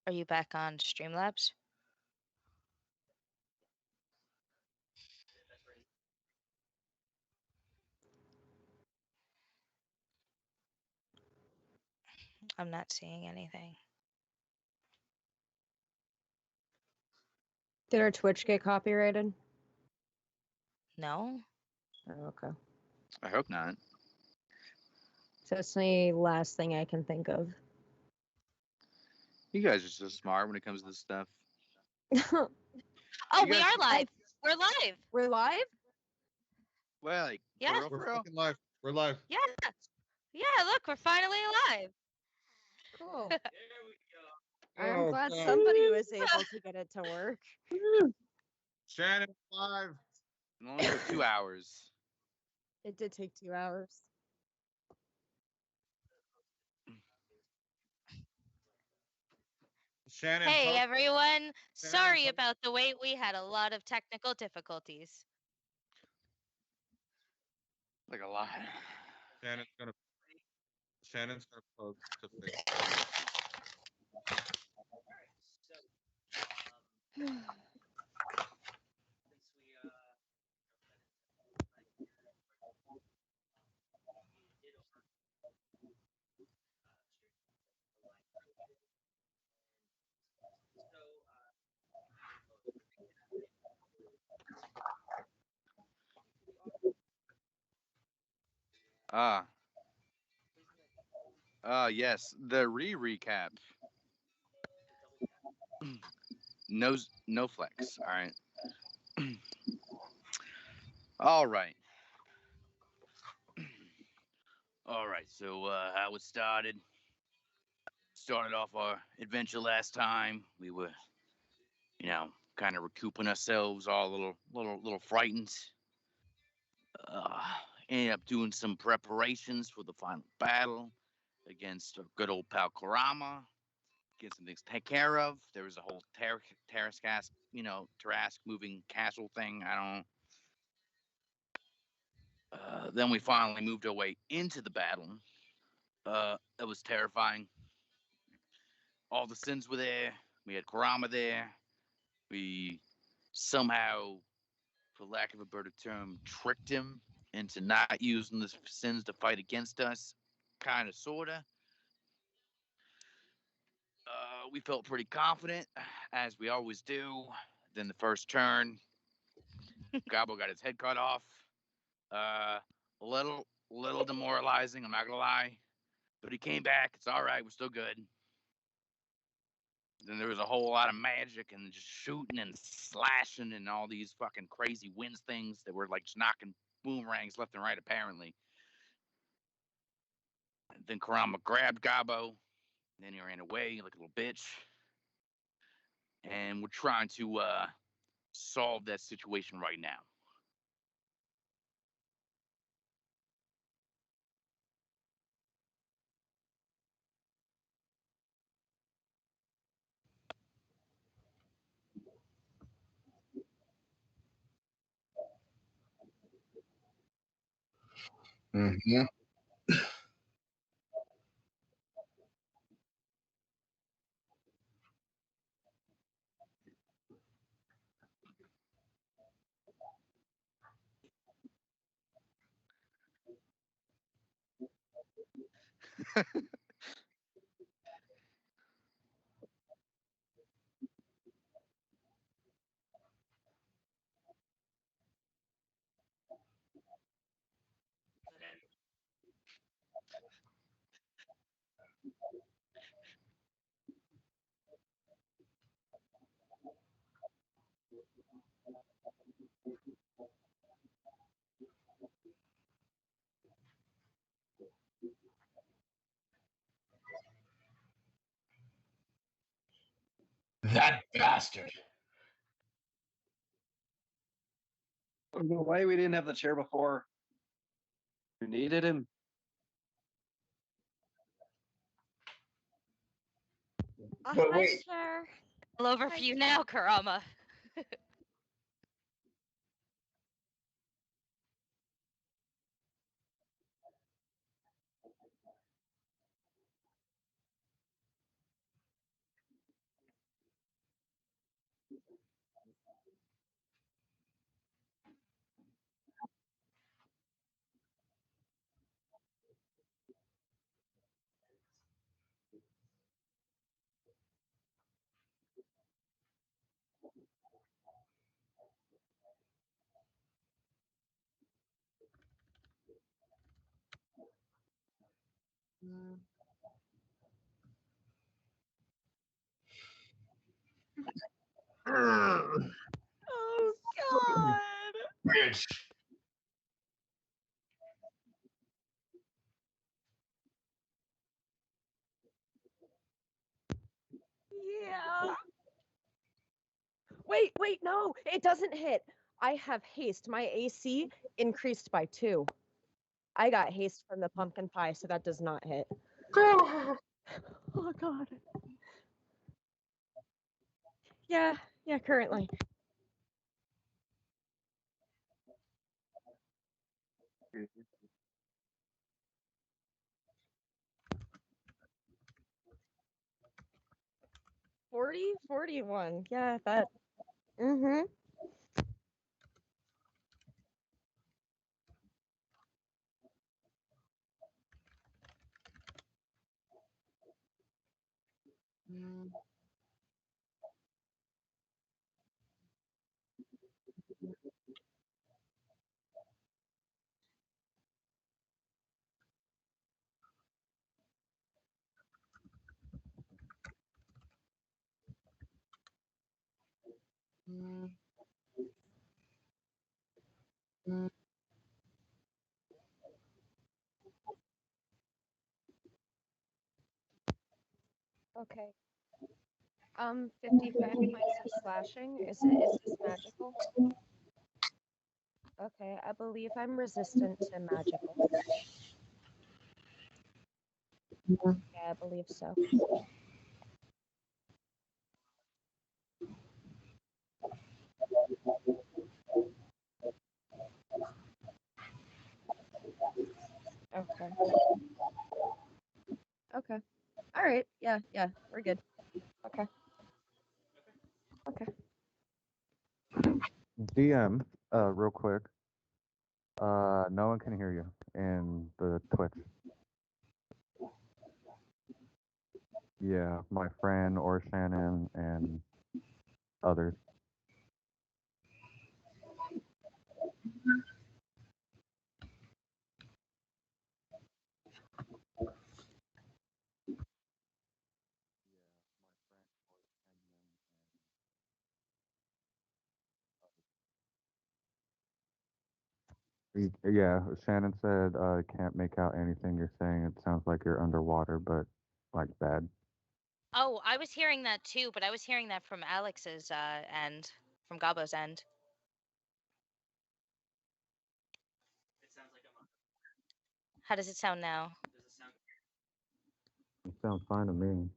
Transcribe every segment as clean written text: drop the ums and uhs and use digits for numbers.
Are you back on Streamlabs? I'm not seeing anything. Did our Twitch get copyrighted? No? Oh, okay. I hope not. So that's the last thing I can think of. You guys are so smart when it comes to this stuff. Oh, You we guys- are live. We're live. We're live? Well, like, Yeah. for We're real? fucking live. We're live. Yeah. Yeah, look, we're finally live. Cool. There we go. I'm glad God. somebody was able to get it to work. Shannon live. It only took 2 hours. It did take 2 hours. Shannon. Hey, talk- everyone. Sorry talk- about the wait. We had a lot of technical difficulties. Like a lot. Shannon's gonna post to Facebook. Yes, the recap. No flex. All right. All right. All right. So how it started off our adventure last time. We were, kind of recouping ourselves, all a little frightened. Ended up doing some preparations for the final battle against our good old pal Kurama. Get some things taken care of. There was a whole Tarrasque, Tarrasque moving castle thing. I don't. Then we finally moved our way into the battle. It was terrifying. All the sins were there. We had Kurama there. We somehow, for lack of a better term, tricked him into not using the sins to fight against us. Kind of, sorta. We felt pretty confident, as we always do. Then the first turn, Gabo got his head cut off. A little demoralizing, I'm not gonna lie. But he came back. It's all right. We're still good. Then there was a whole lot of magic and just shooting and slashing and all these fucking crazy winds things that were like just knocking boomerangs left and right, apparently. And then Kurama grabbed Gabo. Then he ran away like a little bitch. And we're trying to solve that situation right now. Mm-hmm. That bastard. I don't know why we didn't have the chair before. We needed him. But wait. Chair. All over for you now, Kurama. Oh God. Bitch. Yeah. Wait, no, it doesn't hit. I have haste. My AC increased by 2. I got haste from the pumpkin pie, so that does not hit. Oh God. Yeah, currently. $40.41. Yeah, that. Mm-hmm. Okay. 55 points of slashing. Is this magical? Okay, I believe I'm resistant to magical. Yeah, I believe so. Okay. Okay. All right. Yeah, we're good. Okay. Okay. DM, real quick. No one can hear you in the Twitch. Yeah, my friend or Shannon and others. Yeah, Shannon said can't make out anything you're saying. It sounds like you're underwater, but like bad. Oh, I was hearing that too, but I was hearing that from Alex's end, from Gabo's end. How does it sound now? It sounds fine to me.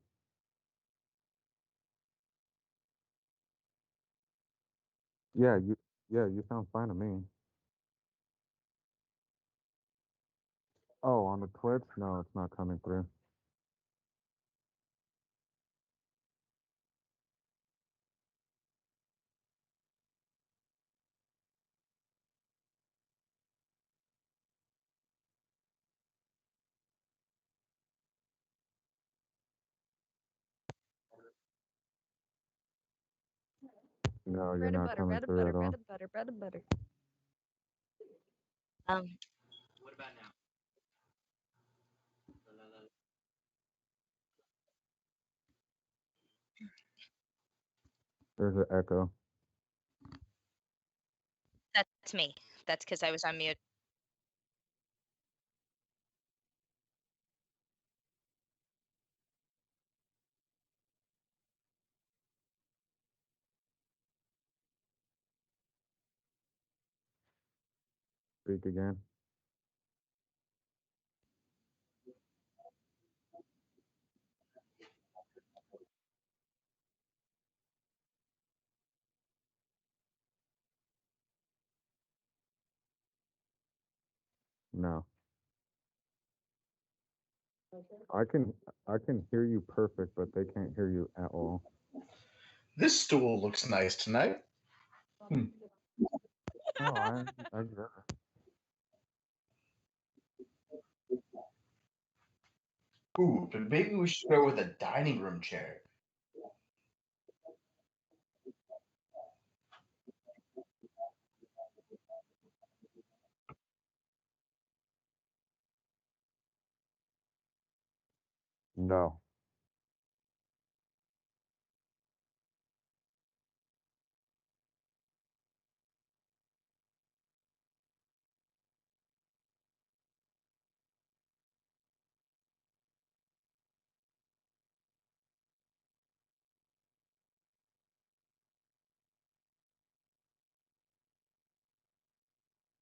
Yeah, you sound fine to me. Oh, on the Twitch? No, it's not coming through. No, you're Bread and not butter, coming bread and through butter, at bread all. and butter, bread and butter. What about now? There's an echo. That's me. That's because I was on mute. Speak again. No. I can hear you perfect, but they can't hear you at all. This stool looks nice tonight. No, I get it. Ooh, but maybe we should go with a dining room chair. No.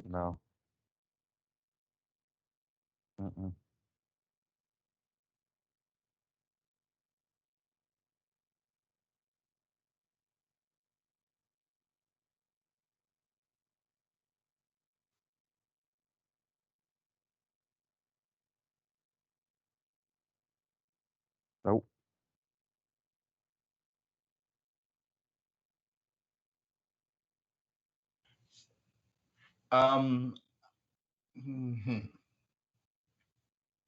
No. Mm-mm. Nope. Mhm.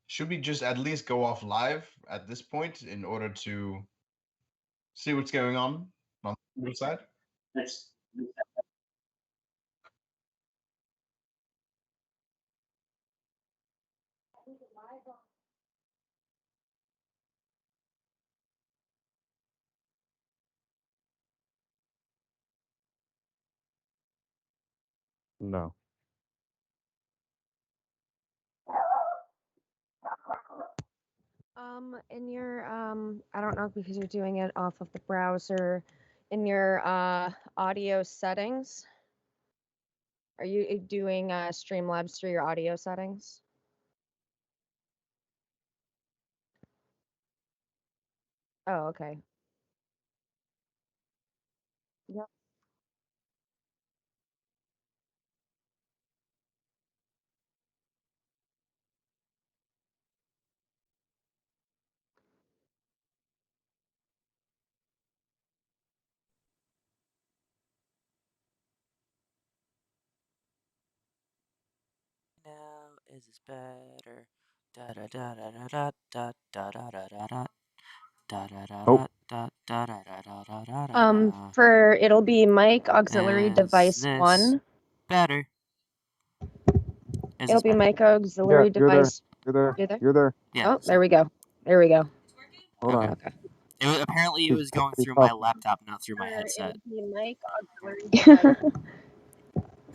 Should we just at least go off live at this point in order to see what's going on the side? No. In your I don't know because you're doing it off of the browser. In your audio settings, are you doing Streamlabs through your audio settings? Oh, okay. Yep. Now is this better? Da da da da da da da da da da da. Da da da Nope. da da da da da da da da. For it'll be mic auxiliary Is device this 1. better? Is It'll this be better? mic Yeah, auxiliary you're there. device. You're there. You're there? You're there. Yeah. Oh, there we go. There we go. Hold Okay. on. Okay. It was, apparently it was going Keep through my talking. laptop, not through my headset. It'll be mic auxiliary device.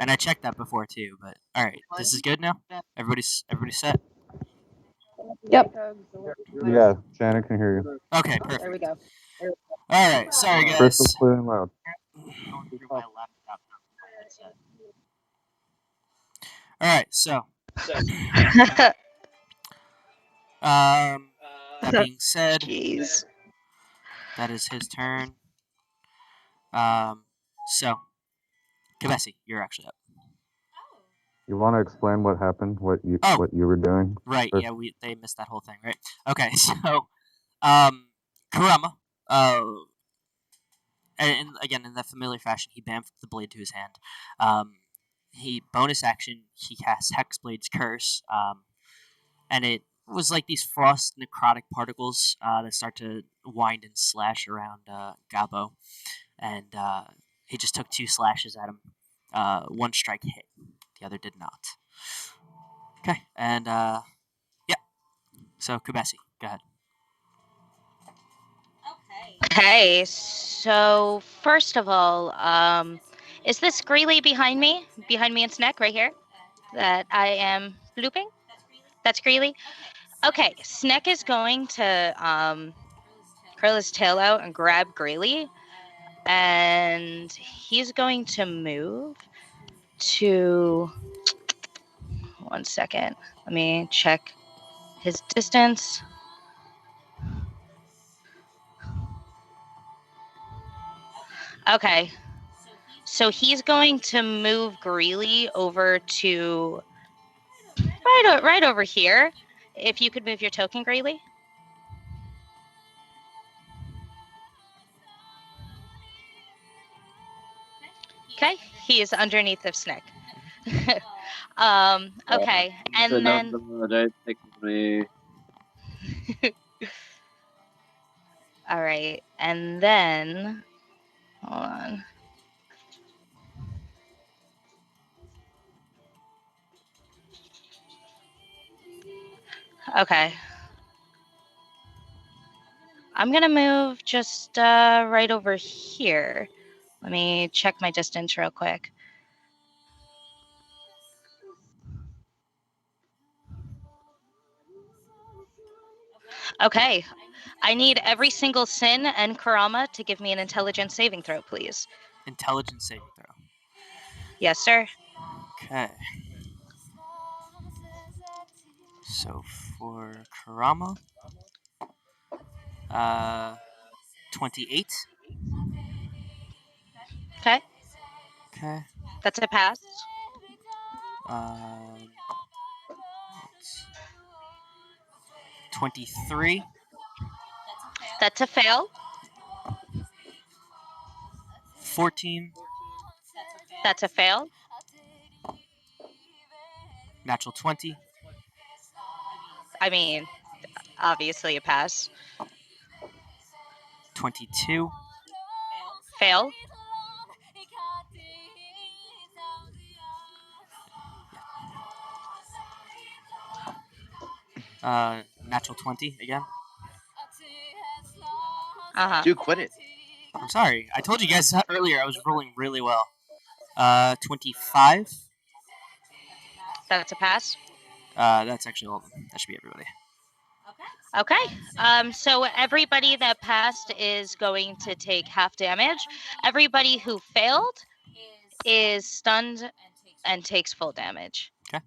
And I checked that before too. But all right, this is good now. Everybody's set. Yep. Yeah, Shannon can hear you. Okay, There we perfect. go. All right, sorry guys. Crystal clear and loud. Going through my laptop, not through my headset. All right, so that being said, Jeez. that is his turn. So Kabesi, you're actually up. You want to explain what happened? What you Oh. were doing? Right, first? yeah, they missed that whole thing, right? Okay, so Kurama, and again in that familiar fashion, he bamfed the blade to his hand. He bonus action, he casts Hexblade's Curse, and it was like these frost necrotic particles that start to wind and slash around Gabo, and he just took 2 slashes at him. One strike hit, the other did not. Okay, and yeah, so Kubesi, go ahead. Okay, so first of all, is this Greeley behind me? Behind me in Sneck, right here? That I am looping? That's Greeley? Okay, Sneck is going to curl his tail out and grab Greeley. And he's going to move to... One second. Let me check his distance. Okay. So he's going to move Greeley over to right over here. If you could move your token, Greeley. Okay, he is underneath of Snick. Okay, and then all right, and then hold on. Okay. I'm gonna move just right over here. Let me check my distance real quick. Okay. I need every single Sin and Kurama to give me an intelligence saving throw, please. Intelligence saving throw. Yes, sir. Okay. So for Kurama, 28. Okay. Okay. That's a pass. Let's 23. That's a fail. 14. That's a fail. Natural 20. I mean, obviously a pass. 22. Fail. Natural 20 again. Uh-huh. Dude, quit it. I'm sorry. I told you guys earlier I was rolling really well. 25. That's a pass. That's actually all of them. That should be everybody. Okay. So everybody that passed is going to take half damage. Everybody who failed is stunned and takes full damage. Okay.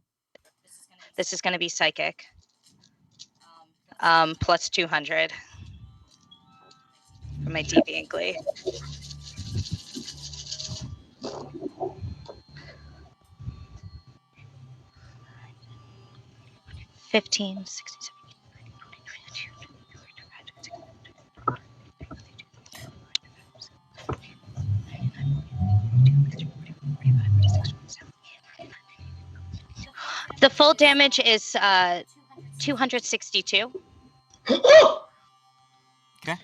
This is going to be psychic. Plus 200 for my deviant glee. $15, $67. The full damage is 262. Okay.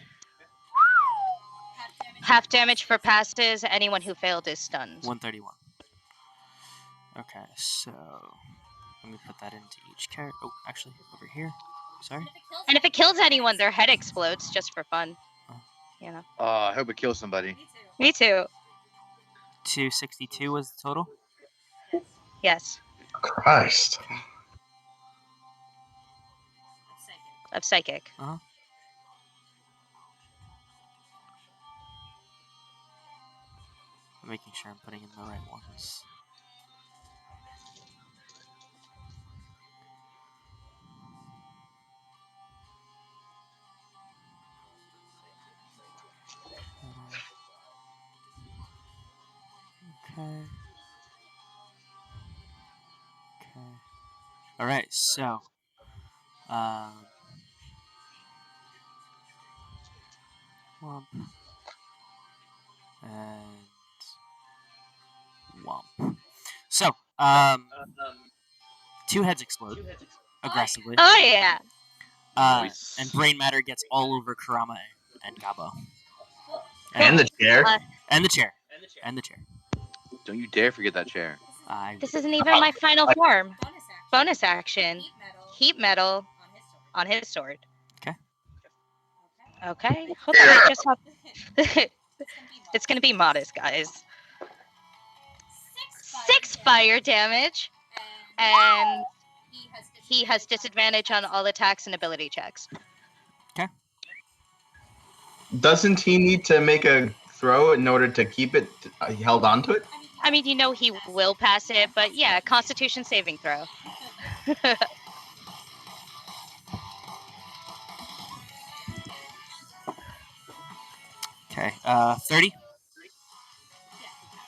Half damage for passes. Anyone who failed is stunned. 131. Okay, so let me put that into each character. Oh, actually, over here. Sorry. And if it kills anyone, their head explodes just for fun. Oh. You know. I hope it kills somebody. Me too. 262 was the total. Yes. Christ. Okay. Of psychic. Uh-huh. I'm making sure I'm putting in the right ones. Okay. Okay. All right. So, womp and womp. So, two heads explode aggressively. Oh yeah. Nice. And brain matter gets all over Kurama and Gabo. And the chair. And the chair. And the chair. Don't you dare forget that chair. This isn't even my final form. Bonus action. Heat metal on his sword. Okay. Okay. Hold on. I just have. It's gonna be modest, guys. 6 fire damage, and he has disadvantage on all attacks and ability checks. Doesn't he need to make a throw in order to keep it held onto it? I mean, you know he will pass it, but yeah, Constitution saving throw. Okay. 30.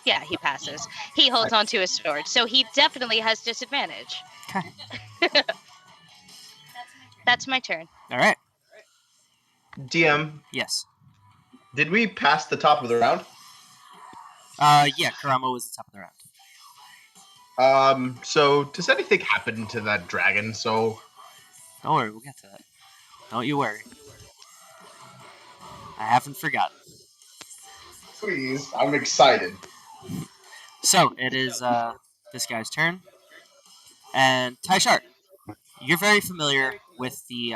Yeah, he passes. He holds onto his sword, so he definitely has disadvantage. Okay. That's my turn. All right. DM, Yes. did we pass the top of the round? Yeah. Kurama was the top of the round. So does anything happen to that dragon? So Don't worry. We'll get to that. Don't you worry. I haven't forgotten. please, I'm excited. So it is this guy's turn, and Taishar, you're very familiar with the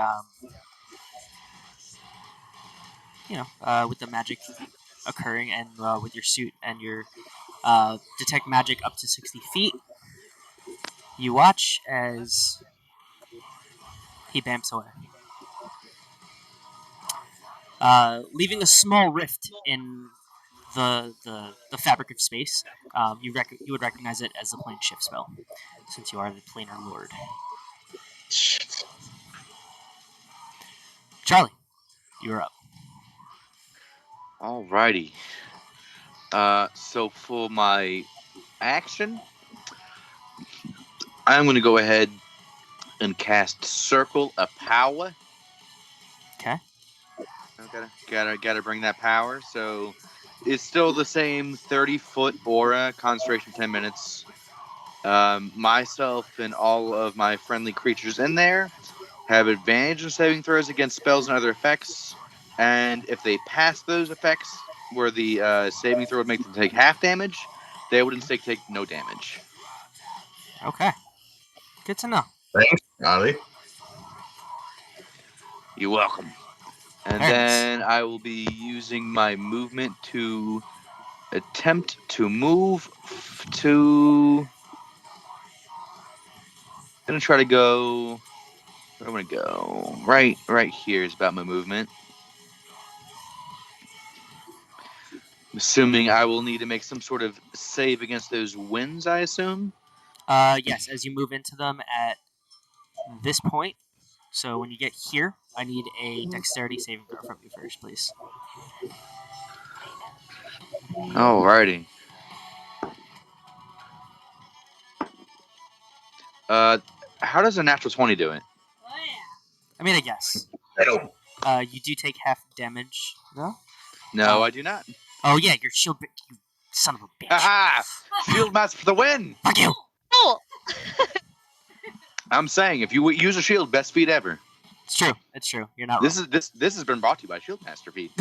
with the magic occurring and with your suit and your detect magic up to 60 feet. You watch as he bamps away, leaving a small rift in the fabric of space. You would recognize it as the plane shift spell, since you are the planar lord. Charlie, you're up. Alrighty. So for my action, I'm going to go ahead and cast Circle of Power. Okay. Gotta bring that power. So it's still the same 30-foot aura, concentration 10 minutes. Myself and all of my friendly creatures in there have advantage in saving throws against spells and other effects. And if they pass those effects, where the saving throw would make them take half damage, they would instead take no damage. Okay. Good to know. Thanks, Charlie. You're welcome. And Very nice. then I will be using my movement to attempt to move to. I'm gonna try to go. Where am I gonna go? Right here is about my movement. I'm assuming I will need to make some sort of save against those winds. I assume. Yes, as you move into them at this point. So when you get here, I need a dexterity saving throw from you first, please. Alrighty. How does a natural 20 do it? I mean, I guess. I don't. You do take half damage. No? No, I do not. Oh, yeah, your shield. You son of a bitch. Haha! Shield master for the win! Fuck you! Oh, I'm saying, if you use a shield, best feat ever. It's true. It's true. You're not This wrong. is this has been brought to you by Shield Master feat.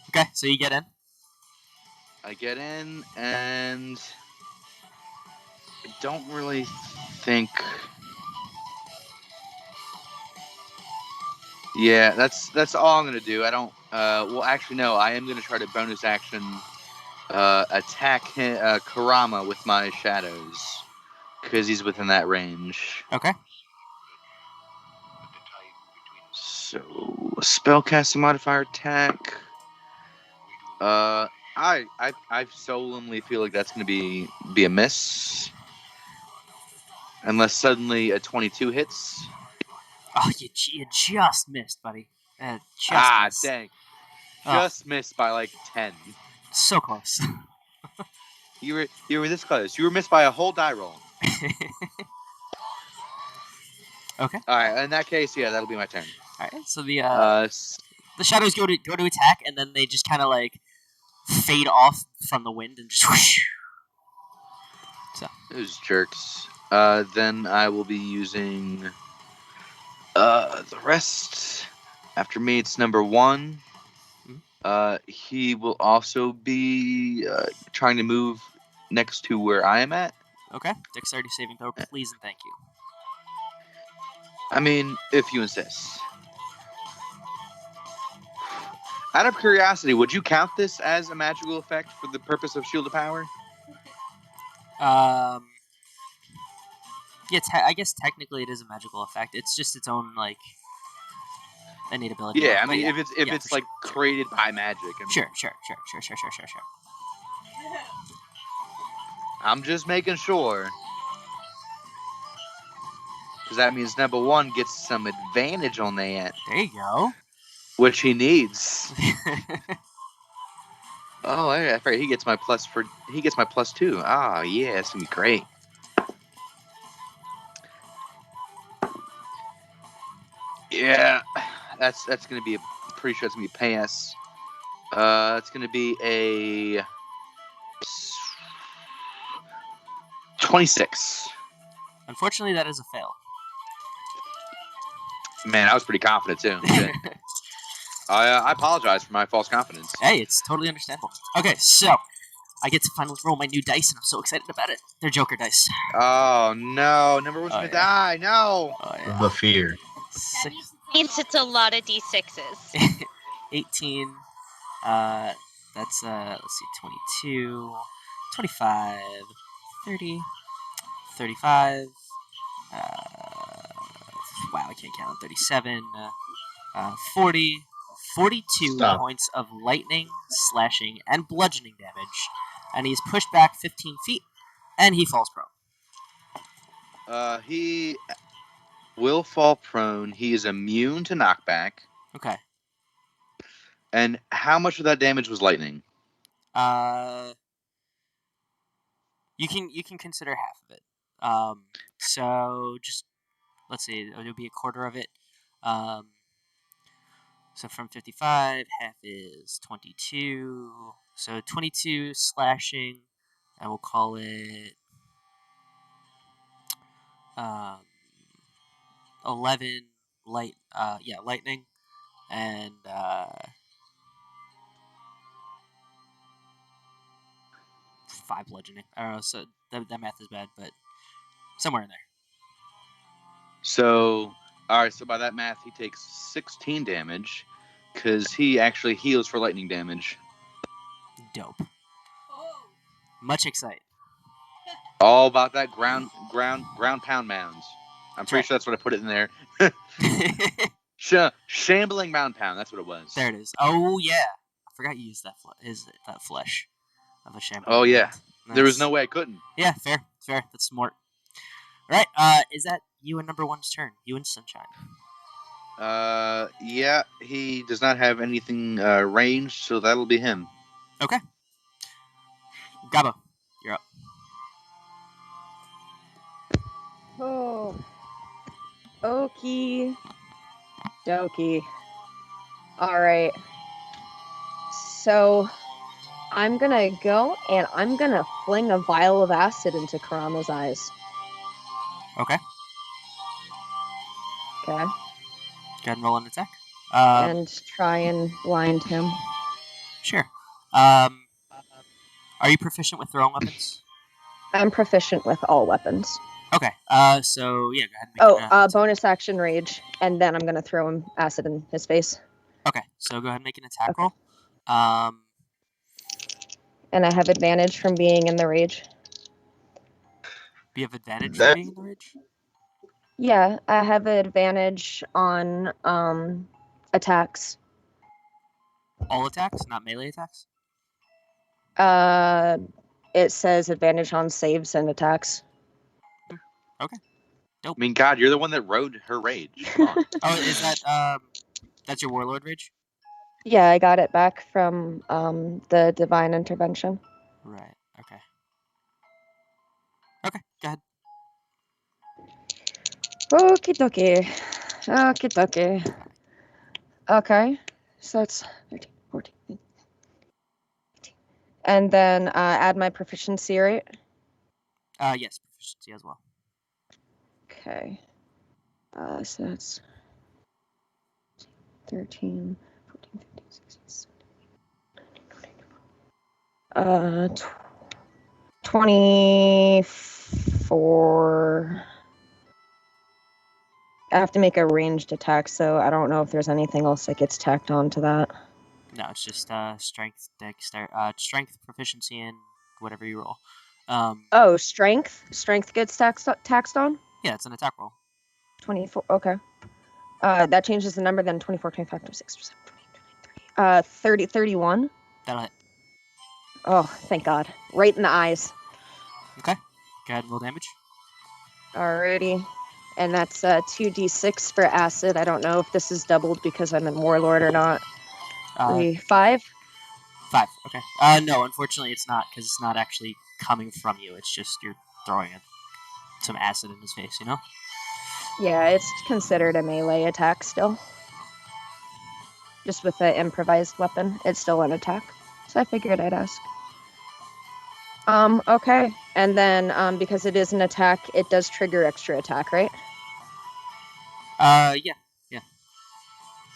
Okay, so you get in. I get in, and I don't really think. Yeah, that's all I'm gonna do. I don't. Well, actually, no. I am gonna try to bonus action attack Karama with my shadows because he's within that range. Okay. So spellcasting modifier attack. I solemnly feel like that's gonna be a miss. Unless suddenly a 22 hits. Oh, you just missed, buddy. Just missed. Dang. Oh. Just missed by like 10. So close. You were this close. You were missed by a whole die roll. Okay. All right. In that case, yeah, that'll be my turn. All right. So the shadows go to attack, and then they just kind of like fade off from the wind and just whoosh. So those jerks. Then I will be using the rest. After me, it's number 1. He will also be trying to move next to where I am at. okay. Dexterity saving throw, please and thank you. I mean, if you insist. Out of curiosity, would you count this as a magical effect for the purpose of Shield of Power? Yeah, I guess technically it is a magical effect. It's just its own like innate ability. Yeah, I But mean, yeah. if Yeah, it's for like sure. created by magic. I mean, Sure. I'm just making sure. Because that means number 1 gets some advantage on that. There you go. Which he needs. Oh, I forgot. He gets my +2. Ah, yeah, it's gonna be great. Yeah, that's gonna be pretty sure it's gonna be pass. It's gonna be a 26. Unfortunately, that is a fail. Man, I was pretty confident too. I apologize for my false confidence. Hey, it's totally understandable. Okay, so I get to finally roll my new dice, and I'm so excited about it. They're Joker dice. Oh no! Number one's Oh, gonna yeah. die. No. Oh yeah. The fear. Means it's a lot of d6s. 18. That's let's see, 22, 25, 30, 35. Wow, I can't count. 37, 40, 42 Stop. points of lightning, slashing, and bludgeoning damage, and he's pushed back 15 feet, and he falls prone. He will fall prone. He is immune to knockback. Okay. And how much of that damage was lightning? You can consider half of it. So just let's see, it'll be a quarter of it. So from 55, half is 22. So 22 slashing, and we'll call it 11 lightning, and 5 bludgeoning. I don't know. So that math is bad, but somewhere in there. So, all right. So by that math, he takes 16 damage because he actually heals for lightning damage. Dope. Much excited. All about that ground pound mounds. I'm pretty right. sure that's what I put it in there. Shambling mound pound. That's what it was. There it is. Oh yeah, I forgot you used that that flesh of a shambling. Oh yeah. That's... There was no way I couldn't. Yeah, fair. That's smart. All right. Is that you and number one's turn? You and Sunshine. Yeah. He does not have anything ranged, so that'll be him. Okay. Gabo, you're up. Oh. Okie dokie. Alright. So I'm gonna go and I'm gonna fling a vial of acid into Karama's eyes. Okay. Okay. Go ahead and roll an attack. And try and blind him. Sure. Are you proficient with throwing weapons? I'm proficient with all weapons. Okay. So yeah, go ahead and make an bonus action rage, and then I'm gonna throw him acid in his face. Okay, so go ahead and make an attack Okay. roll. And I have advantage from being in the rage. You have advantage from being in the rage? Yeah, I have advantage on attacks. All attacks, not melee attacks? It says advantage on saves and attacks. Okay. Dope. I mean, God, you're the one that rode her rage. Come on. Oh, is that that's your warlord rage? Yeah, I got it back from the divine intervention. Right. Okay. Okay, go ahead. Okie dokie. Okie dokie. Okay. So it's 13, 14, 15. And then add my proficiency, right? Yes, proficiency as well. Okay. So that's 13, 14, 15, 16, 17, 24. I have to make a ranged attack, so I don't know if there's anything else that gets tacked on to that. No, it's just strength, strength, proficiency, and whatever you roll. Oh, strength? Strength gets taxed on? Yeah, it's an attack roll. 24, okay. That changes the number then 24, 25, 26, 27, 30, 31. That'll hit. Oh, thank God. Right in the eyes. Okay. Go ahead and roll damage. Alrighty. And that's 2d6 for acid. I don't know if this is doubled because I'm in Warlord or not. 3, 5? 5, okay. No, unfortunately it's not, because it's not actually coming from you. It's just you're throwing some acid in his face, you know? Yeah, it's considered a melee attack still. Just with the improvised weapon, it's still an attack. So I figured I'd ask. Okay. And then, because it is an attack, it does trigger extra attack, right? Yeah.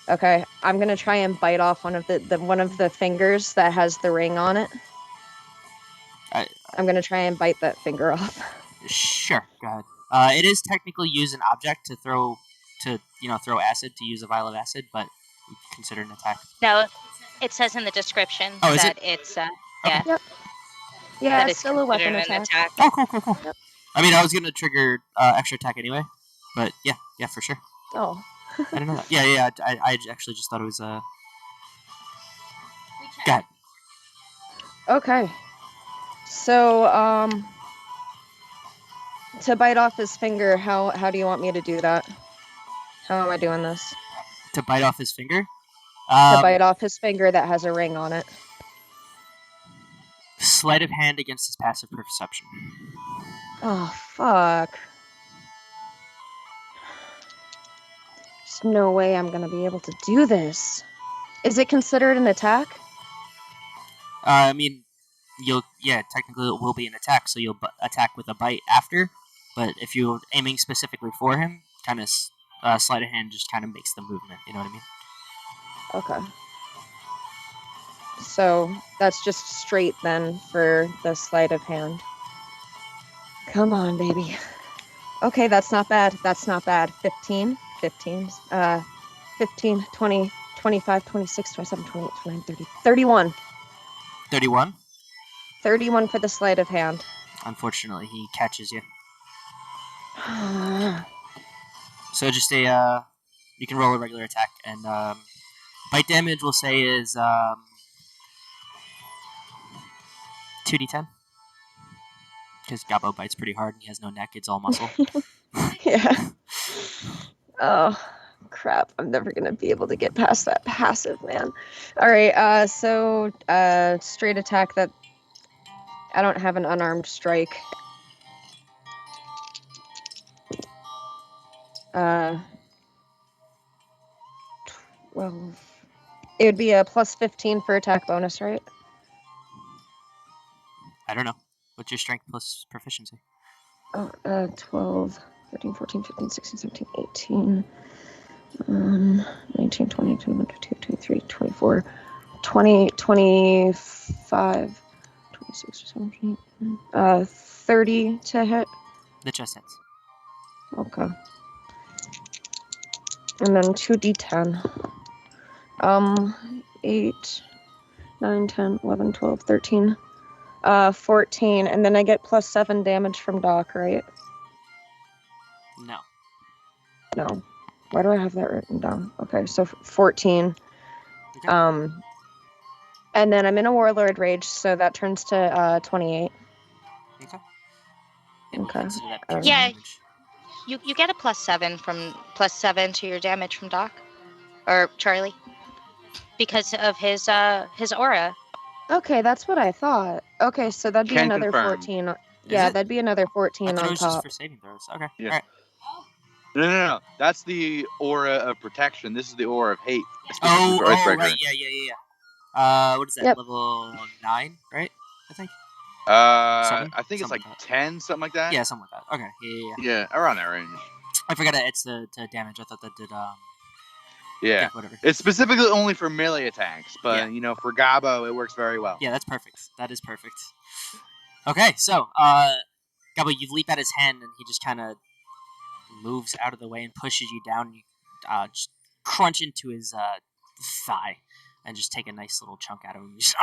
Okay. I'm gonna try and bite off one of the fingers that has the ring on it. I'm gonna try and bite that finger off. Sure, go ahead. It is technically use an object to throw acid, to use a vial of acid, but we consider an attack. No, it says in the description Oh, is that it? it's Okay. Yep. Yeah, that it's it's still a weapon considered an attack. attack. Oh, cool. Yep. I mean, I was gonna trigger extra attack anyway, but yeah, for sure. Oh. I didn't know that. Yeah. I actually just thought it was Go ahead. Okay. So, to bite off his finger, how do you want me to do that? How am I doing this? To bite off his finger. To bite off his finger that has a ring on it. Sleight of hand against his passive perception. Oh, fuck. There's no way I'm gonna be able to do this. Is it considered an attack? I mean, technically it will be an attack, so you'll attack with a bite after. But if you're aiming specifically for him, kind of sleight of hand just kind of makes the movement. You know what I mean? Okay. So that's just straight then for the sleight of hand. Come on, baby. Okay, that's not bad. 15, 20, 25, 26, 27, 28, 29, 30, 31. 31. 31 for the sleight of hand. Unfortunately, he catches you. So just you can roll a regular attack, and bite damage we'll say is 2d10. Because Gabo bites pretty hard and he has no neck, it's all muscle. Yeah. Oh, crap. I'm never going to be able to get past that passive, man. All right, so straight attack that I don't have an unarmed strike. 12. It would be a plus 15 for attack bonus, right? I don't know. What's your strength plus proficiency? 12, 13, 14, 15, 16, 17, 18, 19, 20, 21, 22, 23, 24, 20, 25, 26, 17, 30 to hit. The chest hits. Okay. And then 2d10. 8, 9, 10, 11, 12, 13, 14. And then I get plus 7 damage from Doc, right? No. No. Why do I have that written down? Okay, so 14. Okay. And then I'm in a Warlord Rage, so that turns to 28. Okay. Yeah, Okay. consider that I don't Yeah, know. damage. you get a +7 to your damage from Doc or Charlie because of his aura. Okay, that's what I thought. Okay, so that'd be Can another confirm. 14. Is Yeah, it? that'd be another I 14 thought it on was just top. for saving throws. Okay. Yeah. All right. No. That's the aura of protection. This is the aura of hate, specifically for Icebreaker. Right. Yeah. What is that? Yep. Level 9, right? I think. 7? I think it's Something like like that. 10, something like that. Yeah, something like that. Okay. Yeah. Yeah, around that range. I forgot to it's the damage. I thought that did Yeah. whatever. It's specifically only for melee attacks, but Yeah. for Gabo, it works very well. Yeah, that's perfect. That is perfect. Okay, so Gabo, you leap at his hand, and he just kind of moves out of the way and pushes you down. You just crunch into his thigh and just take a nice little chunk out of him. Just,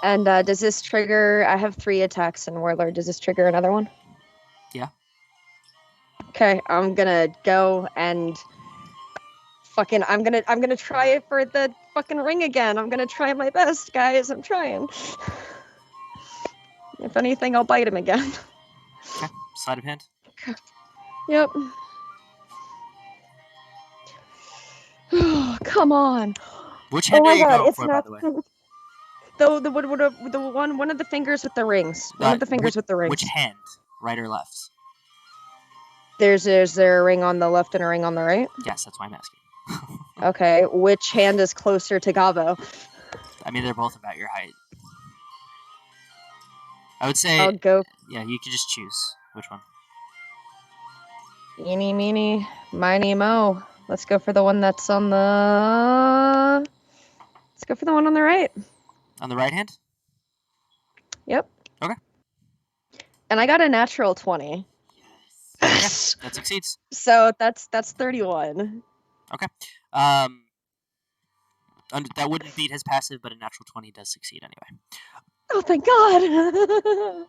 And does this trigger? I have 3 attacks in Warlord. Does this trigger another one? Yeah. Okay, I'm gonna go and fucking. I'm gonna try it for the fucking ring again. I'm gonna try my best, guys. I'm trying. If anything, I'll bite him again. Okay, sleight of hand. Yep. Come on. Which hand Oh are my you god, going it's for, by not the way? the one of the fingers with the rings. One of the fingers with the rings. Which hand? Right or left? Is there a ring on the left and a ring on the right? Yes, that's why I'm asking. Okay, which hand is closer to Gabo? I mean, they're both about your height. I would say. I'll go. Yeah, you could just choose which one. Eeny, meeny, miny, mo. Let's go for the one that's on the Let's go for the one on the right. On the right hand? Yep. Okay. And I got a natural 20. Yes. That succeeds. So that's 31. Okay. That wouldn't beat his passive, but a natural 20 does succeed anyway. Oh, thank God.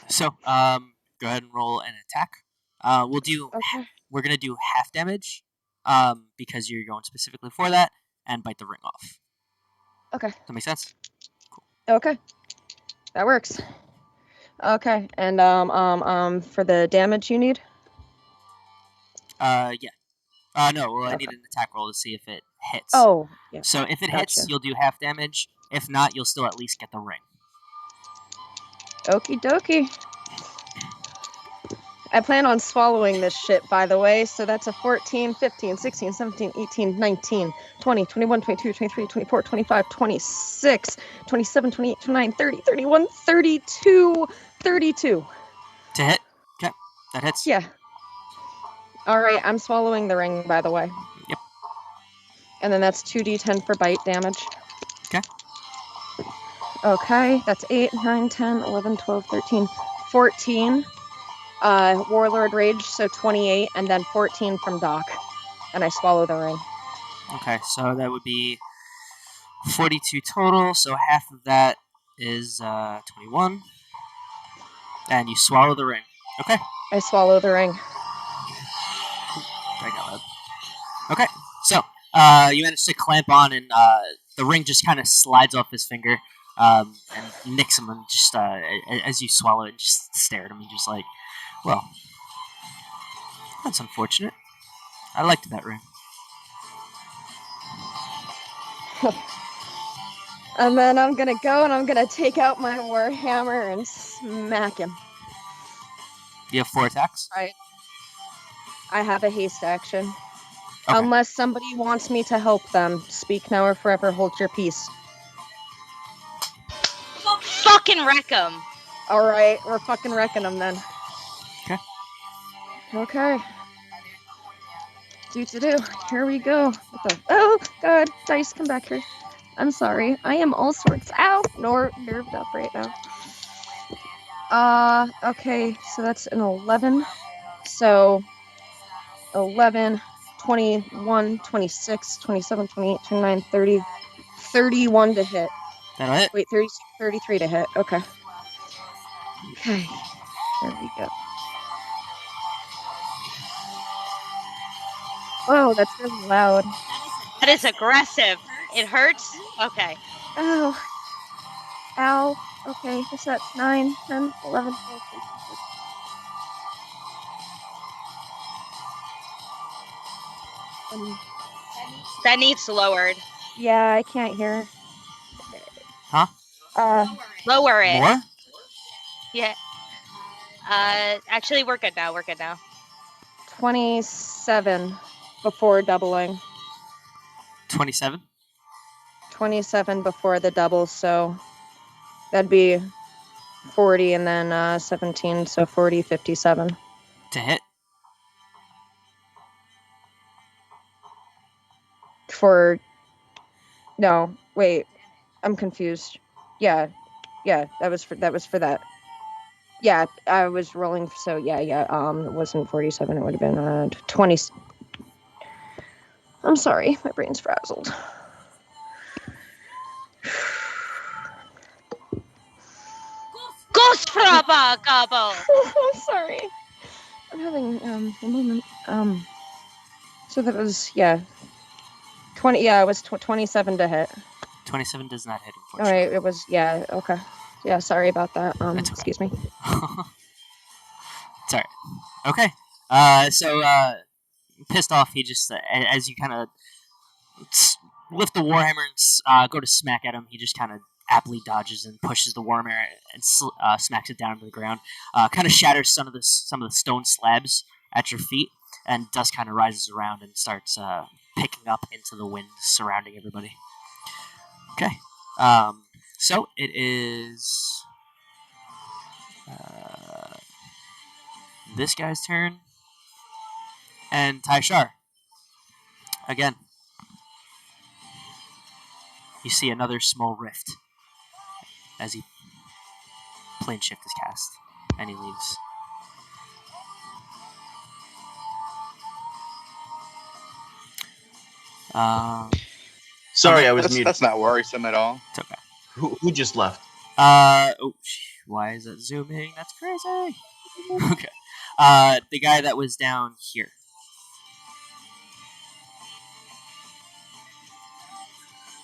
So, go ahead and roll an attack. Okay. We're gonna do half damage, because you're going specifically for that, and bite the ring off. Okay. Does that make sense? Okay. That works. Okay. And for the damage you need? Yeah. No. Well, I Okay. need an attack roll to see if it hits. Oh, yeah. So if it hits, Gotcha. you'll do half damage. If not, you'll still at least get the ring. Okie dokie. I plan on swallowing this shit, by the way, so that's a 14, 15, 16, 17, 18, 19, 20, 21, 22, 23, 24, 25, 26, 27, 28, 29, 30, 31, 32, 32. To hit? Okay. That hits. Yeah. Alright, I'm swallowing the ring, by the way. Yep. And then that's 2d10 for bite damage. Okay. Okay, that's 8, 9, 10, 11, 12, 13, 14. Warlord Rage, so 28, and then 14 from Doc. And I swallow the ring. Okay, so that would be 42 total, so half of that is 21. And you swallow the ring. Okay. I swallow the ring. I got that. Okay, so you manage to clamp on, and the ring just kind of slides off his finger, and nicks him, and just as you swallow it, just stare at him, and just like, well, that's unfortunate. I liked that ring. And then I'm gonna go and I'm gonna take out my warhammer and smack him. You have 4 attacks. Right. I have a haste action. Okay. Unless somebody wants me to help them, speak now or forever hold your peace. Fucking wreck him. Alright, we're fucking wrecking them then. Okay. Okay. Do. Here we go. What the? Oh, God. Dice, come back here. I'm sorry. I am all sorts. Ow! Nerved up right now. Okay. So that's an 11. So 11, 21, 26, 27, 28, 29, 30, 31 to hit. That'll hit. Wait, 36, 33 to hit. Okay. Okay. There we go. Oh, that's really loud. That is aggressive. It hurts? Okay. Oh. Ow. Okay, so that's 9, 10, 11, 12, 13, 14. That needs lowered. Yeah, I can't hear. Huh? Lower it. More? Yeah. Actually, we're good now. 27 before doubling. 27. 27 before the double, so that'd be 40 and then 17, so 40, 57. To hit. No, wait. I'm confused. Yeah, that was for that. Yeah, I was rolling, so yeah, it wasn't 47, it would have been 20. I'm sorry, my brain's frazzled. Ghost Fraba Gobble! I'm sorry. I'm having a moment. So that was 20. Yeah, it was 27 to hit. 27 does not hit, All right, unfortunately. it was okay. Yeah, sorry about that. That's okay. Excuse me. It's alright. Okay. So pissed off, he just as you kind of lift the warhammer and go to smack at him, he just kind of aptly dodges and pushes the warhammer and smacks it down to the ground. Kind of shatters some of the stone slabs at your feet, and dust kind of rises around and starts picking up into the wind surrounding everybody. Okay. So it is this guy's turn, and Taishar again. You see another small rift as plane shift is cast, and he leaves. Sorry, I was muted. That's not worrisome at all. It's okay. Who just left? Why is it zooming? That's crazy. Okay. The guy that was down here.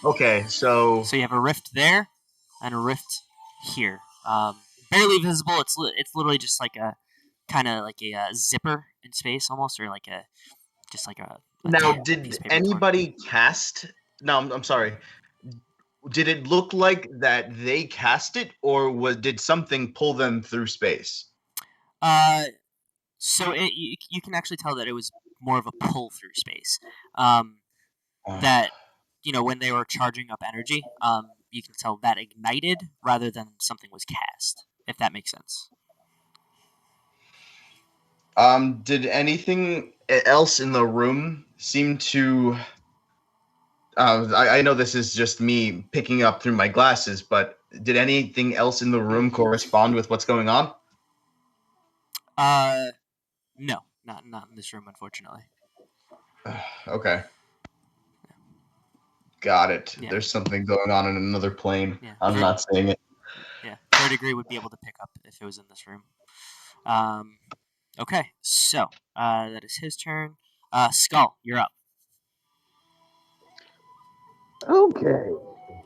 Okay, so So you have a rift there, and a rift here. Barely visible. It's literally just like a kind of like a zipper in space, almost, or like a now piece did of paper torn. anybody cast? No, I'm sorry. Did it look like that they cast it, or did something pull them through space? So you can actually tell that it was more of a pull through space. That when they were charging up energy, you can tell that ignited rather than something was cast. If that makes sense. Did anything else in the room seem to? I know this is just me picking up through my glasses, but did anything else in the room correspond with what's going on? No, not in this room, unfortunately. Okay. Got it. Yeah. There's something going on in another plane. Yeah. I'm not seeing it. Yeah, third degree would be able to pick up if it was in this room. Okay, so that is his turn. Skull, you're up. Okay.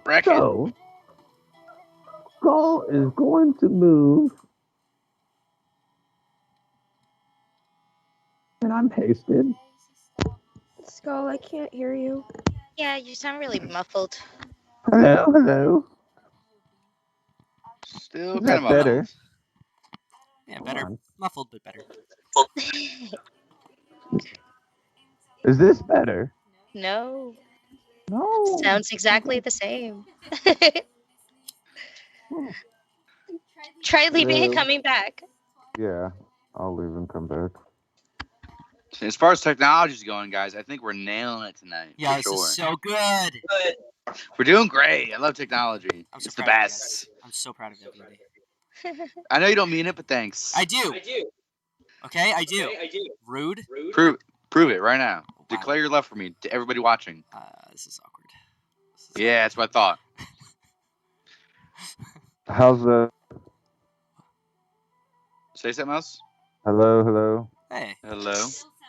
Wreck it. So, Skull is going to move. And I'm pasted. Skull, I can't hear you. Yeah, you sound really muffled. Hello. Still Is kind of that better? muffled. Yeah, better. Muffled, but better. Is this better? No. No. Sounds exactly the same. Try leaving and coming back. Yeah, I'll leave and come back. As far as technology's going, guys, I think we're nailing it tonight. Yeah, for this sure. is so good. We're doing great. I love technology. I'm so It's the proud of you best. guys. I'm so proud of everybody. I know you don't mean it, but thanks. I do. Okay, I do. Rude. Prove it right now. Wow. Declare your love for me to everybody watching. This is awkward. Yeah, that's what I thought. How's the? Say something else. Hello. Hey. Hello.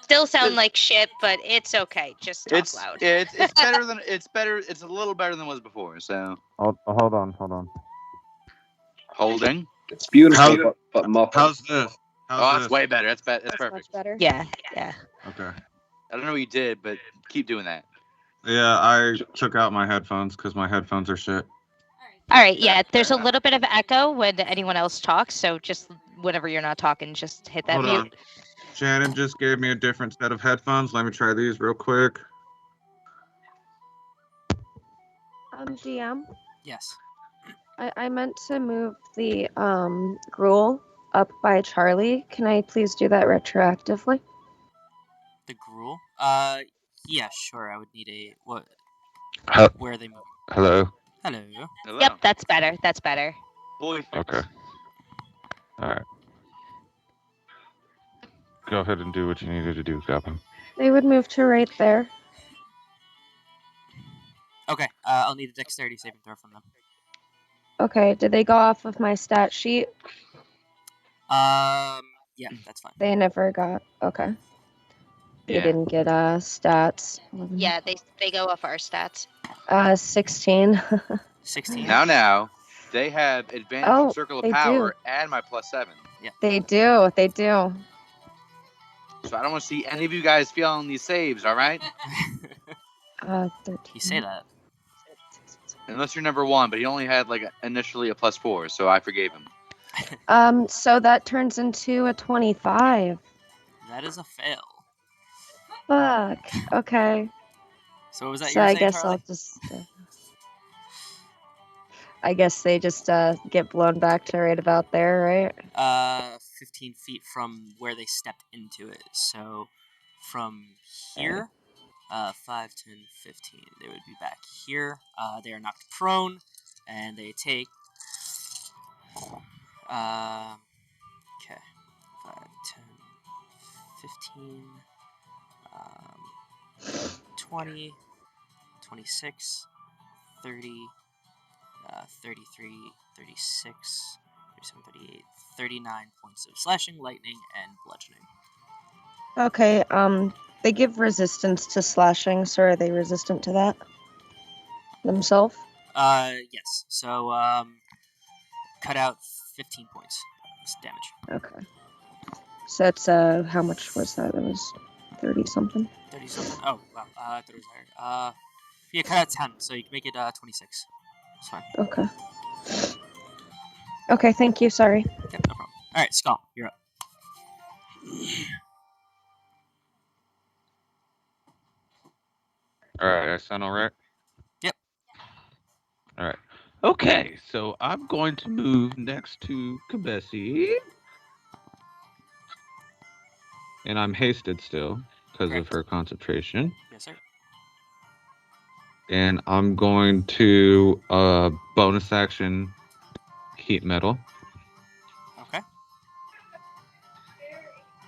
Still sound like shit, but it's okay. Just talk loud. It's better than it's a little better than it was before. So. Hold on. Holding. It's beautiful, but muffled. How's this? That's way better. That's perfect. Much better. Yeah. Okay. I don't know what you did, but keep doing that. Yeah, I took out my headphones because my headphones are shit. All right. Yeah. There's a little bit of echo when anyone else talks, so just whenever you're not talking, just hit that Hold mute. on. Shannon just gave me a different set of headphones. Let me try these real quick. GM. Yes. I meant to move the gruel up by Charlie. Can I please do that retroactively? The gruel? Yeah, sure. I would need a what? Where are they moving? Hello. Hello. Yep, that's better. Boy. Okay. All right. Go ahead and do what you needed to do, Goblin. They would move to right there. Okay. I'll need a dexterity saving throw from them. Okay. Did they go off of my stat sheet? Yeah, that's fine. They never got. Okay. They Yeah. didn't get stats. Yeah, they go off our stats. 16. 16. Now, they have advantage from Circle of Power and my +7. Yeah. They do. So I don't want to see any of you guys failing these saves, all right? 13. You say that. Unless you're number 1, but he only had initially a +4, so I forgave him. So that turns into a 25. That is a fail. Fuck. Okay. So was that So your I save, guess Charlie? I'll just. I guess they just get blown back to right about there, right? 15 feet from where they stepped into it. So from here 5, 10, 15. They would be back here. They are knocked prone, and they take. Okay. 5, 10, 15, 20, 26, 30, 33, 36, 37, 38, 39 points of slashing, lightning, and bludgeoning. Okay, they give resistance to slashing, so are they resistant to that themselves? Yes. So, cut out 15 points of damage. Okay. So that's, how much was that? It was 30 something? 30 something? Oh, wow. I thought it was higher. Yeah, cut out 10, so you can make it 26. It's fine. Okay. Okay, thank you, sorry. Yep, no problem. Alright, Skull, you're up. All right, I sound all right? Yep. All right. Okay, so I'm going to move next to Kabesi. And I'm hasted still because of Correct. her concentration. Yes, sir. And I'm going to bonus action heat metal. Okay.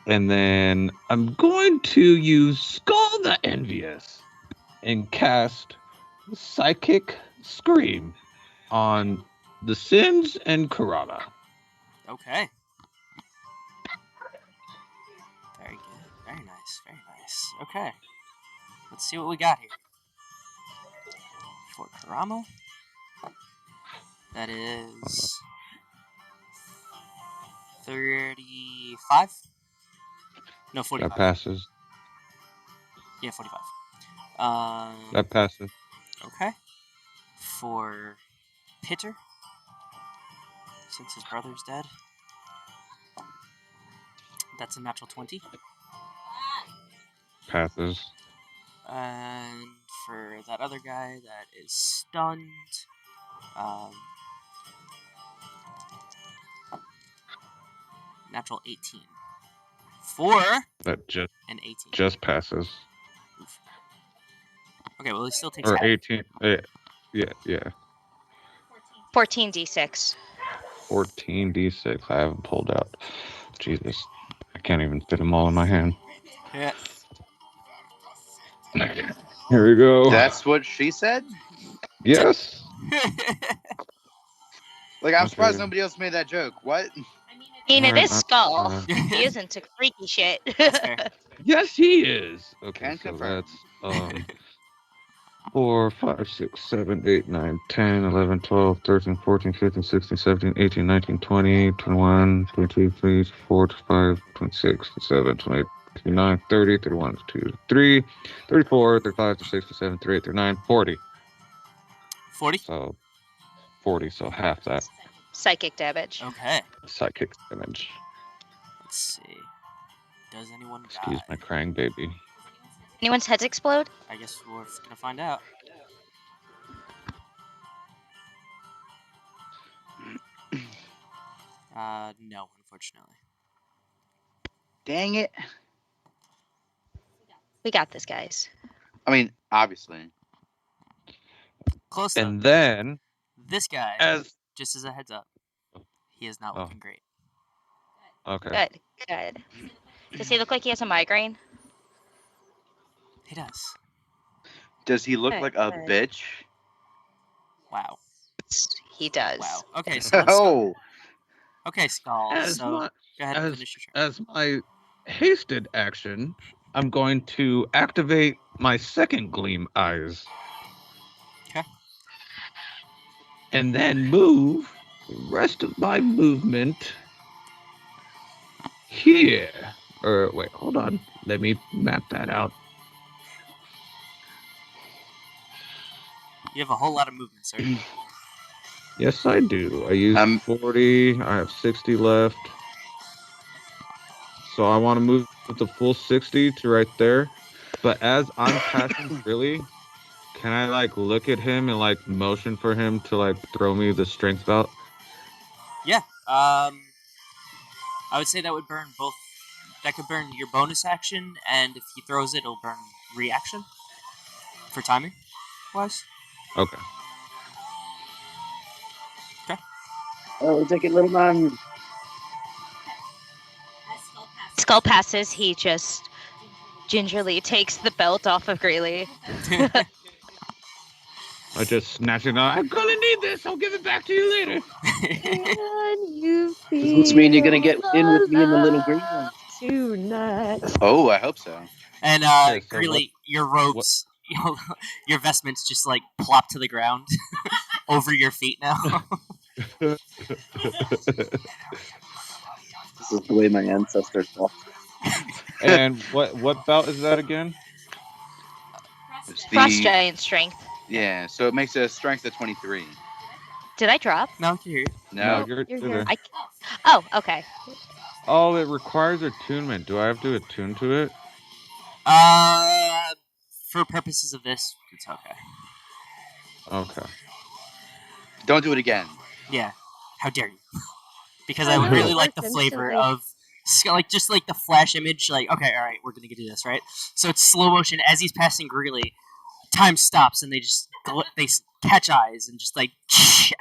And then I'm going to use Skull the Envious and cast Psychic Scream on the Sins and Karada. Okay. Very good. Very nice. Very nice. Okay. Let's see what we got here. For Karama, that is 35? No, 45. That passes. Yeah, 45. That passes. Okay. For Pitter, since his brother's dead, that's a natural 20. Passes. And for that other guy that is stunned, natural 18. For That an 18. just passes. Oof. Okay, well, he still takes Or half. 18. Yeah. 14d6. 14d6. I haven't pulled out. Jesus. I can't even fit them all in my hand. Yeah. Here we go. That's what she said? Yes. Like, I'm Okay. surprised nobody else made that joke. What? I mean, it Alright, is Skull. Yeah. He is into freaky shit. That's fair. Yes, he is. Okay, Can so confirm. that's 4, 5, 6, 7, 8, 9, 10, 11, 12, 13, 14, 15, 16, 17, 18, 19, 20, 21, 22, 24, 25, 26, 27, 28, 29, 30, 31, 32, 33, 34, 35, 36, 37, 38, 39, 40. 40? So 40, so half that Psychic damage. Okay. psychic damage. Let's see. Does anyone Excuse die? my crying baby. Anyone's heads explode? I guess we're gonna find out. No, unfortunately. Dang it. We got this, guys. I mean, obviously. Close though. And then, This guy, as just as a heads up, he is not looking great. okay, Good. Does he look like he has a migraine? He does. Does he look Good, like a good. bitch? Wow. He does. Wow. Okay, so let's Oh, Okay, Skull. as So my go ahead and as finish your turn. as my hasted action, I'm going to activate my second gleam eyes. Okay. And then move the rest of my movement here. Or wait, hold on. Let me map that out. You have a whole lot of movement, sir. Yes, I do. I used 40. I have 60 left. So I want to move the full 60 to right there. But as I'm passing Philly, can I like look at him and like motion for him to like throw me the strength belt? Yeah. I would say that would burn both. That could burn your bonus action, and if he throws it, it'll burn reaction. for timing wise. Okay. Oh, take it, little man. Skull passes. He just gingerly takes the belt off of Greeley. I just snatch it out. I'm gonna need this. I'll give it back to you later. Can you feel Does this mean you're gonna get in with me in the little green one? tonight? Oh, I hope so. And Okay, so Greeley, your robes, your vestments just like plop to the ground over your feet now. This is the way my ancestors walked. And what belt is that again? It's Frost giant strength. Yeah, so it makes a strength of 23. Did I drop? No, I can hear you. No, Nope, you're here. there. Oh, okay. Oh, it requires attunement. Do I have to attune to it? For purposes of this, it's okay. Okay. don't do it again. Yeah, how dare you? Because Oh, I no, really it like the worked flavor instantly. of just like the flash image. Like, okay, all right, we're gonna do this, right? So it's slow motion as he's passing Greeley. Time stops and they just catch eyes and just like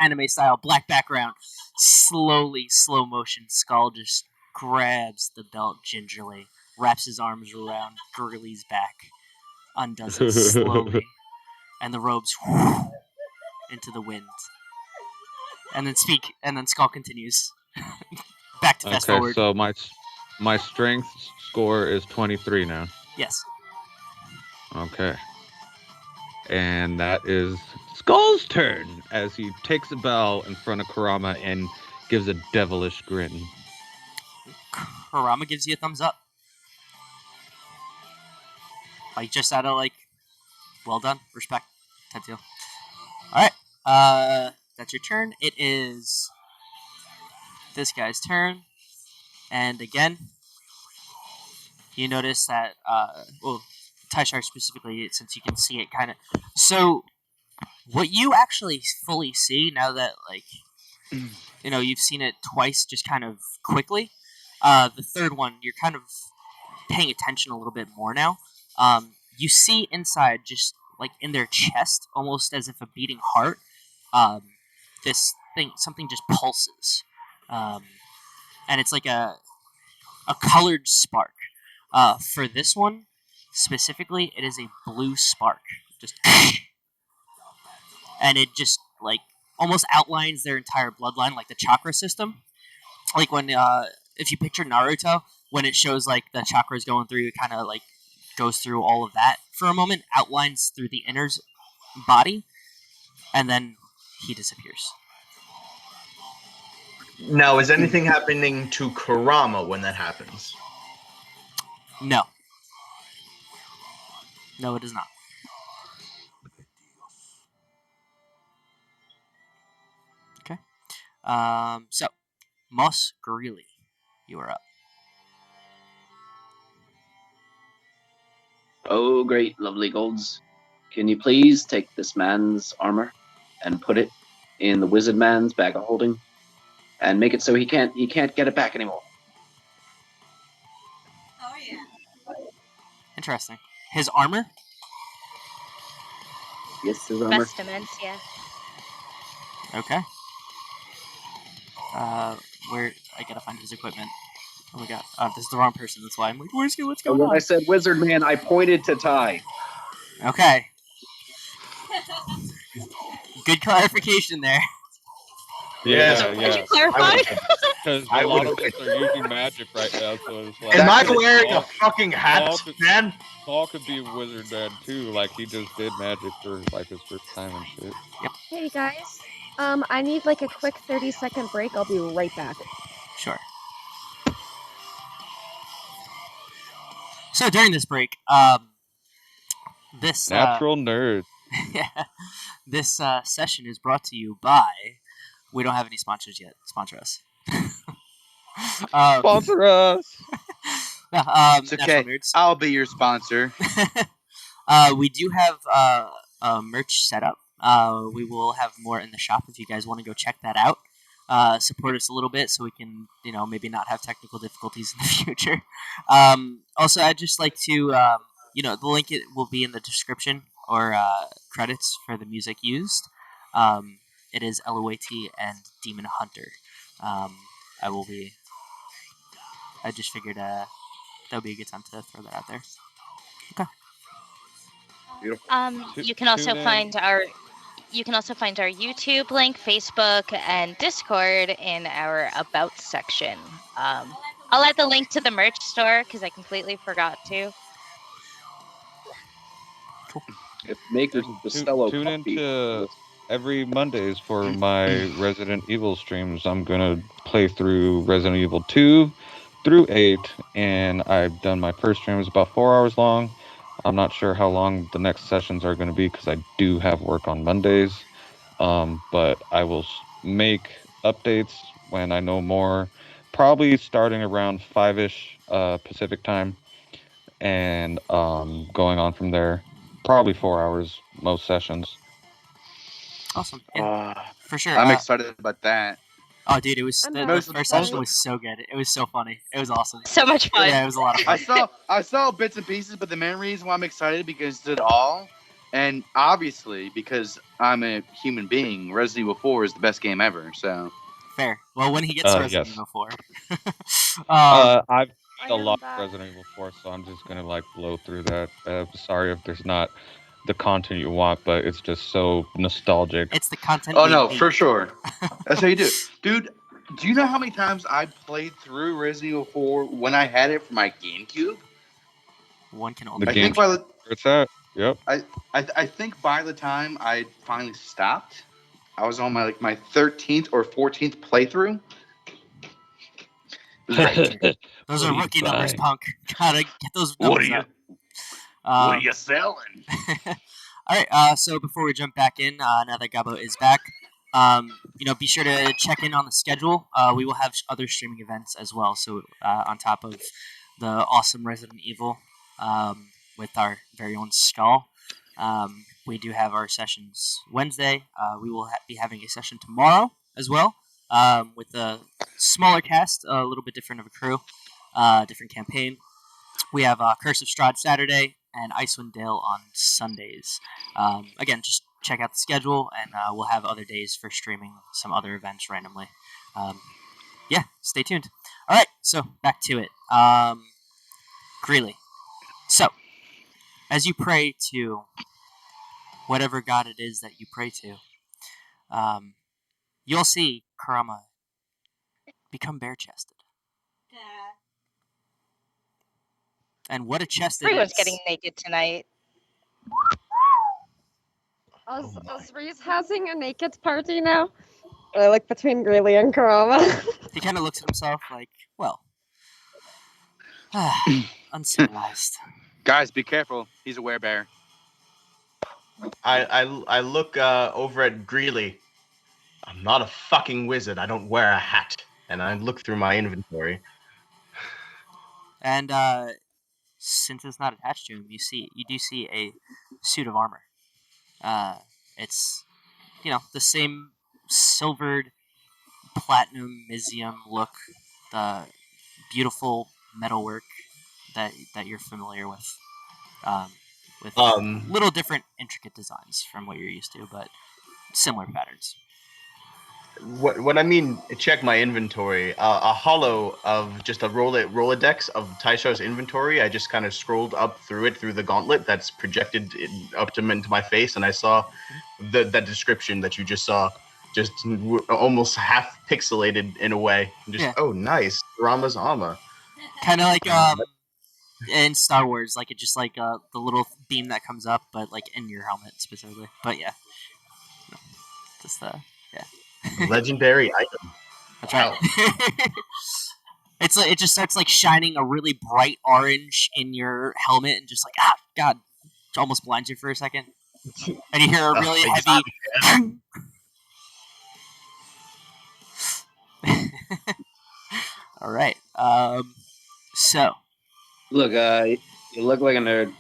anime style black background. Slowly, slow motion. Skull just grabs the belt gingerly, wraps his arms around Greeley's back, undoes it slowly, and the robes into the wind. And then Skull continues. Back to fast Okay, forward. so my strength score is 23 now. Yes. Okay. And that is Skull's turn as he takes a bow in front of Kurama and gives a devilish grin. Kurama gives you a thumbs up. Like, just out of, like, well done, respect type deal. Alright, that's your turn. It is this guy's turn. And again, you notice that, well, Taishar specifically, since you can see it kind of. So, what you actually fully see now that, like, you've seen it twice just kind of quickly, the third one, you're kind of paying attention a little bit more now. You see inside, just like in their chest, almost as if a beating heart, this thing, something just pulses. And it's like a colored spark. For this one, specifically, it is a blue spark. Just and it just like almost outlines their entire bloodline, like the chakra system. Like when if you picture Naruto, when it shows like the chakras going through, it kind of like goes through all of that for a moment, outlines through the inner body, and then he disappears. Now, is anything happening to Kurama when that happens? No. No, it is not. Okay. So, Moss Greeley, you are up. Oh, great, lovely gods. Can you please take this man's armor and put it in the wizard man's bag of holding and make it so he can't get it back anymore? Oh yeah. Interesting. His armor? Yes, his armor. Vestiments, yeah. Okay. Where I gotta find his equipment. Oh my god. This is the wrong person, that's why I'm like, what's going When on? I said wizard man, I pointed to Ty. Okay. Good clarification there. Yes, Yeah, Did you yeah. clarify? Because I a lot would've- of us are using magic right now, so it's like. Am I Exactly. wearing a Paul- fucking hat, Paul could- man? Paul could be a wizard man too, like he just did magic for like his first time and shit. Hey guys, I need like a quick 30-second break. I'll be right back. Sure. So during this break, this Natural nerd. this session is brought to you by. We don't have any sponsors yet. Sponsor us. Sponsor us. It's okay. Natural Nerds. I'll be your sponsor. We do have merch set up. We will have more in the shop if you guys want to go check that out. Support us a little bit so we can, maybe not have technical difficulties in the future. Also, I'd just like to, the link will be in the description or credits for the music used. It is LOAT and Demon Hunter. I just figured that would be a good time to throw that out there. Okay. Beautiful. You can also Tune in. find our YouTube link, Facebook, and Discord in our About section. I'll add the link to the merch store because I completely forgot to. If makers And Costello tune coffee. into every Mondays for my Resident Evil streams. I'm gonna play through Resident Evil 2 through 8, and I've done my first stream. It was about 4 hours long. I'm not sure how long the next sessions are going to be because I do have work on Mondays. But I will make updates when I know more. Probably starting around 5-ish Pacific time, and going on from there. Probably 4 hours most sessions. Awesome. Yeah, for sure. I'm excited about that. Oh, dude, it was I'm the very first session excited. was so good. It was so funny. It was awesome. So much fun. Yeah, it was a lot of fun. I saw bits and pieces, but the main reason why I'm excited because it all, and obviously because I'm a human being, Resident Evil 4 is the best game ever. So Fair. Well, when he gets to Resident Yes. Evil 4. I've I played a am lot of back. Resident Evil 4, so I'm just gonna like blow through that. Sorry if there's not the content you want, but it's just so nostalgic. It's the content. oh we no, need. for sure. That's how you do it, dude. Do you know how many times I played through Resident Evil 4 when I had it for my GameCube? One can The only. I game think by the where it's at. Yep. I think by the time I finally stopped, I was on my 13th or 14th playthrough. It was great. Those What are are you rookie numbers, buying? punk. Gotta get those What are numbers you? up. What are you selling? All right. So before we jump back in, now that Gabo is back, be sure to check in on the schedule. We will have other streaming events as well. So on top of the awesome Resident Evil with our very own Skull, we do have our sessions Wednesday. We will be having a session tomorrow as well with a smaller cast, a little bit different of a crew, different campaign. We have Curse of Strahd Saturday and Icewind Dale on Sundays. Again, just check out the schedule, and we'll have other days for streaming some other events randomly. Yeah, stay tuned. All right, so back to it. Greeley. So, as you pray to whatever god it is that you pray to, you'll see Karama become bare-chested. And what a chest it Everyone's is. getting naked tonight. Is Reese having a naked party now? I look between Greeley and Karama. He kind of looks at himself like, well, uncivilized. Guys, be careful. He's a werebear. I look over at Greeley. I'm not a fucking wizard. I don't wear a hat. And I look through my inventory. And since it's not attached to him, you do see a suit of armor. It's the same silvered platinum Mizium look, the beautiful metalwork that you're familiar with little different intricate designs from what you're used to, but similar patterns. What I mean, check my inventory. A hollow of just a Rolodex of Taishar's inventory. I just kind of scrolled up through it through the gauntlet that's projected up to into my face, and I saw that description that you just saw, just almost half pixelated in a way. Just oh, nice, Rama's armor. Kind of like in Star Wars, like it just like the little beam that comes up, but like in your helmet specifically. But yeah, just Legendary item. That's right. It's like it just starts like shining a really bright orange in your helmet, and just like god, it almost blinds you for a second, and you hear a really heavy. All right. So. Look, you look like a nerd,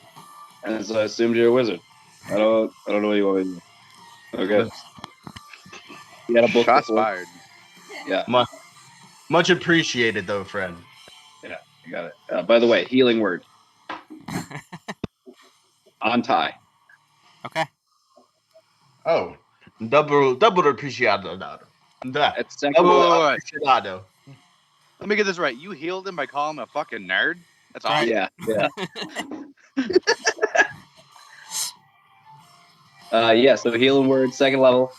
and so I assumed you're a wizard. I don't know what you want me to do. Okay. You got a book Shots before? fired. Yeah. Much appreciated, though, friend. Yeah, you got it. By the way, healing word. On tie. Okay. Oh, double appreciado. It's second. Double Wait. appreciado. Let me get this right. You healed him by calling him a fucking nerd? That's awesome. Yeah, yeah. Yeah, so healing word, second level.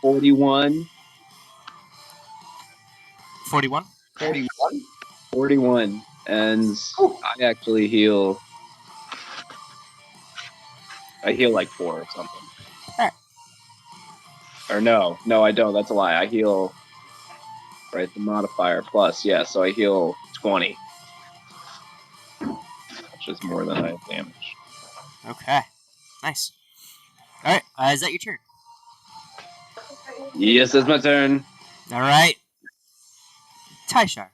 41. 41. 41. 41. And Ooh. I actually heal. I heal like 4 or something. Alright. Or no, I don't. That's a lie. I heal, right, the modifier plus. Yeah, so I heal 20. Which is more than I have damage. Okay. Nice. All right. Is that your turn? Yes, it's my turn. All right. Tyshar.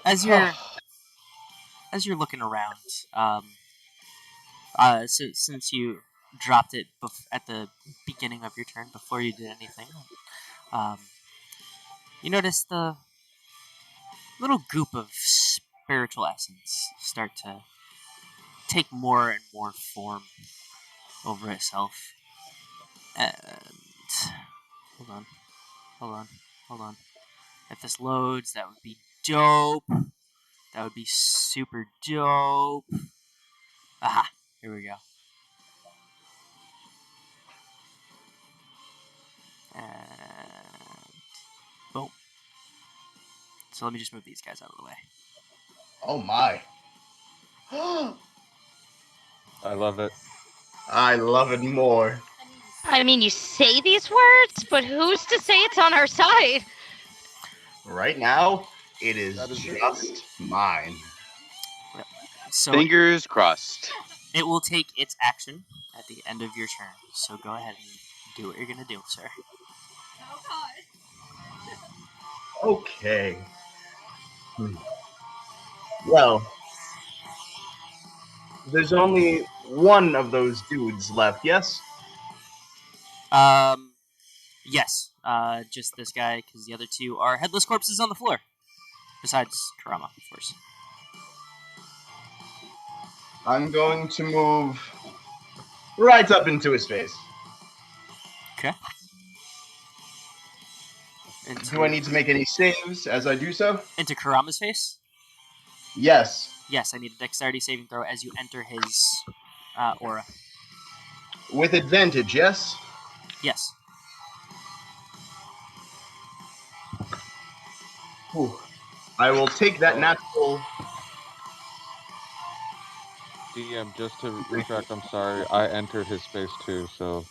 As you're looking around, since you dropped it at the beginning of your turn before you did anything, you notice the little goop of spiritual essence start to take more and more form over itself. And hold on. If this loads, that would be dope. That would be super dope. Aha, here we go. And boom. So let me just move these guys out of the way. Oh my. I love it. I love it more. I mean, you say these words, but who's to say it's on our side? Right now, it is That is just mine. So Fingers crossed. it will take its action at the end of your turn. So go ahead and do what you're gonna do, sir. Okay. Well, there's only one of those dudes left, yes? Yes. Just this guy, because the other two are headless corpses on the floor. Besides Karama, of course. I'm going to move right up into his face. Okay. Do I need to make any saves as I do so? Into Karama's face? Yes. Yes, I need a dexterity saving throw as you enter his aura. With advantage, yes? Yes. Whew. I will take that Oh. natural. DM, just to retract, I'm sorry. I entered his space too, so.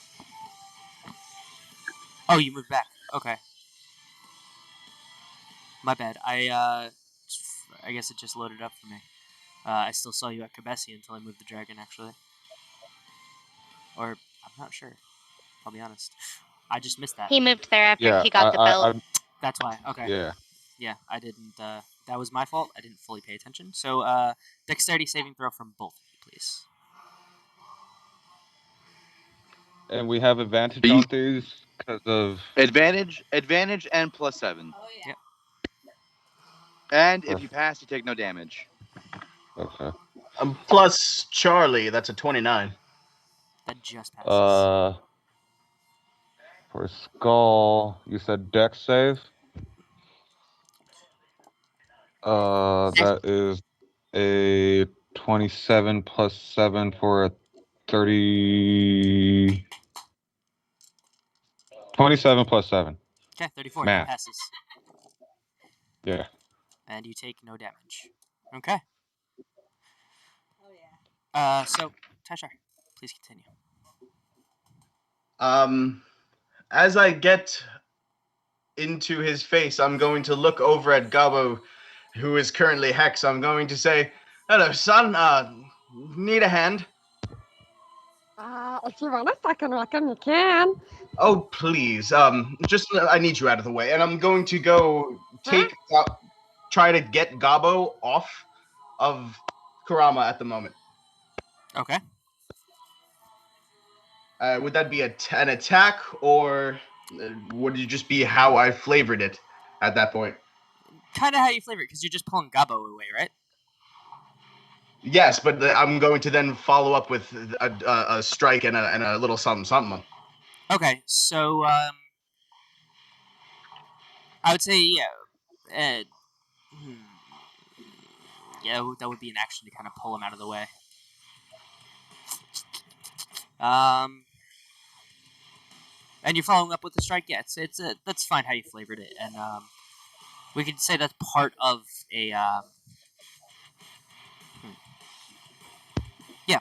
Oh, you moved back. Okay. My bad. I guess it just loaded up for me. I still saw you at Kabesi until I moved the dragon, actually. Or, I'm not sure. I'll be honest. I just missed that. He moved there after Yeah, he got the belt. That's why. Okay. Yeah. Yeah, I didn't. That was my fault. I didn't fully pay attention. So, dexterity saving throw from both of you, please. And we have advantage on these because of. Advantage, and +7. Oh, yeah. Yep. And if you pass, you take no damage. Okay. Plus Charlie, that's a 29. That just passes. For Skull, you said Dex save? That is a 27 plus 7 for a 30. 27 plus 7. Okay, 34. Math. That passes. Yeah. And you take no damage. Okay. Oh, yeah. So, Tashar, please continue. As I get into his face, I'm going to look over at Gabo, who is currently Hex. I'm going to say, "Hello, son. Need a hand?" If you want a second weapon, you can. Oh, please. Just I need you out of the way, and I'm going to go try to get Gabo off of Kurama at the moment. Okay. Would that be an attack, or would it just be how I flavored it at that point? Kind of how you flavor it, because you're just pulling Gabo away, right? Yes, but I'm going to then follow up with a strike and a little something. Okay, so I would say yeah, yeah, that would be an action to kind of pull him out of the way. And you're following up with the strike. Yeah, it's that's fine how you flavored it, and we could say that's part of a. Yeah,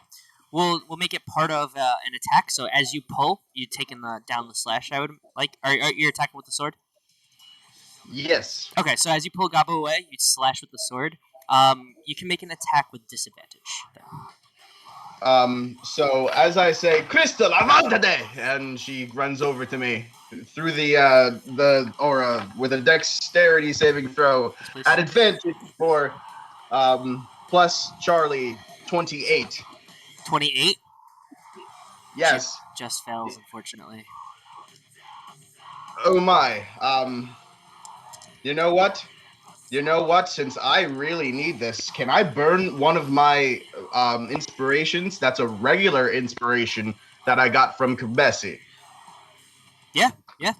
we'll make it part of an attack. So as you pull, you taking down the slash. I would like. Are you attacking with the sword? Yes. Okay, so as you pull Gabo away, you slash with the sword. You can make an attack with disadvantage. So as I say, Crystal, avante! And she runs over to me through the aura with a dexterity saving throw Yes, please. at advantage for plus Charlie 28. 28. Yes. Just fails, unfortunately. Oh my. You know what? You know what? Since I really need this, can I burn one of my inspirations? That's a regular inspiration that I got from Kabesi. Yeah,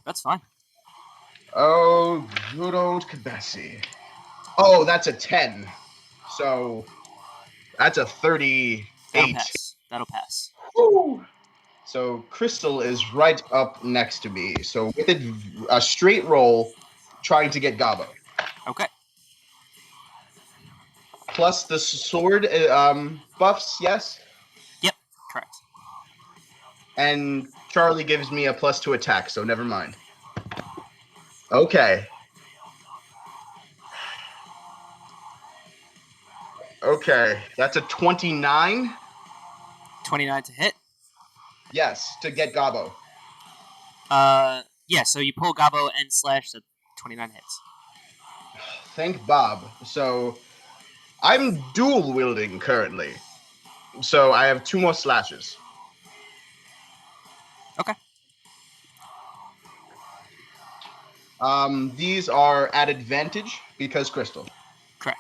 that's fine. Oh, good old Kabesi. Oh, that's a 10. So that's a 38. That'll pass. Woo! So Crystal is right up next to me. So with it, a straight roll, trying to get Gabo. Okay. Plus the sword buffs, yes? Yep, correct. And Charlie gives me a +2 attack, so never mind. Okay. Okay, that's a 29. 29 to hit. Yes, to get Gabo. Yeah. So you pull Gabo and slash. So 29 hits. Thank Bob. So I'm dual wielding currently. So I have 2 more slashes. Okay. These are at advantage because Crystal. Correct.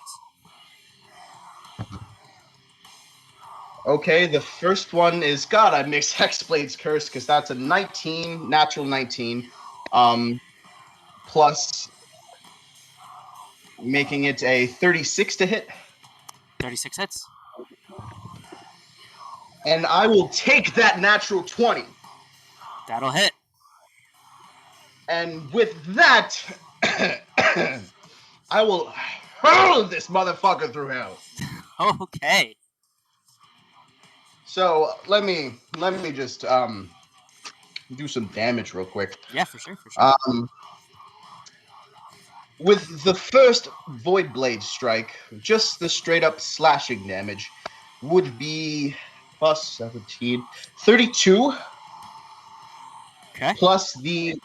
Okay, the first one is God. I mixed Hexblade's Curse because that's a 19, natural 19, plus making it a 36 to hit. 36 hits. And I will take that natural 20. That'll hit. And with that, I will hurl this motherfucker through hell. Okay. So let me just do some damage real quick. Yeah, for sure. With the first Void Blade strike, just the straight up slashing damage would be plus 17, 32. Okay. Plus the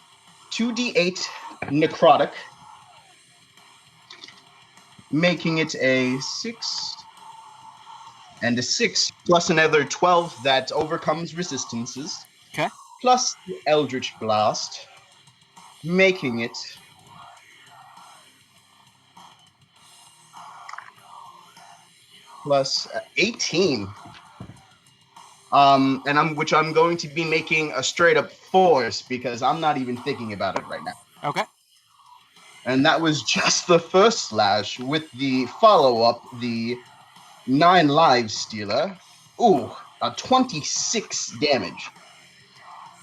2d8 necrotic, making it a 6 and a 6 plus another 12 that overcomes resistances. Okay. Plus the Eldritch Blast, making it plus 18. And I'm going to be making a straight up force because I'm not even thinking about it right now. Okay. And that was just the first slash. With the follow up, the 9 lives stealer. Ooh, a 26 damage.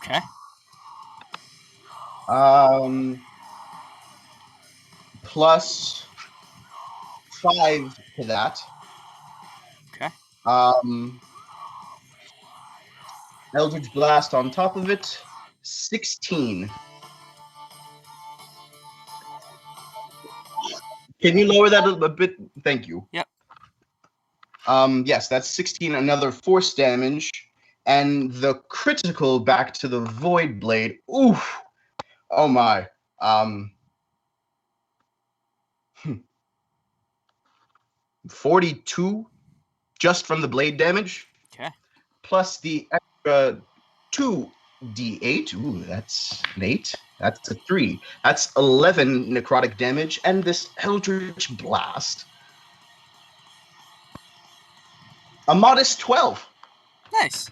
Okay. Plus 5 to that. Okay. Eldritch Blast on top of it, 16. Can you lower that a bit? Thank you. Yep. Yes, that's 16, another force damage. And the critical back to the Void Blade. Oof. Oh my. 42 just from the blade damage. Okay. Plus the extra 2d8. Ooh, that's an 8. That's a 3. That's 11 necrotic damage. And this Eldritch Blast A modest 12. Nice.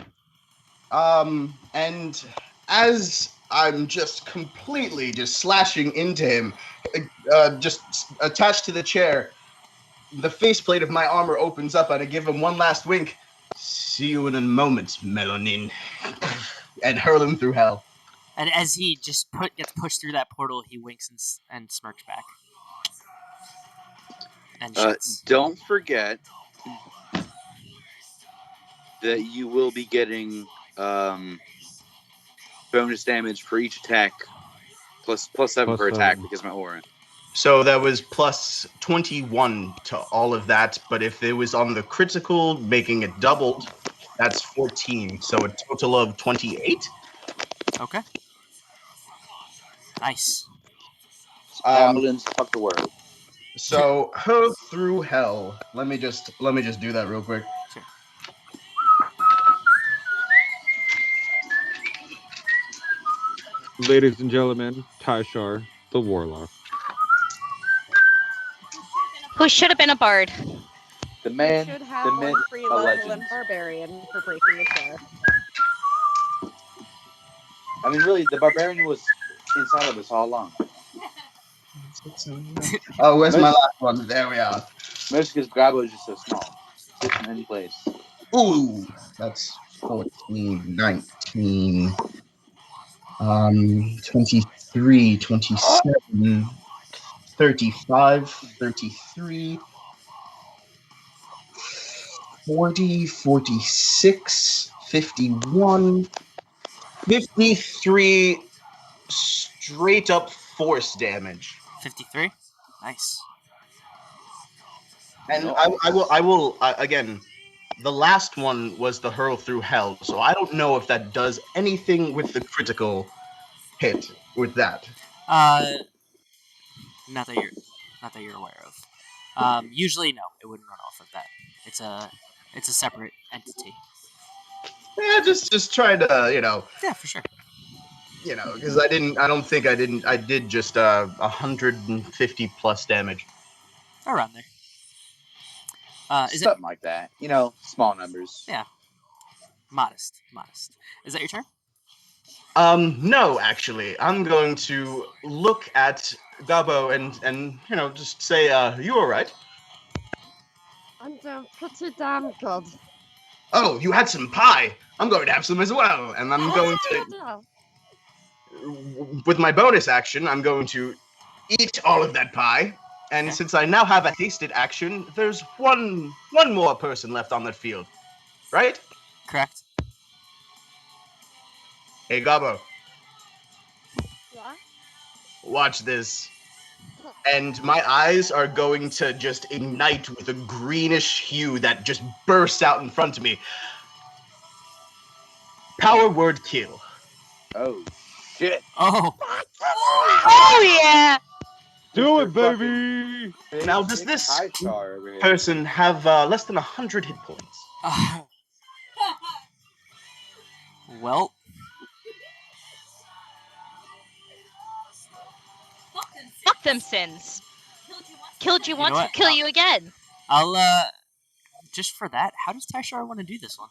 And as I'm just completely just slashing into him, just attached to the chair, the faceplate of my armor opens up and I give him one last wink. See you in a moment, Melanin. And hurl him through hell. And as he just gets pushed through that portal, he winks and smirks back. And shuts. Don't forget that you will be getting bonus damage for each attack, plus 7 Plus per attack 7. because of my aura. So that was plus 21 to all of that, but if it was on the critical, making it doubled, that's 14. So a total of 28. Okay. Nice. Paladins fuck the world. So hurl through hell. Let me just do that real quick. Sure. Ladies and gentlemen, Tyshar, the Warlock. Who should have been a bard? The You man, should have the one myth, free the level legend. in Barbarian for breaking the chair. I mean, really, the barbarian was inside of us all along. Oh, where's my last one? There we are. Most because Grabo is just so small. Sits in any place. Ooh, that's 14, 19, 23, 27, 35, 33, 40, 46, 51, 53 straight up force damage. 53. Nice. And I will again, the last one was the hurl through hell, so I don't know if that does anything with the critical hit with that. Not that you're aware of. Usually, no, it wouldn't run off of that. It's a separate entity. Yeah, just trying to, Yeah, for sure. because I did just 150 plus damage. Around there. Is Something like that. Small numbers. Yeah. Modest. Is that your turn? No, actually, I'm going to look at Gabo and just say, you all right? I'm doing pretty damn good. Oh, you had some pie. I'm going to have some as well, and I'm going to, Yeah. with my bonus action, I'm going to eat all of that pie. And Okay. since I now have a hasted action, there's one more person left on that field, right? Correct. Hey, Gabo, Yeah. watch this. And my eyes are going to just ignite with a greenish hue that just bursts out in front of me. Power word kill. Oh, shit. Oh. Oh yeah! Do it, Mr. fucking baby! Big, Now, does thick this high char over here. person have less than 100 hit points? Well. Fuck them sins. Killed you know once, what? kill you again. I'll just for that. How does Tyshar want to do this one?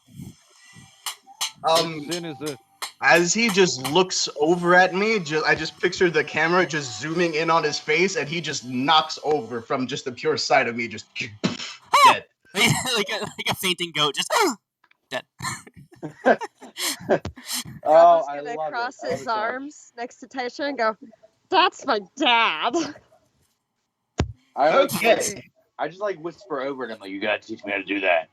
Which sin is it? As he just looks over at me, I just picture the camera just zooming in on his face, and he just knocks over from just the pure sight of me, just dead. like a fainting goat, just dead. Gabo's I gonna love cross it. I love his it so much. arms next to Taisha and go, "That's my dad." I just whisper over it. I'm like, you gotta teach me how to do that.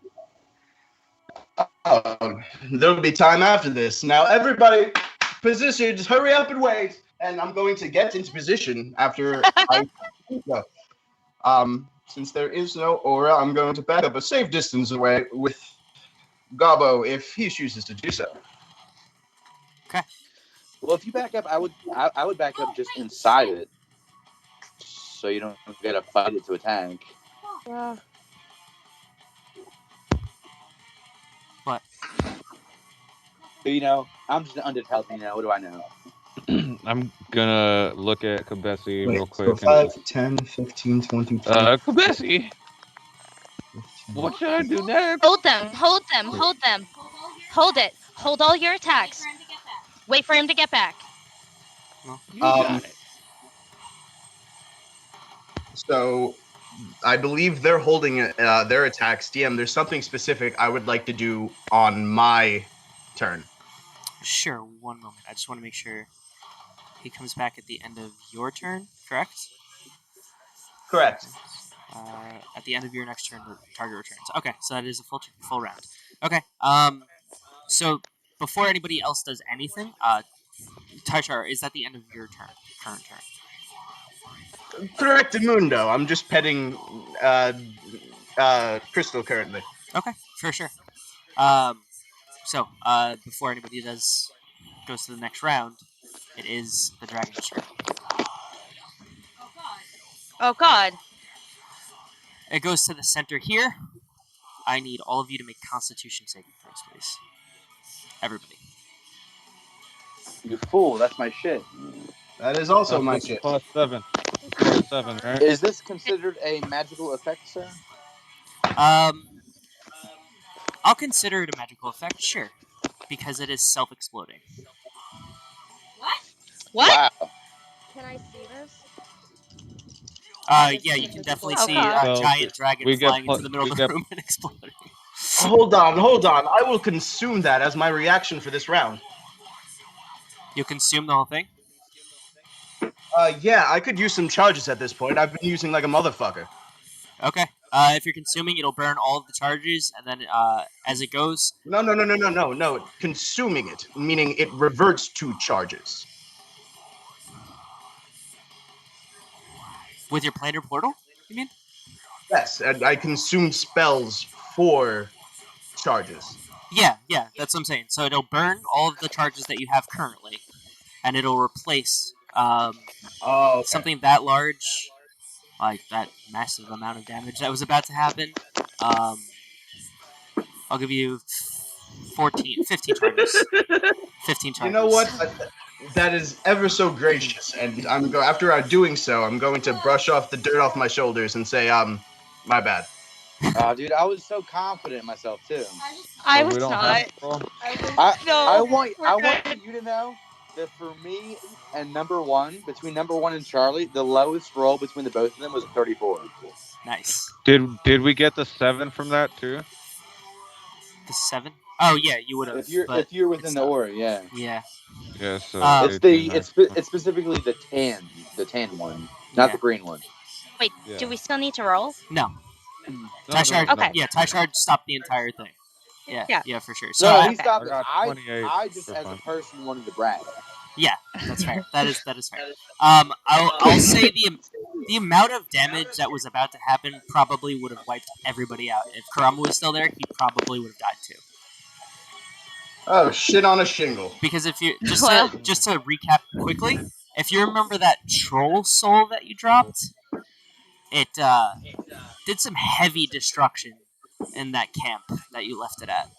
There'll be time after this. Now, everybody, position. Just hurry up and wait. And I'm going to get into position after I go. Since there is no aura, I'm going to back up a safe distance away with Gabo if he chooses to do so. Okay. Well, if you back up, I would back up just inside it, so you don't get to fight it to attack. Yeah. What? But, I'm just an undead healthy now. What do I know? I'm gonna look at Kabesi real quick. So 5, 10, 15, 20, Kabesi! What should I do next? Hold them. Hold them. Hold them. Hold it. Hold all your attacks. Wait for him to get back. You got it. So I believe they're holding their attacks. DM, there's something specific I would like to do on my turn. Sure, one moment. I just want to make sure he comes back at the end of your turn, correct? Correct. At the end of your next turn, the target returns. Okay, so that is a full round. Okay. So before anybody else does anything, Taishar, is that the end of your current turn? Correct, Mundo. I'm just petting Crystal currently. Okay, for sure. So before anybody goes to the next round, it is the dragon's turn. Oh God. It goes to the center here. I need all of you to make Constitution saving throws, please. Everybody. You fool, that's my shit. That is also my What's shit. +7? +7, right? Is this considered a magical effect, sir? I'll consider it a magical effect, sure, because it is self-exploding. What? Wow. Can I see this? Yeah, you can definitely Oh, see God. a So giant dragon we get flying into the middle of the room and exploding. Hold on. I will consume that as my reaction for this round. You consume the whole thing? Yeah, I could use some charges at this point. I've been using like a motherfucker. Okay. If you're consuming, it'll burn all of the charges, and then as it goes. No. Consuming it, meaning it reverts to charges. With your planar portal, you mean? Yes, and I consume spells for charges. Yeah, that's what I'm saying. So it'll burn all of the charges that you have currently, and it'll replace Okay. something that large, like that massive amount of damage that was about to happen. I'll give you 15 charges. 15 charges. You know what? That is ever so gracious, and after doing so, I'm going to brush off the dirt off my shoulders and say, my bad. Dude, I was so confident in myself too. I So we was don't not. have to roll? I want good. you to know that for me and between number one and Charlie, the lowest roll between the both of them was a 34. Nice. Did we get the 7 from that too? The 7? Oh yeah, you would have. If you're within the aura, yeah. Yeah. Yeah, so It's 18, it's specifically the tan one, not the green one. Wait, Yeah. do we still need to roll? No. No, Tyshard, Okay. Yeah, Tyshard stopped the entire thing. Yeah, for sure. So No, Okay. he stopped I it. got 28 I just for as a fun. person wanted to brag. yeah, that's fair. That is fair. I'll say the amount of damage that was about to happen probably would have wiped everybody out. If Kurama was still there, he probably would have died too. Oh, shit on a shingle. Because if you just Well. to recap quickly, if you remember that troll soul that you dropped, it did some heavy destruction in that camp that you left it at,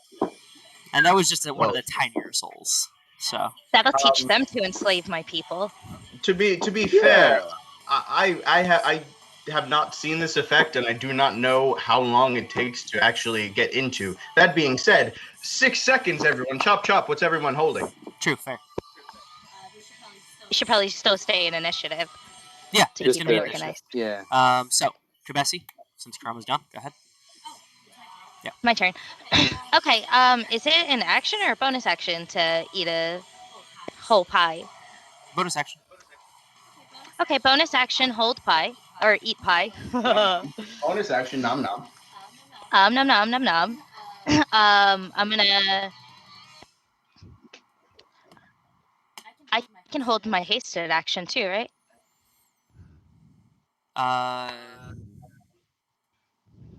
and that was just one of the tinier souls. So That'll teach them to enslave my people. To be fair, I have not seen this effect, and I do not know how long it takes to actually get into. That being said, 6 seconds, everyone. Chop, chop. What's everyone holding? true, fair. We should probably still stay in initiative. Yeah, To it's keep gonna it be organized. Yeah. So Kabesi, since Kurama's done, go ahead. Yeah. My turn. Okay. Is it an action or a bonus action to eat a whole pie? Bonus action. Okay, bonus action, hold pie or eat pie. Bonus action, nom nom. Nom nom nom nom. I'm gonna. I can hold my hasted action too, right?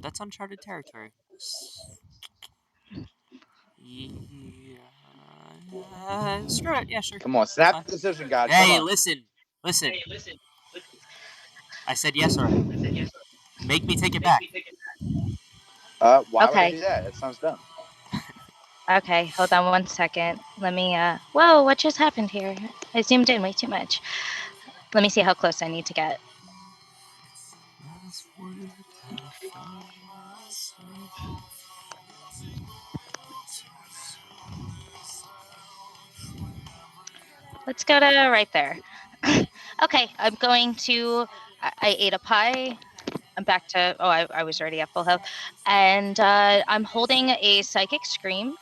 That's uncharted territory. Yeah. Screw it. Yeah, sure. Come on, snap the decision, guys. Hey, Come on. listen. I said yes already. Make me take it back. Why would I Okay. do that? That sounds dumb. Okay, hold on 1 second. Let me. Whoa, what just happened here? I zoomed in way too much. Let me see how close I need to get. Let's go to right there. Okay, I'm going to. I ate a pie. I'm back to. Oh, I was already at full health, and I'm holding a psychic scream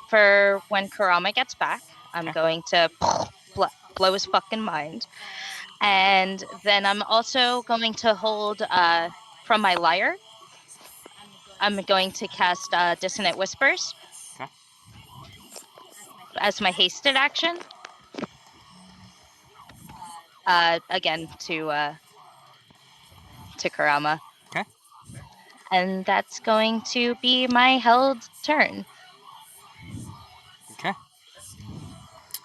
for when Karama gets back. I'm Okay. going to blow his fucking mind, and then I'm also going to hold from my lyre. I'm going to cast Dissonant Whispers Okay. as my hasted action. Again to Karama. Okay. And that's going to be my held turn. Okay.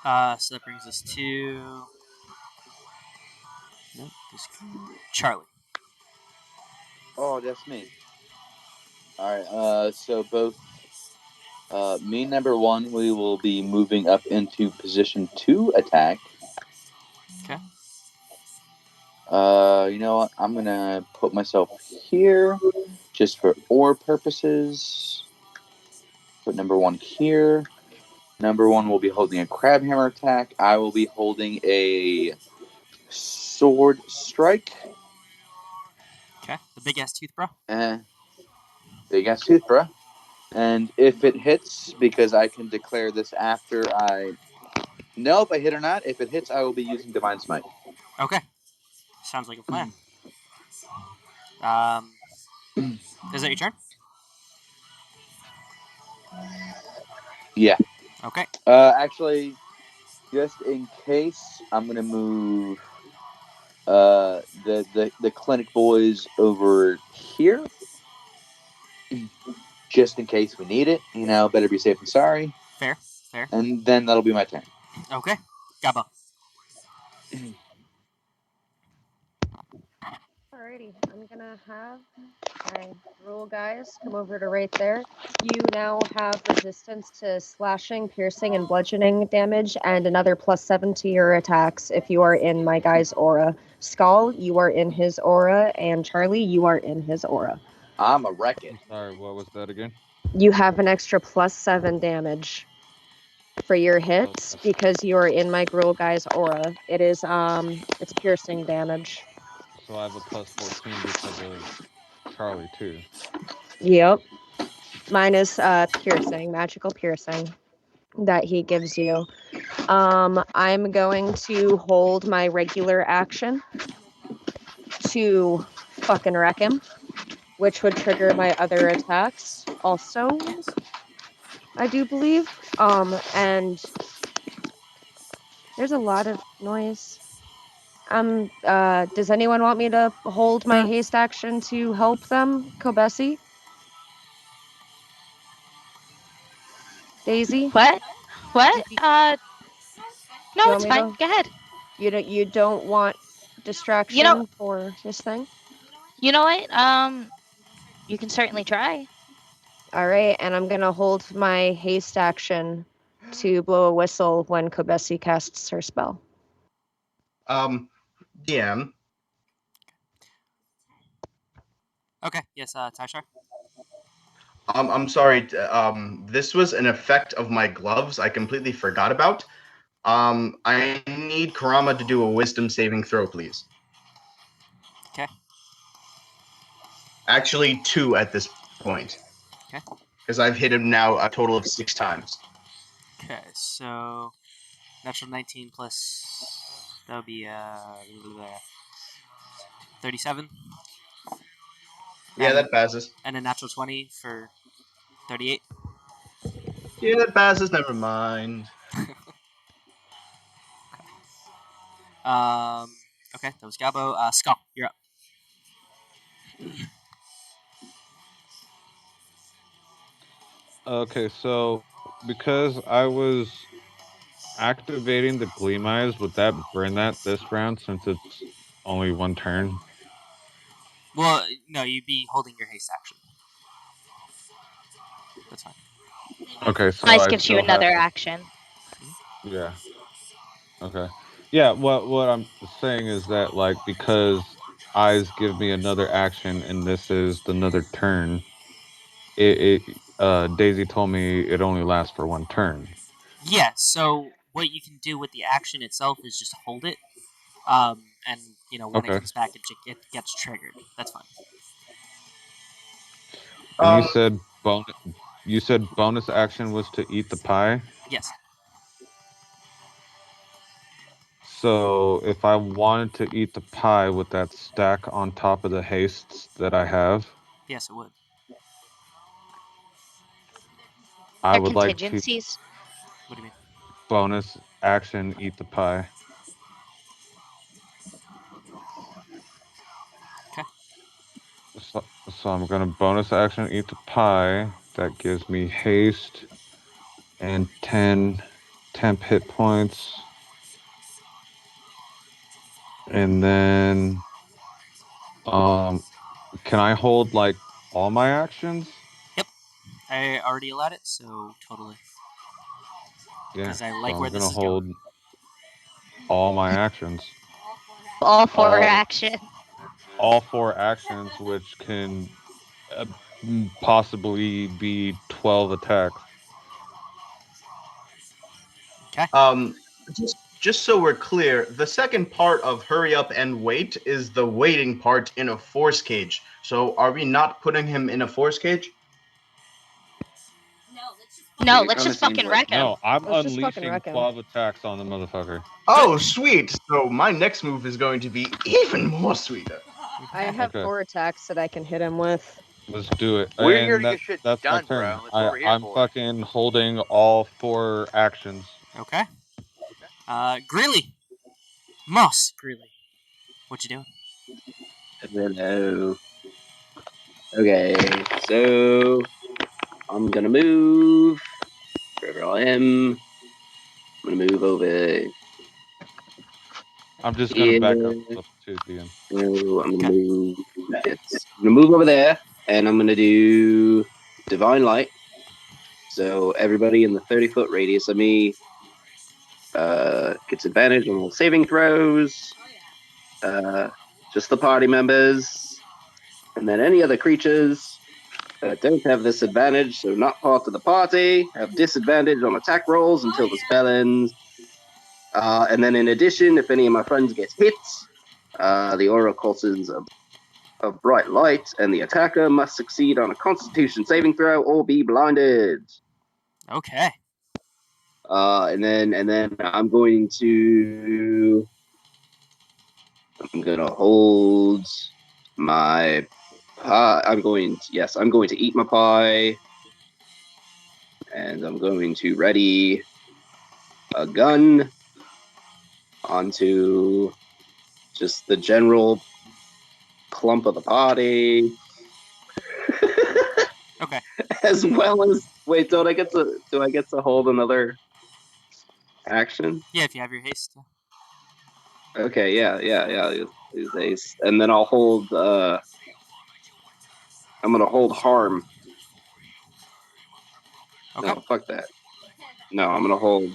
So that brings us to Charlie. Oh, that's me. All right. So both me and number one, we will be moving up into position 2 attack. Okay. You know what? I'm gonna put myself here just for ore purposes. Put number one here. Number one will be holding a crab hammer attack. I will be holding a sword strike. Okay. The big ass tooth, bro. Big ass tooth, bro. And if it hits, because I can declare this after I know if I hit or not. If it hits, I will be using Divine Smite. Okay. Sounds like a plan. Is that your turn? Yeah. Okay. Actually, just in case, I'm gonna move the clinic boys over here, just in case we need it. You know, better be safe than sorry. Fair. Fair. And then that'll be my turn. Okay. Gabo. Alrighty, I'm gonna have my rule guys come over to right there. You now have resistance to slashing, piercing, and bludgeoning damage, and another +7 to your attacks if you are in my guy's aura. Skull, you are in his aura, and Charlie, you are in his aura. I'm a wreck it. I'm sorry, what was that again? You have an extra +7 damage for your hits Okay. because you are in my Gruul guy's aura. It is it's piercing damage. So I have a +14 because of Charlie too. Yep. Minus piercing, magical piercing that he gives you. I'm going to hold my regular action to fucking wreck him, which would trigger my other attacks also, I do believe. And there's a lot of noise. Does anyone want me to hold my haste action to help them, Kobesi? Daisy? What? What? Do No, you want it's me fine. to? Go ahead. You don't want You know, distraction for this thing? you know what? You can certainly try. All right, and I'm gonna hold my haste action to blow a whistle when Kobesi casts her spell. DM. Okay. Yes, Tashar. I'm sorry. This was an effect of my gloves. I completely forgot about. I need Karama to do a Wisdom saving throw, please. Okay. Actually, 2 at this point. Okay. Because I've hit him now a total of 6 times. Okay. So natural 19 plus that would be 37. Yeah, And that passes. a natural 20 for 38. Yeah, that passes. Never mind. Okay, that was Gabo. Skull, you're up. Okay, so because I was activating the Gleam Eyes, would that burn that this round since it's only one turn? Well, no, you'd be holding your haste action. That's fine. Okay, so Ice I gives you still have. another action. Yeah. Okay. Yeah. What I'm saying is that because eyes give me another action, and this is another turn. Daisy told me it only lasts for one turn. Yeah. So what you can do with the action itself is just hold it, and when it Okay. comes back, it gets triggered. That's fine. And you said bonus action was to eat the pie. Yes. So if I wanted to eat the pie with that stack on top of the hastes that I have, Yes, it would. I They're would like to contingencies. What do you mean? bonus action eat the pie. Okay. So I'm gonna bonus action eat the pie. That gives me haste and 10 temp hit points. And then can I hold like all my actions? Yep. I already allowed it, so totally. Yeah. Because I So like I'm where this gonna is going. hold all my actions. All for All action. all four actions, which can uh, possibly be 12 attacks. Okay. Just so we're clear, the second part of hurry up and wait is the waiting part in a force cage. So are we not putting him in a force cage? No, It let's kind of just seems fucking like wreck him. No, I'm Let's just fucking unleashing wreck him. 12 attacks on the motherfucker. Oh, sweet. So my next move is going to be even more sweeter. I Okay. have Okay. 4 attacks that I can hit him with. Let's do it. We're here And to get shit that's my done, turn. bro. That's what we're here I'm for. fucking holding all four actions. Okay. Greeley. Moss. Greeley. What you doing? hello. Okay, so I'm gonna move wherever I am. I'm gonna move over I'm just gonna here. back up to DM. No, I'm gonna Okay. move. I'm gonna move over there, and I'm gonna do divine light. So everybody in the 30-foot radius of me gets advantage on all saving throws. Just the party members, and then any other creatures that don't have this advantage, so not part of the party, have disadvantage on attack rolls until the spell ends. And then in addition, if any of my friends get hit, the aura causes a bright light, and the attacker must succeed on a Constitution saving throw or be blinded. Okay. And then I'm gonna hold my pie. I'm going to eat my pie, and I'm going to ready a gun onto just the general clump of the party. Okay. As well as wait, do I get to hold another action? Yeah, if you have your haste. Okay, yeah. Use ace, and then I'll hold. I'm gonna hold harm. Okay. No, fuck that. No, I'm gonna hold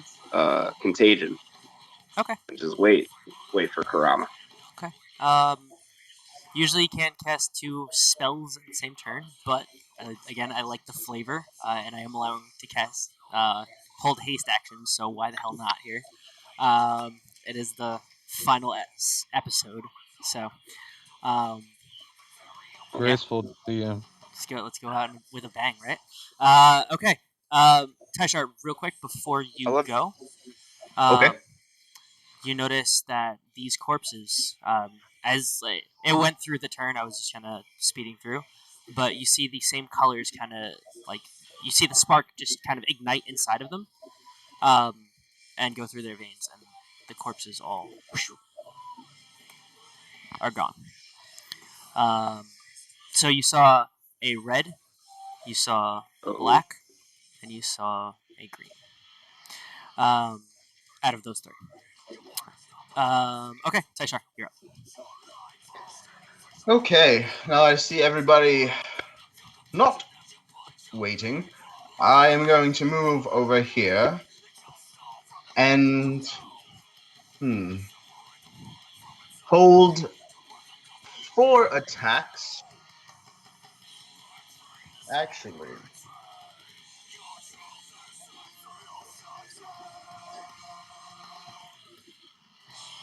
contagion. Okay. And just wait for Karama. Okay. Usually you can't cast two spells in the same turn, but again, I like the flavor, and I am allowing to cast hold haste actions. So why the hell not here? It is the final episode, so yeah, Graceful DM. let's go out with a bang, right? Okay, Tashar, real quick before I you love go, Okay. you notice that these corpses, as like, it went through the turn, I was just kind of speeding through, but you see the same colors, kind of like you see the spark just kind of ignite inside of them, and go through their veins, and the corpses all are gone. Um, so you saw a red, you saw a Uh-oh. black, and you saw a green. Um, out of those three. Okay, Taishar, you're up. Okay, now I see everybody not waiting. I am going to move over here and hold 4 attacks Actually,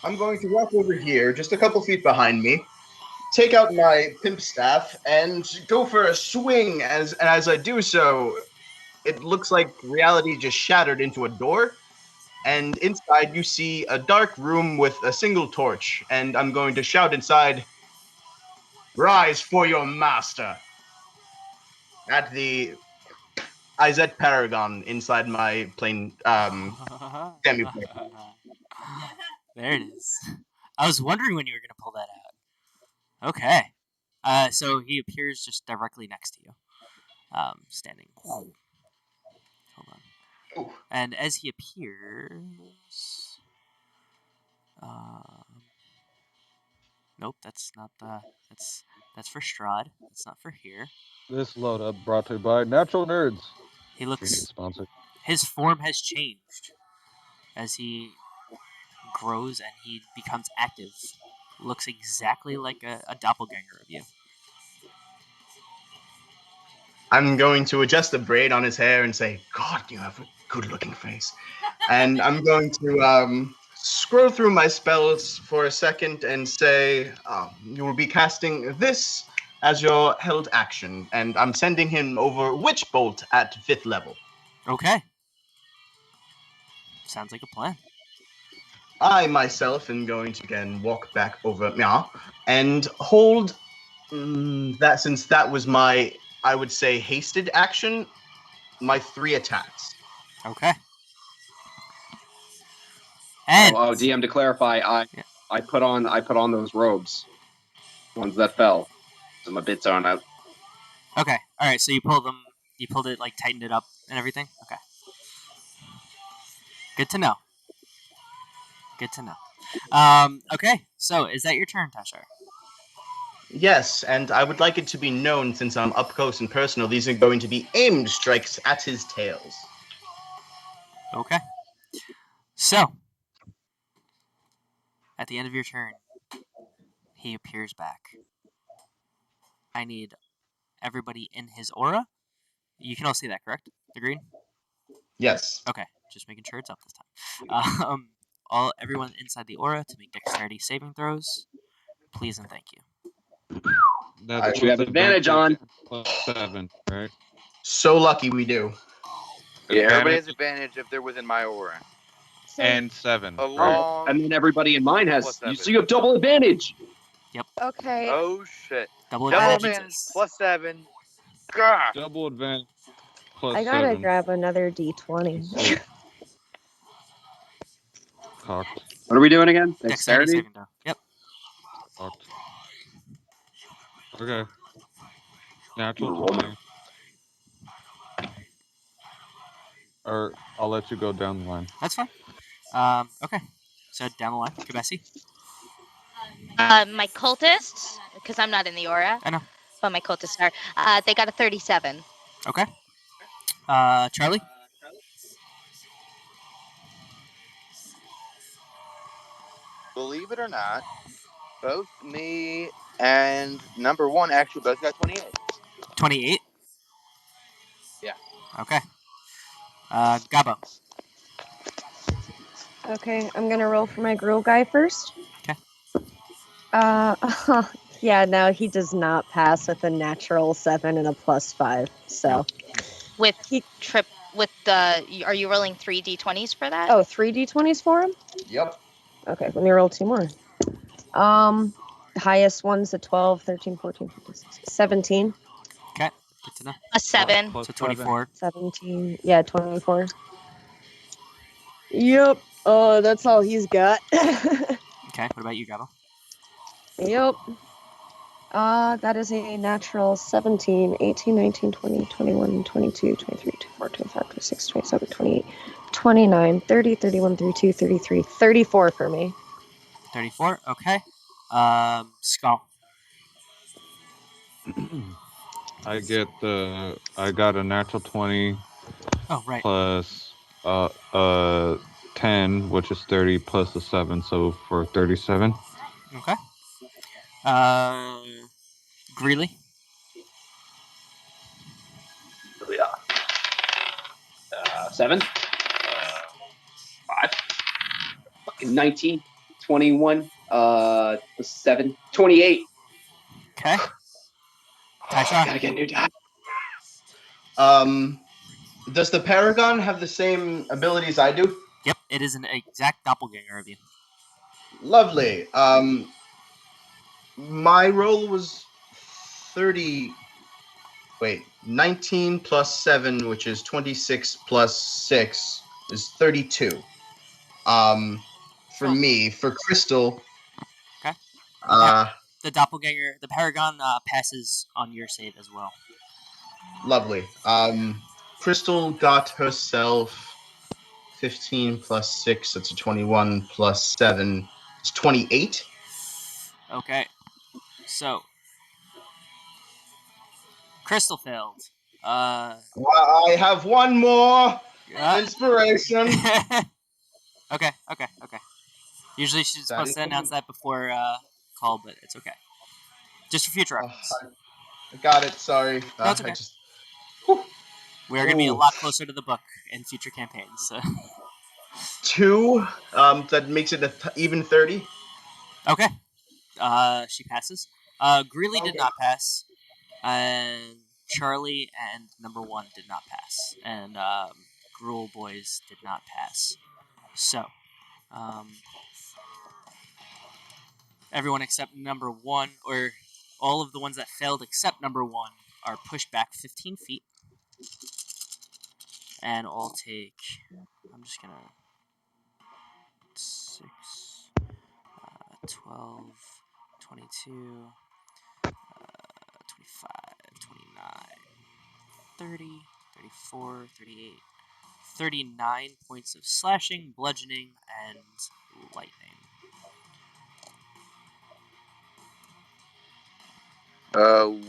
I'm going to walk over here, just a couple feet behind me, take out my pimp staff, and go for a swing. As I do so, it looks like reality just shattered into a door, and inside you see a dark room with a single torch. And I'm going to shout inside, "Rise for your master!" at the Izet Paragon inside my plane demi-plane. There it is. I was wondering when you were going to pull that out. Okay. So he appears just directly next to you, standing. Hold on. Ooh. And as he appears, nope, that's not the. That's for Strahd. That's not for here. This load up brought to you by Natural Nerds. He We need looks. sponsor. His form has changed as he grows and he becomes active. Looks exactly like a doppelganger of you. I'm going to adjust the braid on his hair and say, "God, you have a good-looking face." And I'm going to scroll through my spells for a second and say, "You will be casting this as your held action," and I'm sending him over Witch Bolt at 5th level. Okay. Sounds like a plan. I myself am going to again walk back over and hold that, since that was my, I would say, hasted action, my 3 attacks. Okay. And DM, to clarify, I put on those robes, ones that fell. So my bits aren't out. okay, all right. So you pulled them. You pulled it, like tightened it up and everything. Okay. Good to know. Good to know. Okay. So is that your turn, Tashar? Yes, and I would like it to be known, since I'm up close and personal, these are going to be aimed strikes at his tails. Okay. So at the end of your turn, he appears back. I need everybody in his aura. You can all see that, correct? The green? Yes. Okay, just making sure it's up this time. Everyone inside the aura to make dexterity saving throws. Please and thank you. That's We have advantage on. +7, right? So lucky we do. Yeah, everybody Advantage has advantage if they're within my aura. and 7, right? Along. And then everybody in mine has. +7. So you have double advantage. Okay. Oh shit! Double Double advantage. advantage +7. Gah! Double advantage I gotta +7. grab another D20. Sweet. Cocked. What are we doing again? Dexterity Dexterity? saving throw. Yep. Cocked. Okay. Natural Roll my- 20. Or I'll let you go down the line. That's fine. Okay. So down the line, Kabesi. My cultists, because I'm not in the aura, I know. but my cultists are. They got a 37. Okay. Charlie. Believe it or not, both me and number one actually both got 28. 28. Yeah. Okay. Gabo. Okay, I'm gonna roll for my grill guy first. Okay. Yeah, no, he does not pass with a natural 7 and a +5. So Nope. With he are you rolling 3 d20s for that? 3 D20s for him? Yep. Okay, let me roll 2 more. The highest one's a 12, 13, 14, 15, 16, 17. Okay. Good to know. A 7. Plus So 7. 24. 17. Yeah, 24. Yep. That's all he's got. Okay. What about you, Gabo? Yep. That is a natural 17, 18, 19, 20, 21, 22, 23, 24, 25, 26, 27, 28, 29, 30, 31, 32, 33, 34 for me. 34. Okay. Skull. I got a natural 20 Oh, right. plus 10, which is 30 plus the 7, so for 37. Okay. Greeley. 7. 5. Fucking 19, 21, 7, 28. Okay. Tyshawn. Gotta get a new die. Does the Paragon have the same abilities I do? Yep, it is an exact doppelganger of you. Lovely. My roll was 30. Wait, 19 plus 7, which is 26 plus 6, is 32. For Cool. me, for Crystal. Okay. The doppelganger, the Paragon passes on your save as well. Lovely. Crystal got herself 15 plus 6, that's a 21 plus 7, it's 28. Okay. So, Crystal failed. Well, I have one more inspiration. Okay. Usually she's supposed to announce that before call, but it's okay. Just for future reference. I got it, sorry. No, it's okay. We're going to be a lot closer to the book in future campaigns. So. 2, that makes it even 30. Okay. She passes. Greeley did not pass. And Charlie and number 1 did not pass. And Gruel Boys did not pass. So, everyone except number 1, or all of the ones that failed except number 1, are pushed back 15 feet. And I'll take, I'm just going to, 6, 12, 22, 25, 29, 30, 34, 38, 39 points of slashing, bludgeoning, and lightning.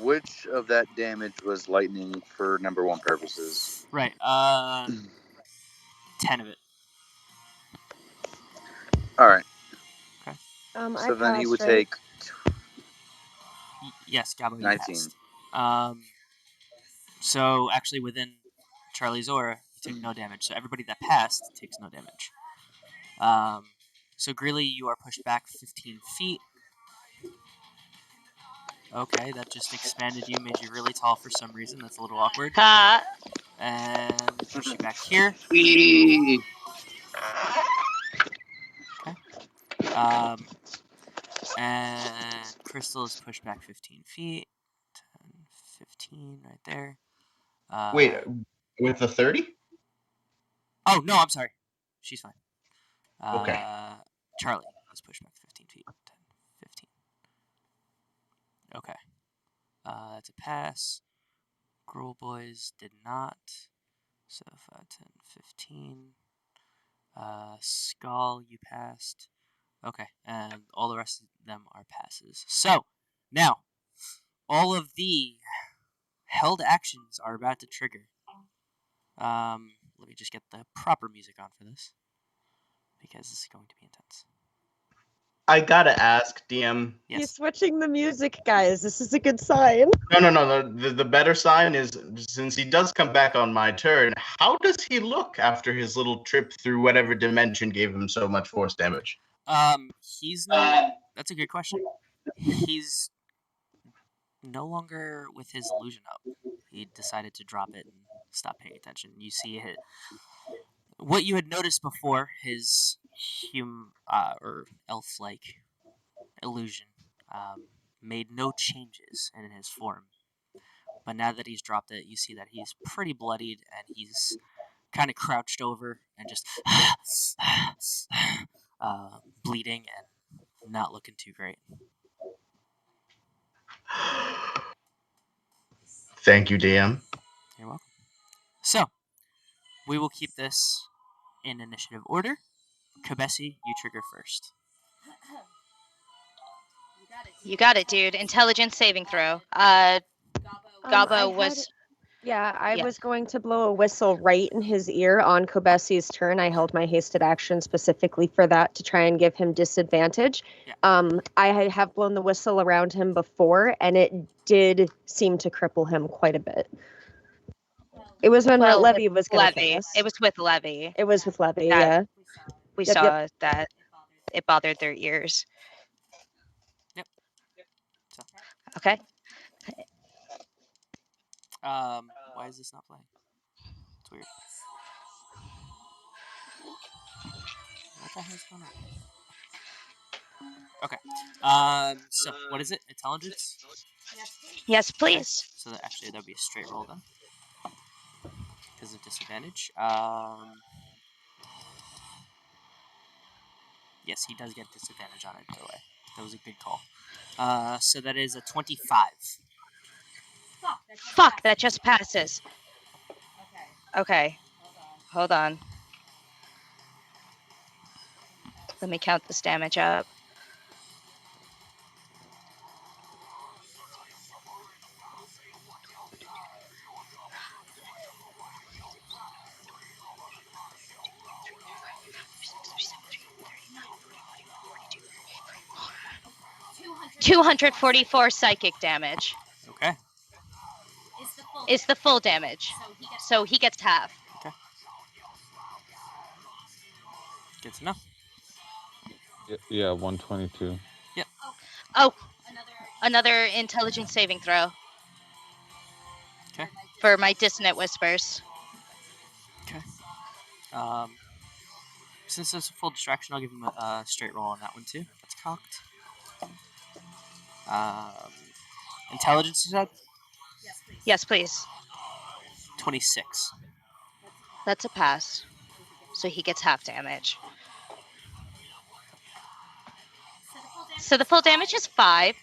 Which of that damage was lightning for number 1 purposes? Right. 10 of it. All right. Okay. So then he would take. Yes, Gabo, you 19. passed. So actually, within Charlie's aura, you took no damage. So everybody that passed takes no damage. So Greeley, you are pushed back 15 feet. Okay, that just expanded you, made you really tall for some reason. That's a little awkward. And push you back here. Okay. And Crystal is pushed back 15 feet. 10, 15, right there. Wait, with the 30? Oh, no, I'm sorry. She's fine. Okay. Charlie is pushed back 15 feet. 10, 15. Okay. It's a pass. Gruel Boys did not. So 5, 10, 15. Skull, you passed. Okay, and all the rest of them are passes. So, now, all of the held actions are about to trigger. Let me just get the proper music on for this, because this is going to be intense. I gotta ask, DM. Yes. He's switching the music, guys. This is a good sign. No. The better sign is, since he does come back on my turn, how does he look after his little trip through whatever dimension gave him so much force damage? He's no. That's a good question. He's no longer with his illusion up. He decided to drop it and stop paying attention. You see it. What you had noticed before, his or elf-like illusion made no changes in his form. But now that he's dropped it, you see that he's pretty bloodied and he's kind of crouched over and just bleeding and not looking too great. Thank you, DM. You're welcome. So, we will keep this in initiative order. Kabesi, you trigger first. You got it, dude. Intelligence saving throw. Gabo was... I was going to blow a whistle right in his ear on Kobesi's turn. I held my hasted action specifically for that to try and give him disadvantage. Yeah. I have blown the whistle around him before, and it did seem to cripple him quite a bit. It was when Well, Levy with was going to Levy. kill us. It was with Levy. It was with Levy, That yeah. we Yep, saw yep. that it bothered their ears. Yep. So, Okay. why is this not playing? It's weird. What the hell's going on? Okay. So what is it? Intelligence? Yes, Okay. please. So actually, that'd be a straight roll then, because of disadvantage. Yes, he does get disadvantage on it. By the way, that was a good call. So that is a 25. Fuck, that just passes. Okay. Hold on. Let me count this damage up. $244 psychic damage Okay. is the full damage. So he gets half. Okay. Good to know. Yeah, 122. Oh, another intelligence saving throw. Okay. For my dissonant whispers. Okay. Since it's a full distraction, I'll give him a straight roll on that one too. That's cocked. Intelligence, you said? Yes, please. 26. That's a pass. So he gets half damage. So the full damage is 5.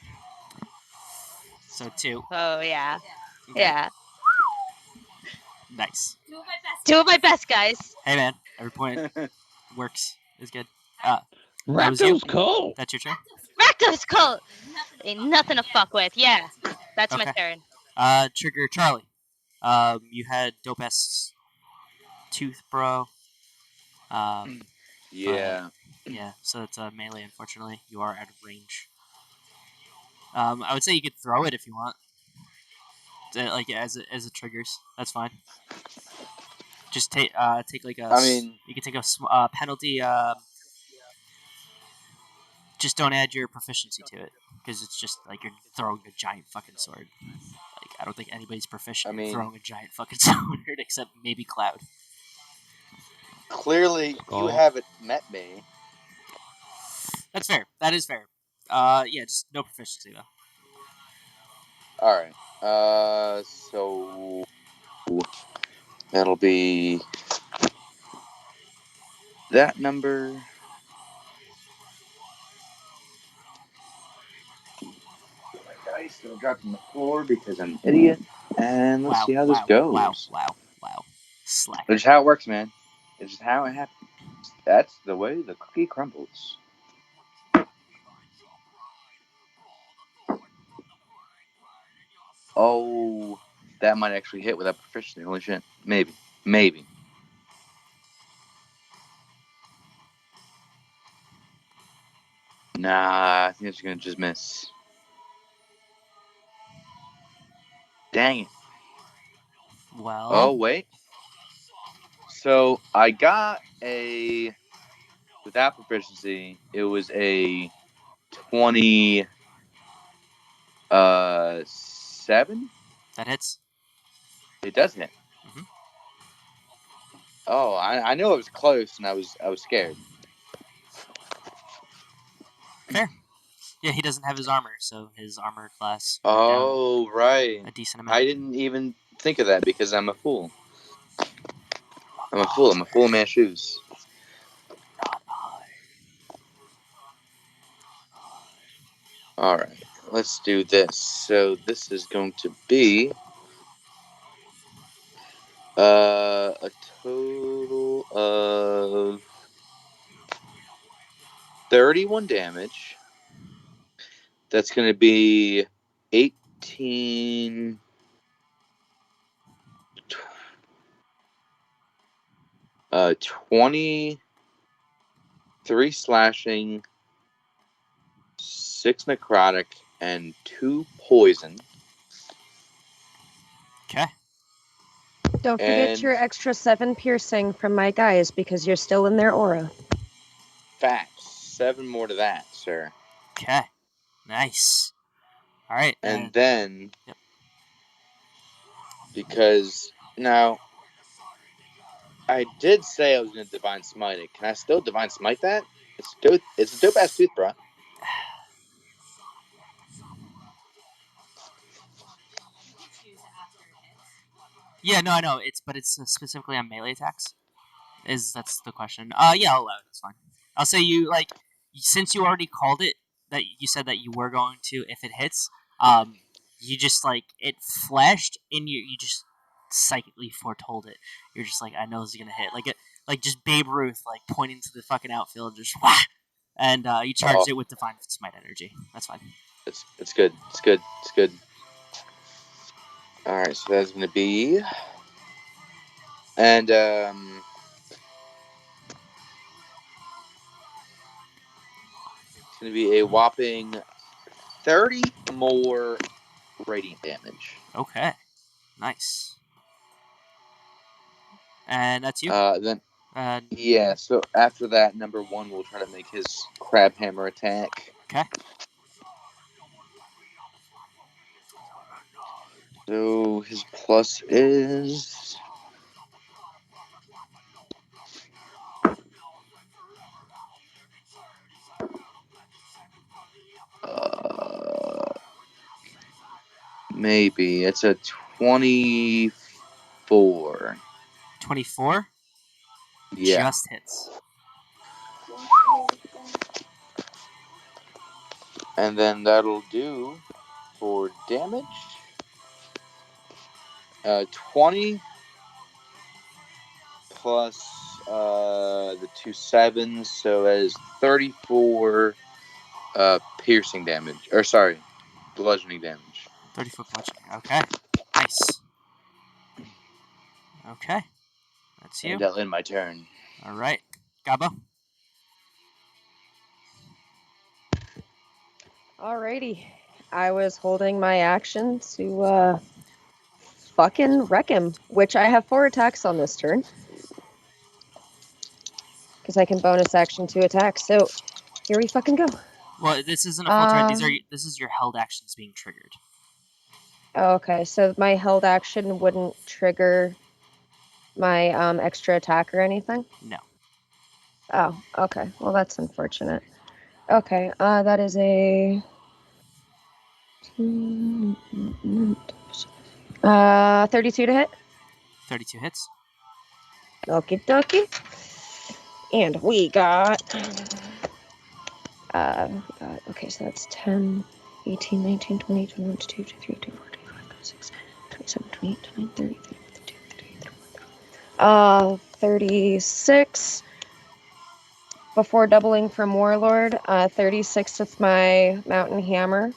So 2. Oh, yeah. Okay. Yeah. Nice. Do my best, guys. Hey man, every point works. Is good. That was you. Rakdos Cole! That's your turn. Rakdos cult! Ain't nothing to fuck with. Yeah. That's my Okay. turn. Trigger Charlie. You had dope ass tooth, bro. Yeah. Yeah, so it's melee. Unfortunately, you are out of range. I would say you could throw it if you want, like as it triggers. That's fine. Just take like a. I mean, you can take a penalty. Just don't add your proficiency to it, because it's just like you're throwing a giant fucking sword. Like I don't think anybody's proficient in throwing a giant fucking sword except maybe Cloud. clearly you Skull. haven't met me. That's fair. That is fair. Yeah, just no proficiency though. All right. So that'll be that number. My dice still dropped on the floor because I'm an idiot. And let's see how this goes. Wow. Slacker. It's just how it works, man. It's just how it happens. That's the way the cookie crumbles. Oh, that might actually hit with that proficiency. Holy shit. Maybe. Nah, I think it's gonna just miss. Dang it. Well. Oh, wait. So I got a. Without proficiency, it was a 27. That hits. It does hit. Mhm. Oh, I know it was close, and I was scared. Fair. Yeah, he doesn't have his armor, so his armor class Oh, down right. a decent amount. I didn't even think of that because I'm a fool. I'm a fool in my shoes. All right, let's do this. So this is going to be a total of 31 damage. That's going to be 18. 23 slashing, 6 necrotic, and 2 poison. Okay. Don't forget And your extra 7 piercing from my guys because you're still in their aura. facts. 7 more to that, sir. Okay. Nice. All right. And then, Yep. because now I did say I was going to Divine Smite it. Can I still Divine Smite that? It's a dope ass tooth, bro. Yeah, no, I know. But it's specifically on melee attacks. That's the question? Yeah, I'll allow it. That's fine. I'll say you since you already called it that you said that you were going to if it hits. You just it flashed in you. You just psychically foretold it. You're just like, I know this is gonna hit. Like just Babe Ruth pointing to the fucking outfield, just wah, and you charged it with Divine Smite energy. That's fine. It's good. It's good. It's good. All right, so that's gonna be, and it's gonna be a whopping 30 more radiant damage. Okay, nice. And that's you. Then yeah. So after that, number 1 will try to make his crab hammer attack. Okay. So his plus is maybe it's a 24. 24. Yeah. Just hits. And then that'll do for damage. 20 plus the 2 7s, so that is 34 piercing damage. Or sorry, bludgeoning damage. 34 bludgeoning. Okay. Nice. Okay. That's you. And that'll end my turn. All right. Gabo. Alrighty. I was holding my action to fucking wreck him, which I have 4 attacks on this turn. Because I can bonus action to attack. So here we fucking go. Well, this isn't a full turn. This is your held actions being triggered. Okay, so my held action wouldn't trigger my extra attack or anything? No. Oh, okay. Well, that's unfortunate. Okay, that is a 32 to hit. 32 hits. Okie dokie. And we got okay, so that's 10, 18, 19, 20, 21, 22, 23, 24, 25, 26, 27, 28, 29, 30, 31, 32, 33, 34, 36 before doubling from Warlord, 36 with my Mountain Hammer.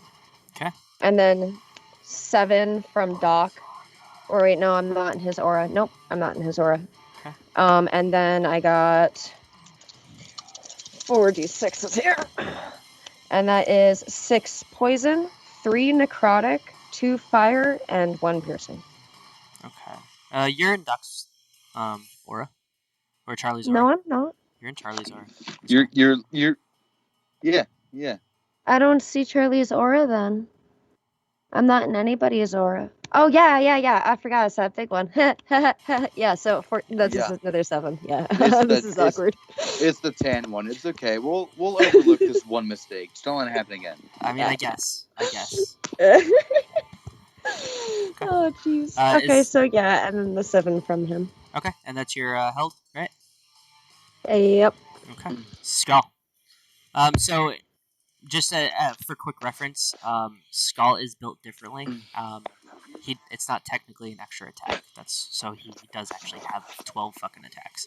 Okay. And then 7 from Doc. Or wait, no, I'm not in his aura. Nope, I'm not in his aura. Okay. And then I got 4d6s here. And that is 6 poison, 3 necrotic, 2 fire, and 1 piercing. Okay. You're in Doc's aura. Or Charlie's aura. No, I'm not. You're in Charlie's aura. You're yeah. I don't see Charlie's aura then. I'm not in anybody's aura. Oh, yeah. I forgot it's that big one. Yeah, so that's Yeah. just another 7. Yeah, It's this is awkward. It's the tan one. It's okay. We'll overlook this one mistake. Just don't let it happen again. I mean, I guess. Oh, jeez. Okay, is- so yeah, and then the 7 from him. Okay, and that's your held, right? Yep. Okay. Skull. So just for quick reference, Skull is built differently. It's not technically an extra attack. He does actually have 12 fucking attacks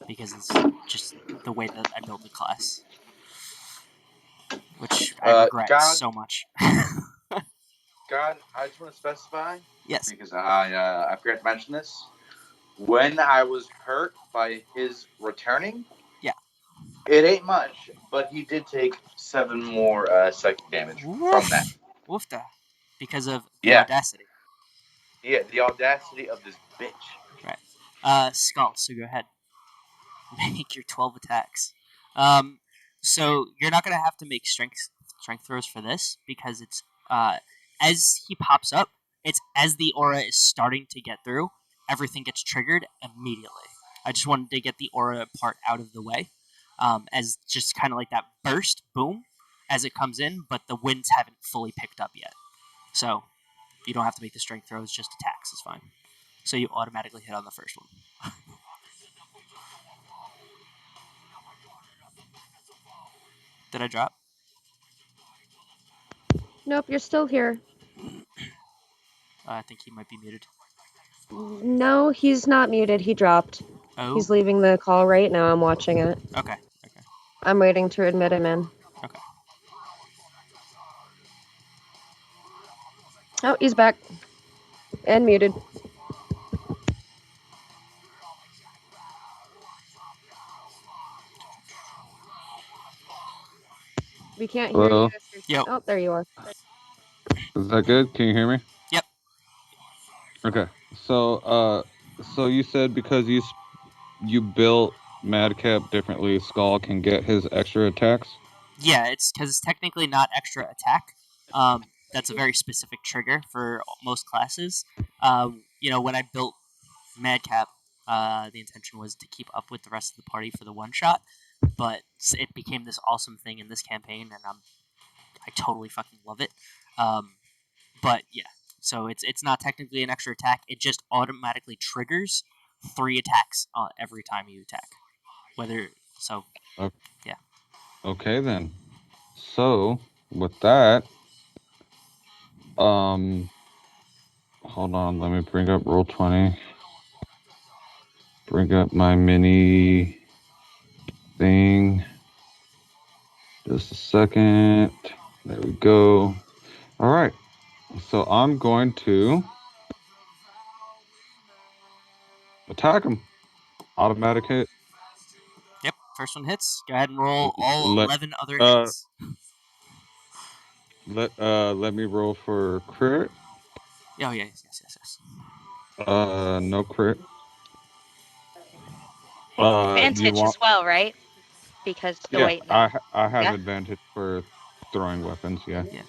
because it's just the way that I built the class, which I regret so much. God, I just want to specify. Yes. Because I forgot to mention this. When I was hurt by his returning. Yeah. It ain't much, but he did take 7 more psychic damage from that. Woofda. Because of the audacity. Yeah, the audacity of this bitch. Skull. So go ahead. Make your 12 attacks. So you're not gonna have to make strength throws for this because it's as he pops up, it's as the aura is starting to get through, everything gets triggered immediately. I just wanted to get the aura part out of the way, as just kind of like that burst, boom, as it comes in, but the winds haven't fully picked up yet. So you don't have to make the strength throws; just attacks is fine. So you automatically hit on the first one. Did I drop? Nope, you're still here. I think he might be muted. No, he's not muted. He dropped. Oh. He's leaving the call right now. I'm watching it. Okay. I'm waiting to admit him in. Okay. Oh, he's back. And muted. We can't hear Hello? you. Yo. Oh, there you are. Is that good? Can you hear me? Yep. Okay. So you said because you built Madcap differently, Skull can get his extra attacks? Yeah, it's because it's technically not extra attack. That's a very specific trigger for most classes. When I built Madcap, the intention was to keep up with the rest of the party for the one shot, but it became this awesome thing in this campaign, and I totally fucking love it. But yeah, so it's not technically an extra attack. It just automatically triggers 3 attacks every time you attack. Yeah. Okay then. So with that, hold on, let me bring up Roll20. Bring up my mini thing. Just a second. There we go. All right. So I'm going to attack him. Automatic hit. Yep, first one hits. Go ahead and roll all Let- 11 other uh, hits. Let me roll for crit. Oh, yeah, yes. No crit. Do you Advantage want? as well, right? Because the Yeah, weight. I have Yeah. advantage for throwing weapons. Yeah. Yeah.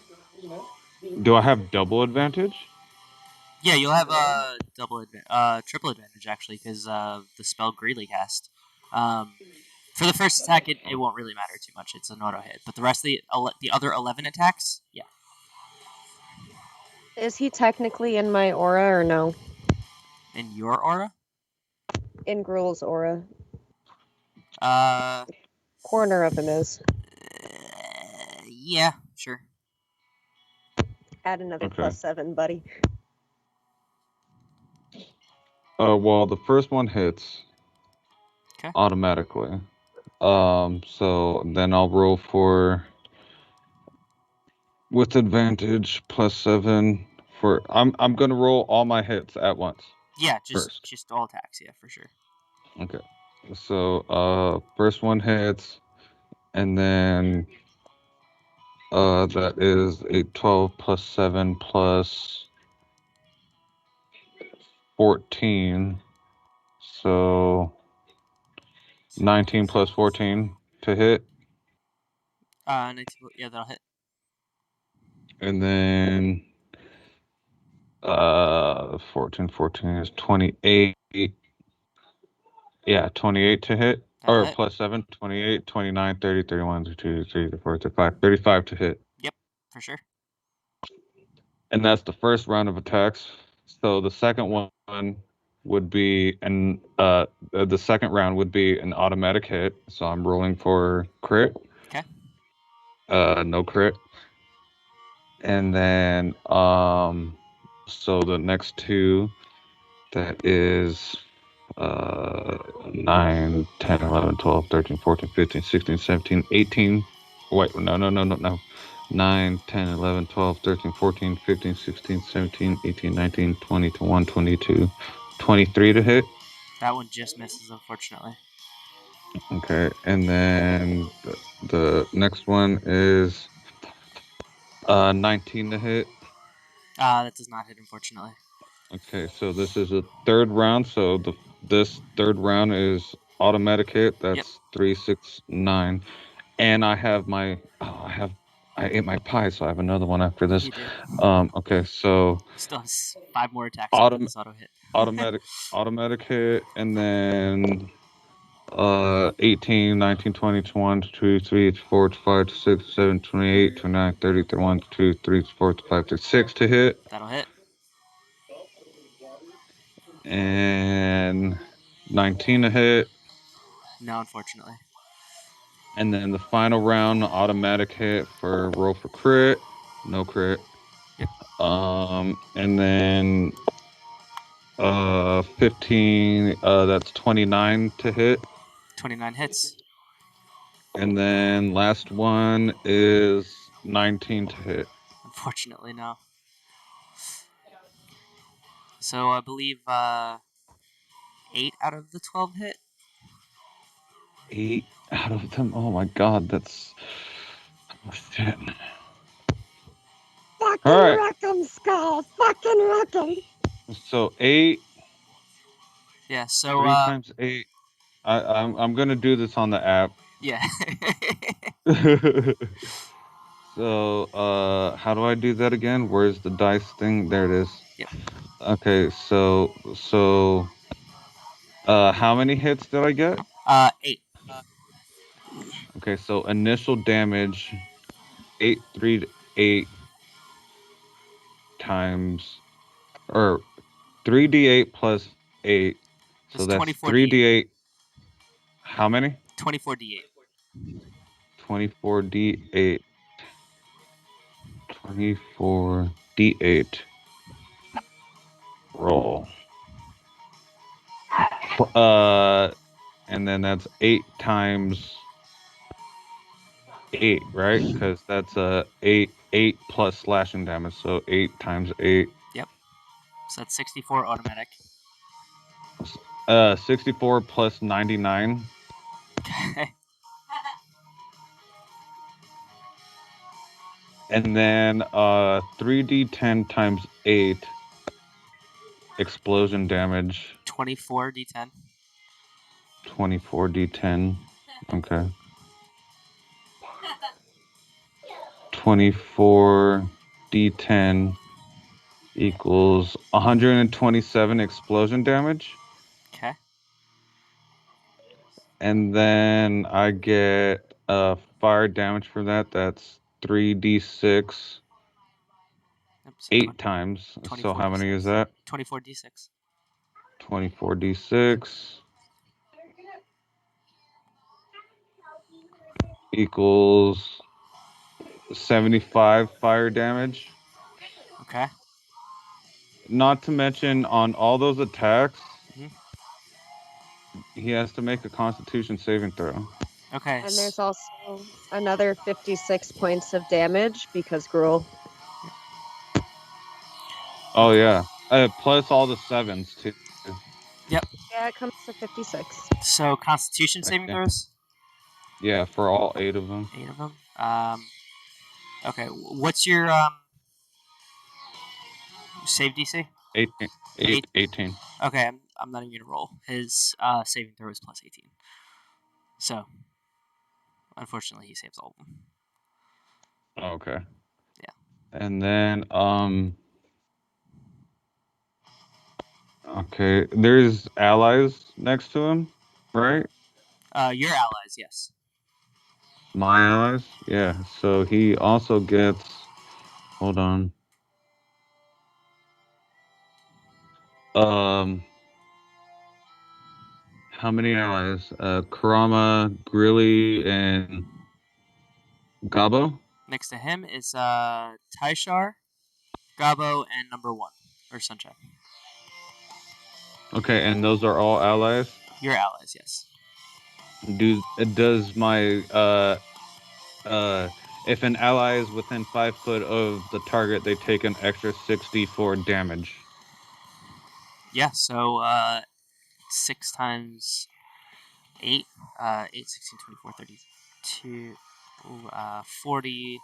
Do I have double advantage? Yeah, you'll have triple advantage actually, because the spell Greeley cast. For the first attack, it won't really matter too much. It's an auto hit, but the rest of the other 11 attacks, yeah. Is he technically in my aura or no? In your aura, In Gruel's aura. uh, Corner of him is. yeah, sure. Add another Okay. +7, buddy. Well, the first one hits. Okay. Automatically. So then I'll roll for with advantage +7 for. I'm gonna roll all my hits at once. Yeah, First. just all attacks, yeah, for sure. Okay. So first one hits, and then that is a 12 +7 +14. So 19 +14 to hit. 19, yeah, that'll hit. And then 14 is 28. Yeah, 28 to hit. That'll Or hit. +7, 28, 29, 30, 31, 32, 33, 34, 35. 35 to hit. Yep, for sure. And that's the first round of attacks. So the second one would be the second round would be an automatic hit. So I'm rolling for crit. Okay. No crit. And then so the next two, that is 9, 10, 11, 12, 13, 14, 15, 16, 17, 18. Wait, no. 9, 10, 11, 12, 13, 14, 15, 16, 17, 18, 19, 20, 21, 22, 23 to hit. That one just misses, unfortunately. Okay, and then the next one is 19 to hit. That does not hit, unfortunately. Okay, so this is a third round. So this third round is automatic hit. That's 3, 6, 9. And I have my I ate my pie, so I have another one after this. You do. Okay, so Still has 5 more attacks after this auto hit. automatic hit, and then 18, 19, 20, 21, 22, 23, 24, 25, 26, 27, 28, 29, 30, 31, 32, 33, 34, 35, 36 to hit. That'll hit. And 19 to hit. No, unfortunately. And then the final round, automatic hit for roll for crit. No crit. Yep. And then 15, that's 29 to hit. 29 hits. And then last one is 19 to hit. Unfortunately, no. So I believe 8 out of the 12 hit. 8 out of them. Oh my god, that's shit. Fucking All right. wreck 'em, Skull. Fucking wreck 'em. So 8. Yeah. So 3 times 8. I'm gonna do this on the app. Yeah. So how do I do that again? Where's the dice thing? There it is. Yep. Okay, so how many hits did I get? 8. Okay, so initial damage 8 3 to 8 times, or 3d8 plus 8. So that's 24d8. 3d8. How many? 24d8. 24d8. 24d8. Roll. And then that's 8 times 8, right? Because that's 8 plus slashing damage. So 8 times 8. Yep. So that's 64 automatic. 64 plus 99. Okay. And then 3d10 times 8 explosion damage. 24d10. 24d10. Okay. 24d10 equals 127 explosion damage. Okay. And then I get fire damage for that. That's 3d6 Yep, so 8 times. So how many is that? 24d6. 24d6 equals 75 fire damage. Okay. Not to mention, on all those attacks, Mhm. he has to make a Constitution saving throw. Okay. And there's also another 56 points of damage because Gruel. Oh yeah, plus all the 7s too. Yep. Yeah, it comes to 56. So Constitution saving throws. Yeah, for all 8 of them. 8 of them. Okay. What's your save DC? 18. 18. Okay, I'm not even gonna roll. His saving throw is plus 18. So, unfortunately, he saves all of them. Okay. Yeah. And then okay, there's allies next to him, right? Your allies, yes. My allies? Yeah. So he also gets, hold on. How many allies? Kurama, Grilly, and Gabo? Next to him is Taishar, Gabo, and number 1 or Sunshine. Okay, and those are all allies? Your allies, yes. Does my if an ally is within 5 foot of the target, they take an extra 64 damage. Yeah, so 6 times 8, 8, 16, 24, 32, 40,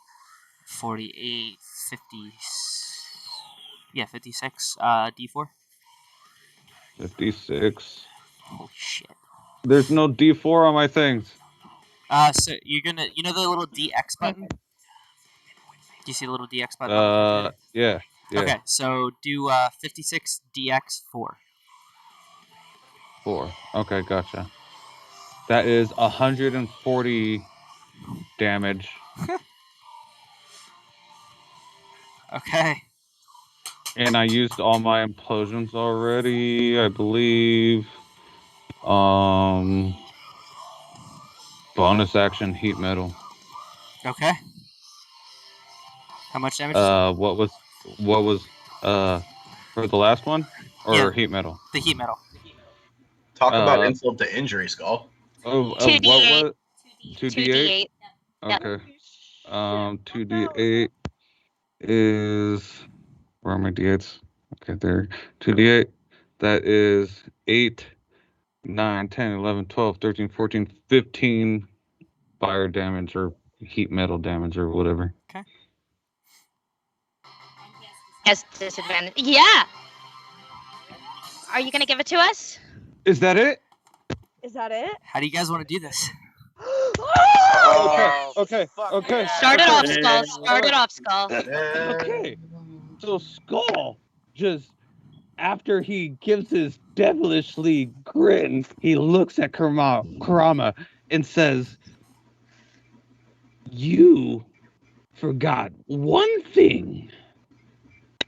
48, 50, yeah, 56, D4. 56. Holy shit. There's no D4 on my things. So you're gonna, you know the little DX button? Do you see the little DX button on the calculator? Yeah. Okay, so do 56 DX 4. 4. Okay, gotcha. That is 140 damage. Okay. And I used all my implosions already, I believe. Bonus action heat metal. Okay. How much damage is it? What was for the last one? Or Yeah. heat metal? The heat metal. Talk about insult to injury, Skull. What 2d8. was 2d8? 2d8. Yep. Okay. 2d8 is, where are my d8s? Okay, there. 2d8. That is 8, 9, 10, 11, 12, 13, 14, 15 fire damage or heat metal damage or whatever. Okay. Has disadvantage. Yeah. Are you gonna give it to us? Is that it? Is that it? How do you guys want to do this? Okay. Start it off, Skull. Start it off, Skull. Okay. So Skull just, after he gives his devilishly grin, he looks at Kurama and says, "You forgot one thing.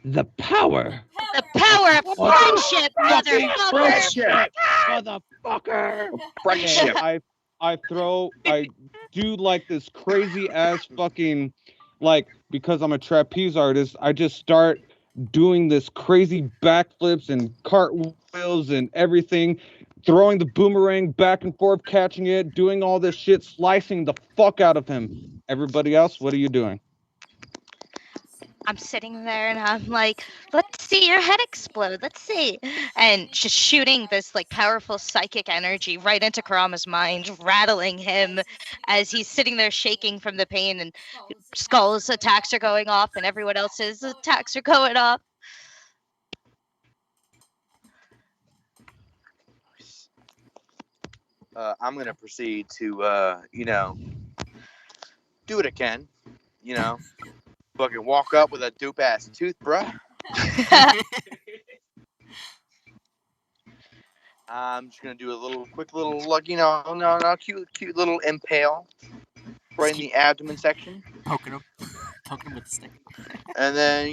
The power The power of friendship, fucking motherfucker. Friendship. motherfucker." Friendship. And I do like this crazy ass fucking, like, because I'm a trapeze artist, I just start doing this crazy backflips and cartwheels and everything, throwing the boomerang back and forth, catching it, doing all this shit, slicing the fuck out of him. Everybody else, what are you doing? I'm sitting there and I'm like, let's see your head explode. Let's see. And just shooting this like powerful psychic energy right into Kurama's mind, rattling him as he's sitting there shaking from the pain, and Skull's attacks are going off and everyone else's attacks are going off. I'm going to proceed to, do what I can. Fucking walk up with a dope ass tooth, bruh. I'm just going to do a little quick little, cute little impale right in the abdomen section. Poking him with the stick. And then,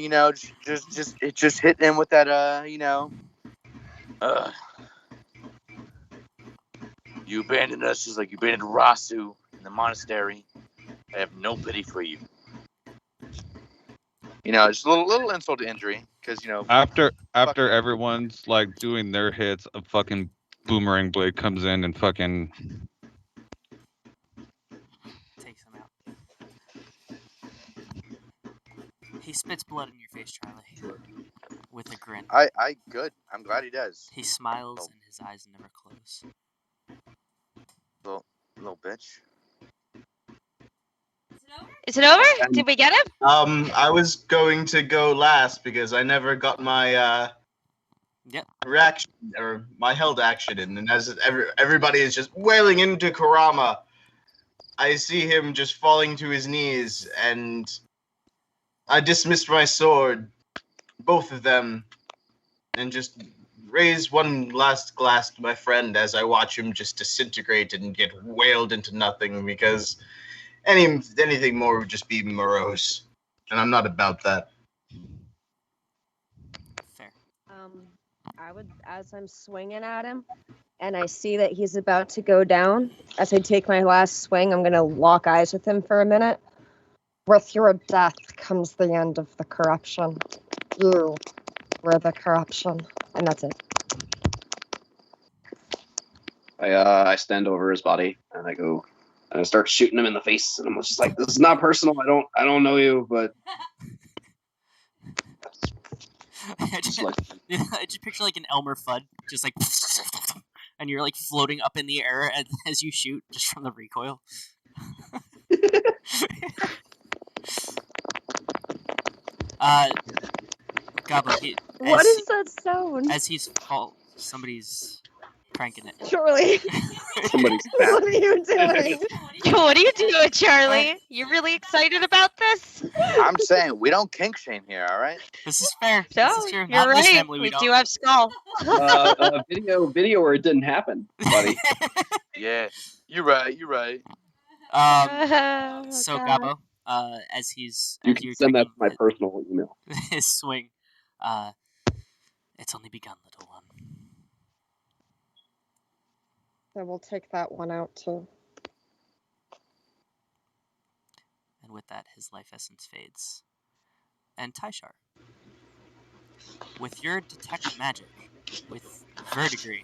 just hit him with that, you abandoned us just like you abandoned Rasu in the monastery. I have no pity for you. Just a little insult to injury, because After everyone's like doing their hits, a fucking boomerang blade comes in and fucking Takes him out. He spits blood in your face, Charlie. With a grin. Good. I'm glad he does. He smiles and his eyes never close. Little bitch. Is it over? Did we get him? I was going to go last because I never got my reaction or my held action in, and as everybody is just wailing into Kurama, I see him just falling to his knees, and I dismissed my sword, both of them, and just raise one last glass to my friend as I watch him just disintegrate and get wailed into nothing, because anything more would just be morose, and I'm not about that. Fair. As I'm swinging at him, and I see that he's about to go down, as I take my last swing, I'm gonna lock eyes with him for a minute. With your death comes the end of the corruption. You were the corruption, and that's it. I stand over his body and I go and I start shooting him in the face, and I'm just like, this is not personal. I don't know you, but I just picture like an Elmer Fudd, just like, and you're like floating up in the air as you shoot, just from the recoil. Goblin. What is that sound? As he's somebody's cranking it. Charlie, Somebody's what are you doing? What are you doing, Charlie? You really excited about this? I'm saying we don't kink shame here, all right? This is fair. No, This is true. you're Not in this right. family, we We do don't. have skull. Video, or it didn't happen, buddy. Yeah, you're right. You're right. Oh, So God. Gabo, as You you're can send that taking to my personal email. his swing, it's only begun, little one. I will take that one out too. And with that, his life essence fades. And Tyshar, with your detect magic, with verdigris,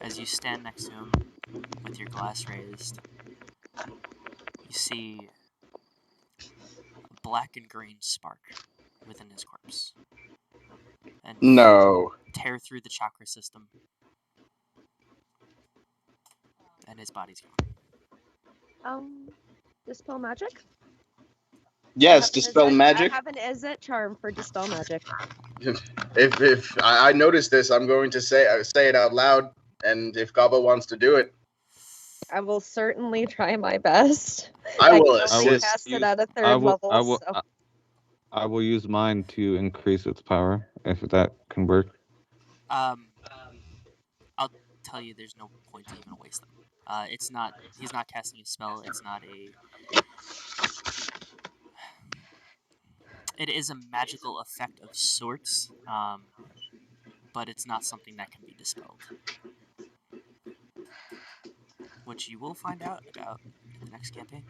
as you stand next to him with your glass raised, you see a black and green spark within his corpse. And No. tear through the chakra system. And his body's gone. Dispel magic? Yes, dispel I magic. have an Izzet charm for dispel magic. If I notice this, I'm going to say it out loud, and if Gabo wants to do it, I will certainly try my best. I will can only assist. cast it at a third level. So. I will use mine to increase its power, if that can work. I'll tell you, there's no point to even waste them. It's not. He's not casting a spell. It's not a. It is a magical effect of sorts, but it's not something that can be dispelled. Which you will find out about in the next campaign.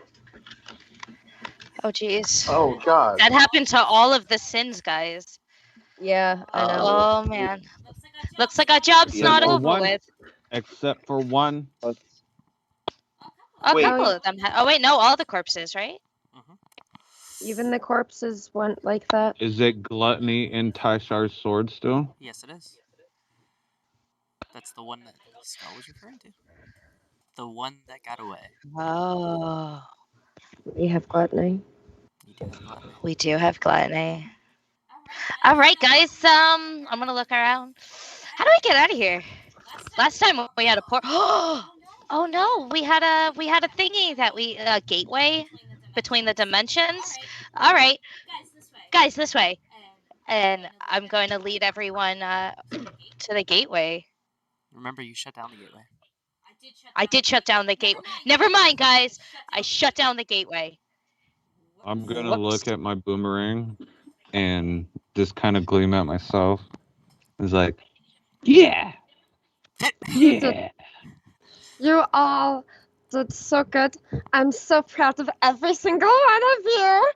Oh, jeez. Oh God. That happened to all of the sins, guys. Yeah, I know. Oh, man. Looks like our job's Yeah, not no. over with. Except for one. A Wait. couple of them. Oh, wait, no, all the corpses, right? Even the corpses went like that. Is it gluttony in Tyshar's sword still? Yes, it is. That's the one that Skull was referring to. The one that got away. Oh. We have gluttony. You do have gluttony. We do have gluttony. All right, guys. I'm gonna look around. How do we get out of here? Last time we had a port. Oh no, we had a thingy that we gateway between the dimensions. All right, guys, this way. And I'm going to lead everyone to the gateway. Remember, you shut down the gateway. I did shut down the gateway. Never mind, guys. I shut down the gateway. I'm gonna Whoops. look at my boomerang and just kind of gleam at myself. It's like, yeah, yeah. You all did so good. I'm so proud of every single one of you.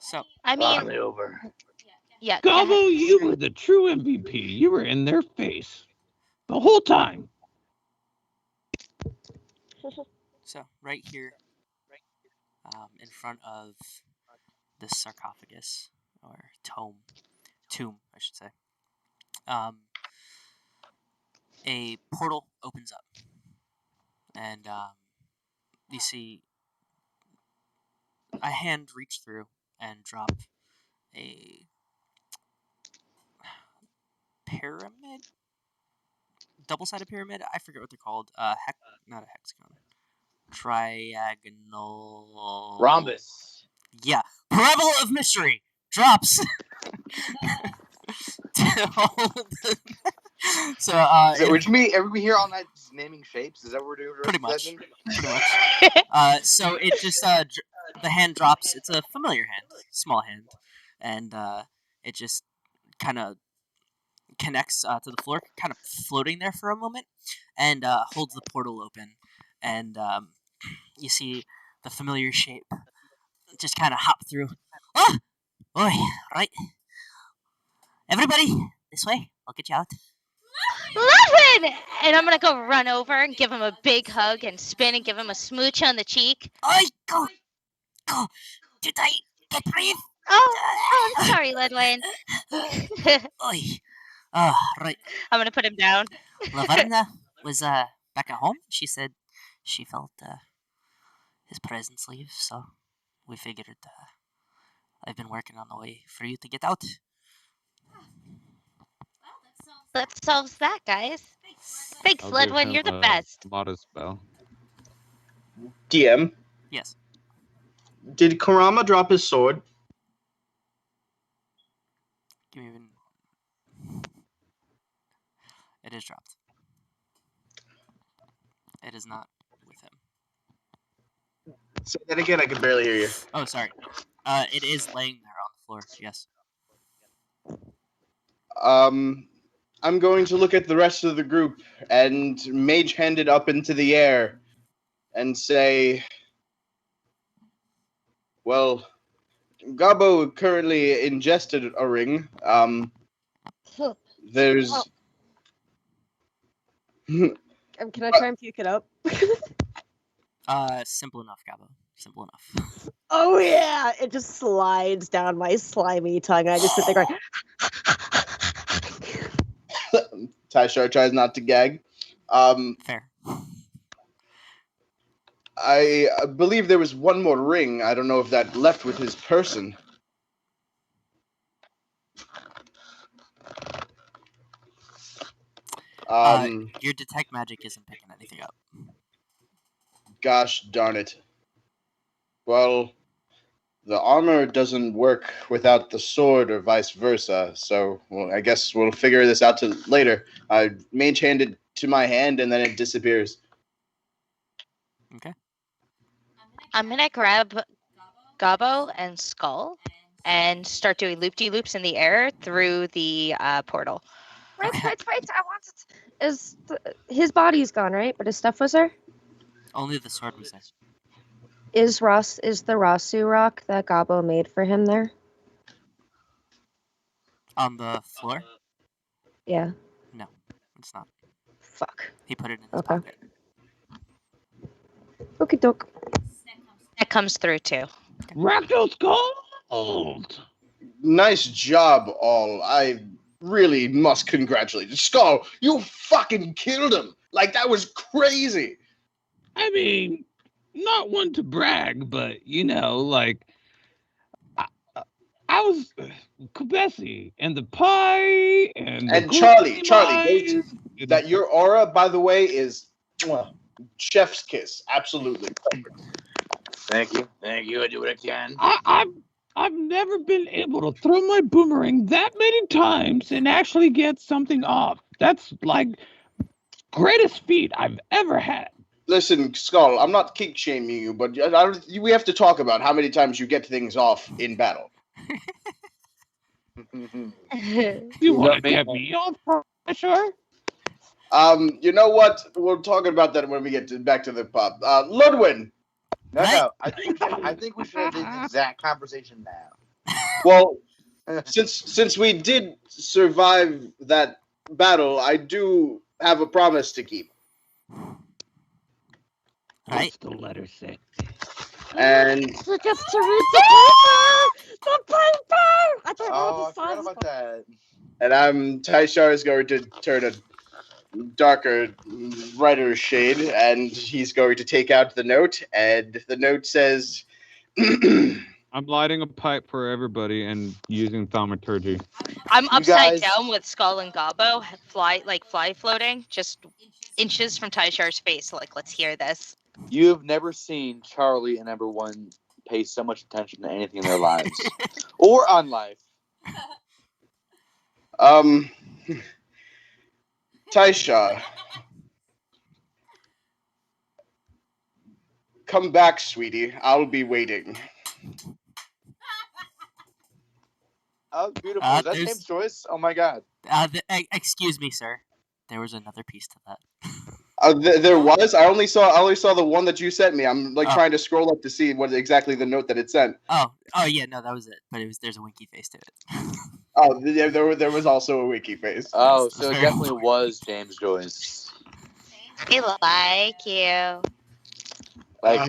So, I mean, Finally over. yeah. Gabo, you were the true MVP. You were in their face the whole time. So right here, in front of this sarcophagus or tomb, I should say. A portal opens up, and you see a hand reach through and drop a pyramid, double-sided pyramid. I forget what they're called. Not a hexagon. Triagonal. Rhombus. Yeah, parabola of mystery drops. So, Would you be everybody here all night just naming shapes? Is that what we're doing? Pretty much. Session? Pretty much. So it just the hand drops. It's a familiar hand, small hand, and it just kind of connects to the floor, kind of floating there for a moment, and holds the portal open, and you see the familiar shape just kind of hop through. Oh, boy, right. Everybody, this way. I'll get you out. Levin! And I'm gonna go run over and give him a big hug and spin and give him a smooch on the cheek. Oi, go. Too tight. Can't breathe. Oh, I'm sorry, Ledwin. Oi. Right. I'm gonna put him down. Lavarna was back at home. She said she felt his presence leave, so we figured I've been working on the way for you to get out. That solves that, guys. Thanks, I'll give Ledwin. him You're the a best. modest spell. DM, Yes. did Karama drop his sword? Give me even. It is dropped. It is not with him. Say that again. I could barely hear you. Oh, sorry. It is laying there on the floor. Yes. I'm going to look at the rest of the group and mage hand it up into the air and say, well, Gabo currently ingested a ring. There's... Can I try and puke it up? Simple enough, Gabo. Simple enough. Oh yeah! It just slides down my slimy tongue, and I just sit there going. Tyshar tries not to gag. Fair. I believe there was one more ring. I don't know if that left with his person. Your detect magic isn't picking anything up. Gosh darn it. Well, the armor doesn't work without the sword or vice versa, so well, I guess we'll figure this out later. I mage hand it to my hand and then it disappears. Okay. I'm gonna grab Gabo and Skull and start doing loop-de-loops in the air through the portal. Wait! I want it. His body's gone, right? But his stuff was there. Only the sword was there. Is the Rasu rock that Gabo made for him there? On the floor? Yeah. No, it's not. Fuck. He put it in his Okay. pocket. Okie doke. That comes through too. Rakdos Gold! Nice job, all. I really must congratulate you. Skull, you fucking killed him! Like, that was crazy! I mean, not one to brag, but, you know, like, I was Kubesi and the pie and the Charlie, eyes. that your aura, by the way, is chef's kiss. Absolutely. Thank you. I do what I can. I've never been able to throw my boomerang that many times and actually get something off. That's like greatest feat I've ever had. Listen, Skull, I'm not kink shaming you, but we have to talk about how many times you get things off in battle. You want to get me off, sure? You know what? We're talking about that when we get back to the pub. Ludwin. No. I think we should have this exact conversation now. Well, since we did survive that battle, I do have a promise to keep. What's the letter say? And Look up to read the paper! The paper! I don't know I what the forgot songs about that. And Tyshar is going to turn a darker, brighter shade, and he's going to take out the note, and the note says... I'm lighting a pipe for everybody and using thaumaturgy. I'm upside guys- down with Skull and Gabo, fly floating, just inches from Tyshar's face. Like, let's hear this. You have never seen Charlie and number one pay so much attention to anything in their lives or on life. Taisha, come back, sweetie. I'll be waiting. Oh, beautiful. Is that there's- James Joyce? Oh my god. Excuse me, sir. There was another piece to that. There was. I only saw the one that you sent me. I'm Oh. trying to scroll up to see what exactly the note that it sent. Oh yeah, no, that was it. But there's a winky face to it. Oh, yeah, there was also a wiki face. Oh, That's so it very definitely was James Joyce. We like you. Like.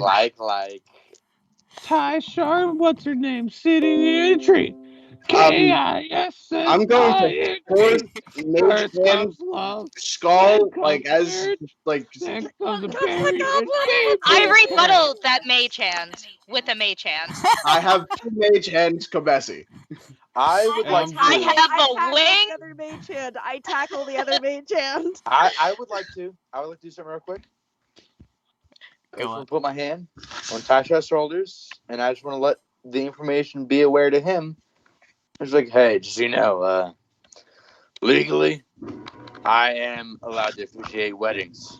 Tyshar, what's her name? Sitting in a tree. K-I-S. I'm going to force Mage Hand Skull Thanks of the berry. I rebuttal that mage hand with a mage hand. I have two Mage Hands Kabesi. I would like to. I have a tackle wing. the other mage hand. I tackle the other mage hand. I would like to. I would like to do something real quick. I just Go want to put my hand on Tasha's shoulders, and I just want to let the information be aware to him. It's like, hey, just so you know, legally, I am allowed to officiate weddings.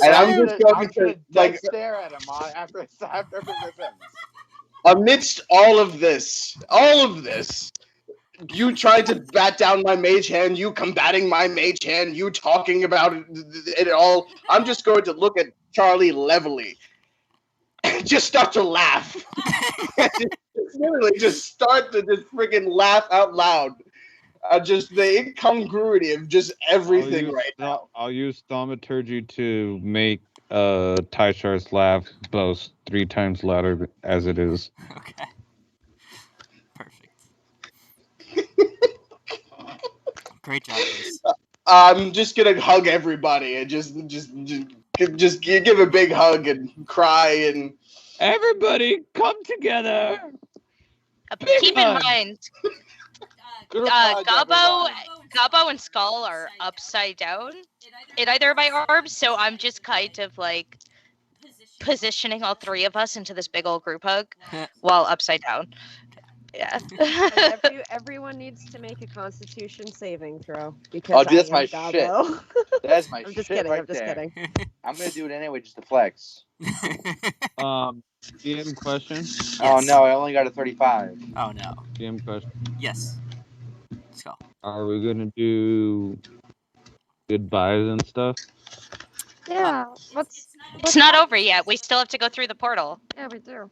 And I'm just going gonna to like stare at him after I finish my sentence. amidst all of this, you tried to bat down my mage hand, you combating my mage hand, you talking about it all. I'm just going to look at Charlie levelly and just start to laugh. Literally, just start to just freaking laugh out loud. Just the incongruity of just everything right now. I'll use thaumaturgy to make Tyshar's laugh boast 3 times louder as it is. Okay. Perfect. Great job, guys. I'm just gonna hug everybody and just give a big hug and cry and Everybody, come together. Keep in mind, Gobbo and Skull are upside down in either of my arms, so I'm just kind of like positioning all 3 of us into this big old group hug while upside down. Yeah. Everyone needs to make a Constitution saving throw because dude, that's I my am shit. Gobbo. That's my I'm just shit kidding. right I'm just there. kidding. I'm gonna do it anyway just to flex. DM question. Yes. Oh no, I only got a 35. Oh no. DM question. Yes. Let's go. Are we gonna do goodbyes and stuff? Yeah. It's not over yet. We still have to go through the portal. Yeah, we do.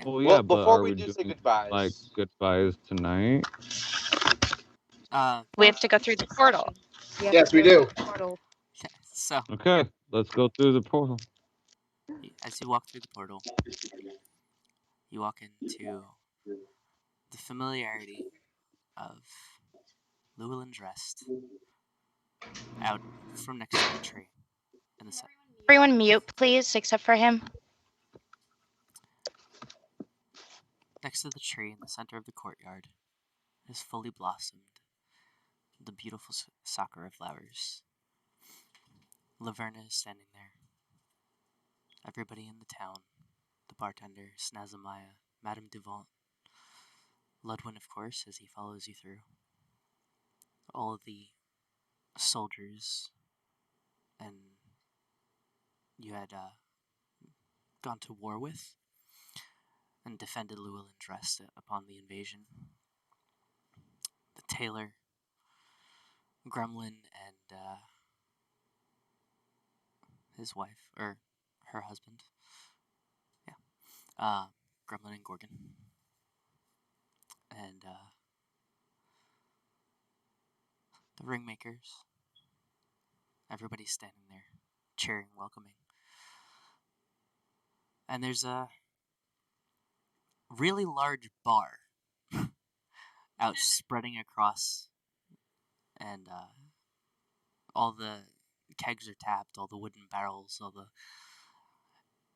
Well, yeah, Well, but before are we we do doing say goodbyes, like goodbyes tonight? We have to go through the portal. yes, we do. Portal. So, Okay, let's go through the portal. as you walk through the portal, you walk into the familiarity of Llewellyn's Rest out from next to the tree in the center. Everyone mute, please, except for him. Next to the tree in the center of the courtyard is fully blossomed the beautiful sakura flowers. Laverna is standing there. Everybody in the town, the bartender, Snazamaya, Madame Duvant, Ludwin, of course, as he follows you through. All of the soldiers, and you had gone to war with and defended Llewellyn's Rest upon the invasion. The tailor, Gremlin, and his wife, or her husband. Yeah. Gremlin and Gorgon. And the ringmakers. Everybody's standing there, cheering, welcoming. And there's a really large bar out spreading across, and all the kegs are tapped, all the wooden barrels, all the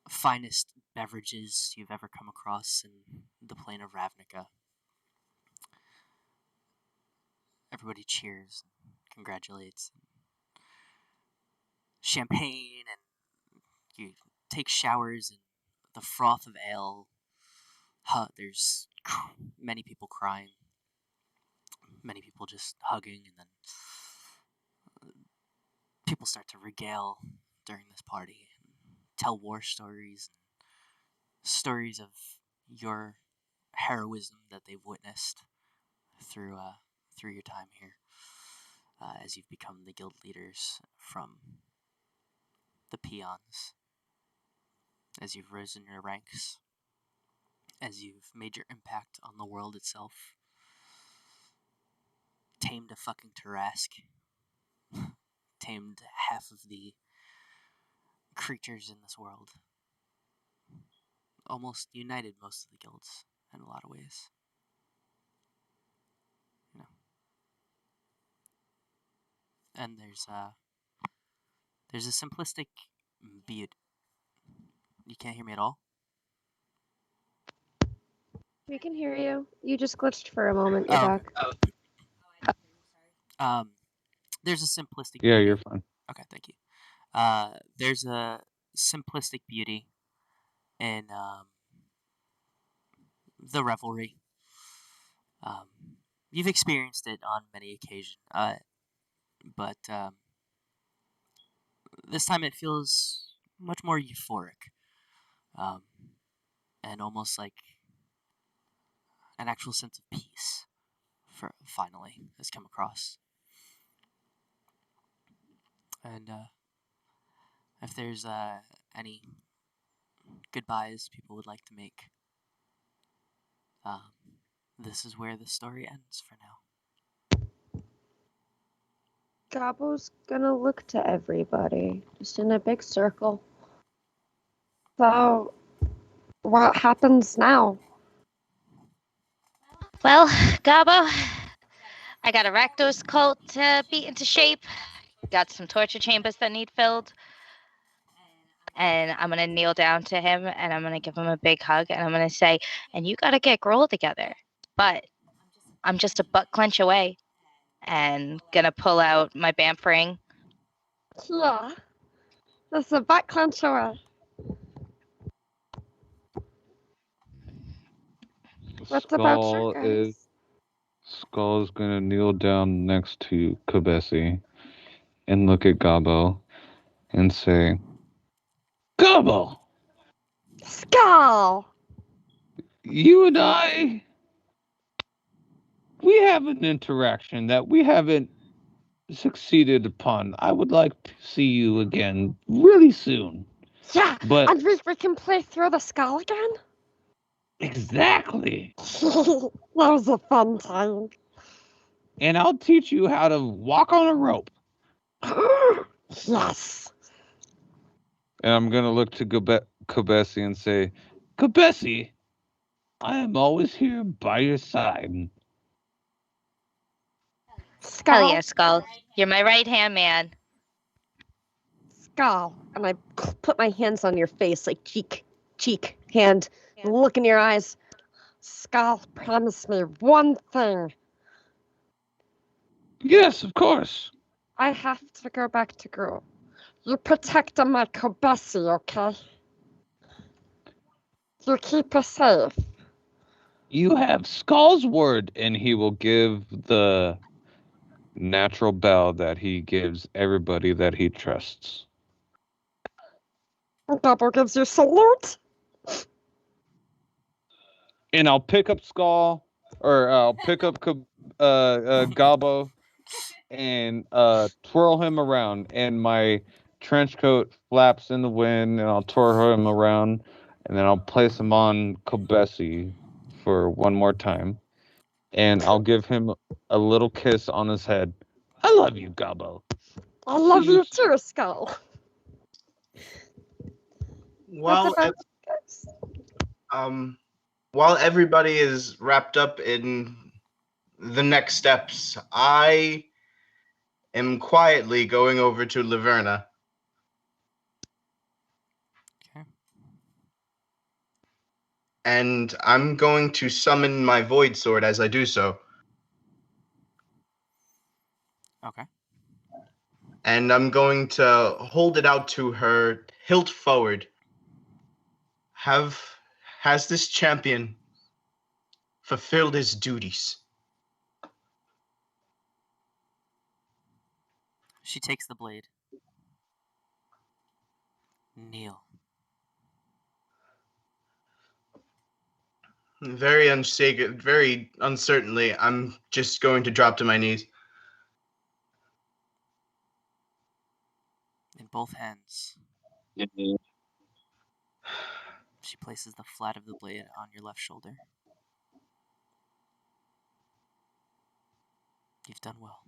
finest beverages you've ever come across in the plain of Ravnica. Everybody cheers, congratulates. Champagne, and you take showers in the froth of ale. There's many people crying, many people just hugging, and then people start to regale during this party and tell war stories, and stories of your heroism that they've witnessed through your time here, as you've become the guild leaders from the peons, as you've risen your ranks, as you've made your impact on the world itself, tamed a fucking Tarask, tamed half of the creatures in this world, almost united most of the guilds in a lot of ways. You know. And there's a simplistic beauty. You can't hear me at all? We can hear you. You just glitched for a moment. You're back. There's a simplistic Yeah, beauty. you're fine. Okay, thank you. There's a simplistic beauty in the revelry. You've experienced it on many occasions, but this time it feels much more euphoric, and almost like an actual sense of peace. Finally has come across, and if there's any goodbyes people would like to make, this is where the story ends for now. Gobbo's gonna look to everybody, just in a big circle. So, what happens now? Well, Gabo, I got a Rakdos cult beat into shape. Got some torture chambers that need filled. And I'm going to kneel down to him and I'm going to give him a big hug and I'm going to say, and you got to get Grohl together. But I'm just a butt clench away and going to pull out my Bamf ring. Yeah, that's a butt clench away. What about you guys? Skull's gonna kneel down next to Kabesi and look at Gabo and say, Gabo, Skull! you and I, we have an interaction that we haven't succeeded upon. I would like to see you again really soon. Yeah, But and we can play through the skull again? exactly. That was a fun time. And I'll teach you how to walk on a rope. Yes. And I'm gonna look to Kabesi and say, Kabesi, I am always here by your side. Skull. Hell yeah, Skull. You're my right hand man. Skull. And I put my hands on your face, like cheek, hand, and look in your eyes. Skull, promise me one thing. Yes, of course. I have to go back to Grohl. You protect my Kabesi, okay? You keep her safe. You have Skull's word, and he will give the natural bell that he gives everybody that he trusts. Double gives you salute. And I'll pick up Skull, or I'll pick up Gabo, and twirl him around, and my trench coat flaps in the wind, and I'll twirl him around, and then I'll place him on Kabesi for one more time, and I'll give him a little kiss on his head. I love you, Gabo. I love you too, Skull. While while everybody is wrapped up in the next steps, I am quietly going over to Laverna. Okay. And I'm going to summon my Void Sword as I do so. Okay. And I'm going to hold it out to her, hilt forward. Has this champion fulfilled his duties? She takes the blade. Kneel. Very uncertainly, I'm just going to drop to my knees. In both hands, she places the flat of the blade on your left shoulder. You've done well.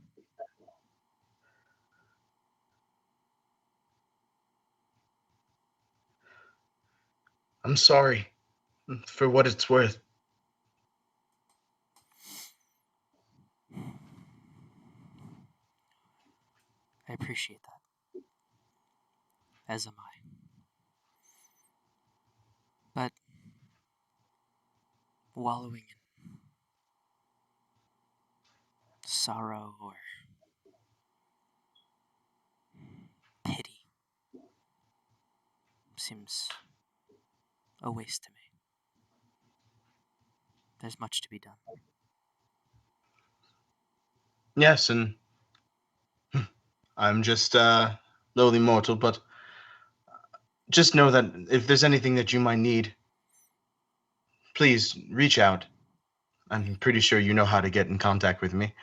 I'm sorry, for what it's worth. I appreciate that. As am I. But wallowing in sorrow or pity seems a waste to me. There's much to be done. Yes, and I'm just lowly mortal, but just know that if there's anything that you might need, please reach out. I'm pretty sure you know how to get in contact with me.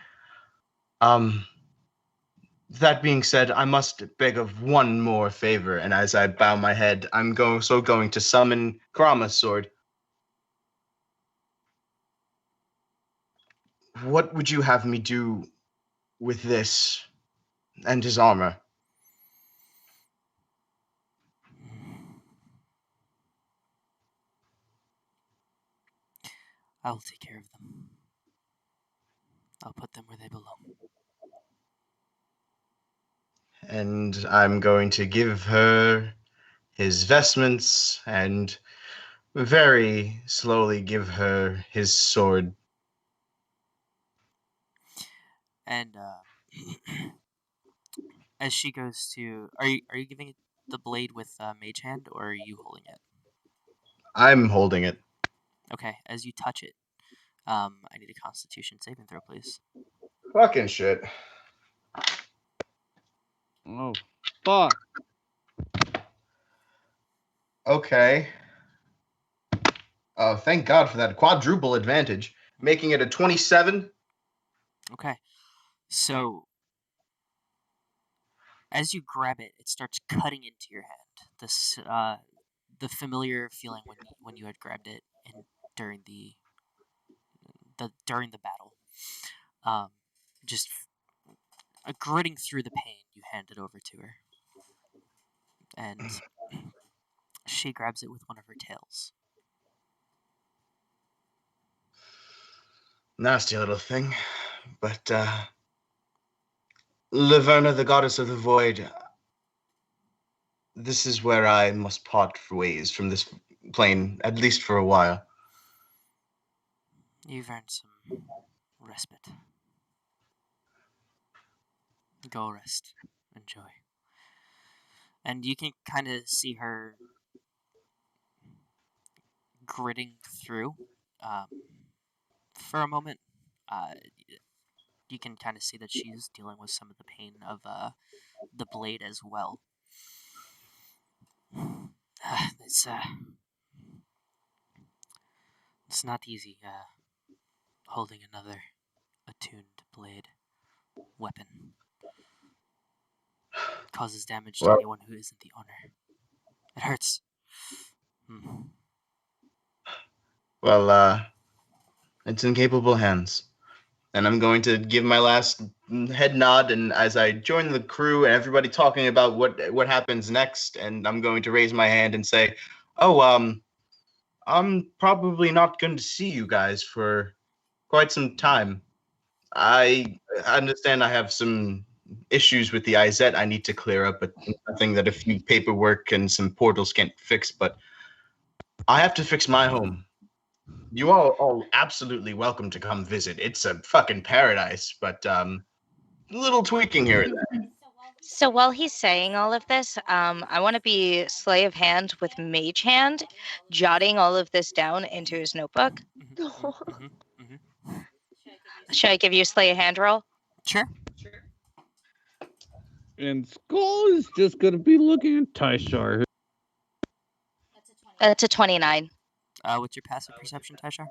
That being said, I must beg of one more favor, and as I bow my head, I'm going to summon Krama's sword. What would you have me do with this and his armor? I will take care of them. I'll put them where they belong. And I'm going to give her his vestments and very slowly give her his sword. And as she goes to, are you giving it the blade with Mage Hand, or are you holding it? I'm holding it. Okay. As you touch it, I need a Constitution saving throw, please. Fucking shit. Oh, fuck. Okay. Oh, thank God for that quadruple advantage, making it a 27. Okay. So as you grab it, it starts cutting into your hand. This the familiar feeling when you had grabbed it and during the battle. Just gritting through the pain, you hand it over to her, and she grabs it with one of her tails. Nasty little thing. But, Laverna, the goddess of the void, this is where I must part ways from this plane, at least for a while. You've earned some respite. Go rest. Enjoy. And you can kind of see her gritting through for a moment. You can kind of see that she's dealing with some of the pain of the blade as well. It's not easy holding another attuned blade weapon. It causes damage to anyone who isn't the owner. It hurts. Well, it's in capable hands. And I'm going to give my last head nod, and as I join the crew and everybody talking about what happens next, and I'm going to raise my hand and say, "Oh, I'm probably not going to see you guys for quite some time. I understand I have some issues with the IZ I need to clear up, but nothing that a few paperwork and some portals can't fix. But I have to fix my home. You all absolutely welcome to come visit. It's a fucking paradise, but a little tweaking here and there." So while he's saying all of this, I want to be Slay of Hand with Mage Hand, jotting all of this down into his notebook. Should I give you a Slay of Hand roll? Sure. And Skull is just gonna be looking at Tyshar. It's a 29. What's your passive perception, Tyshar?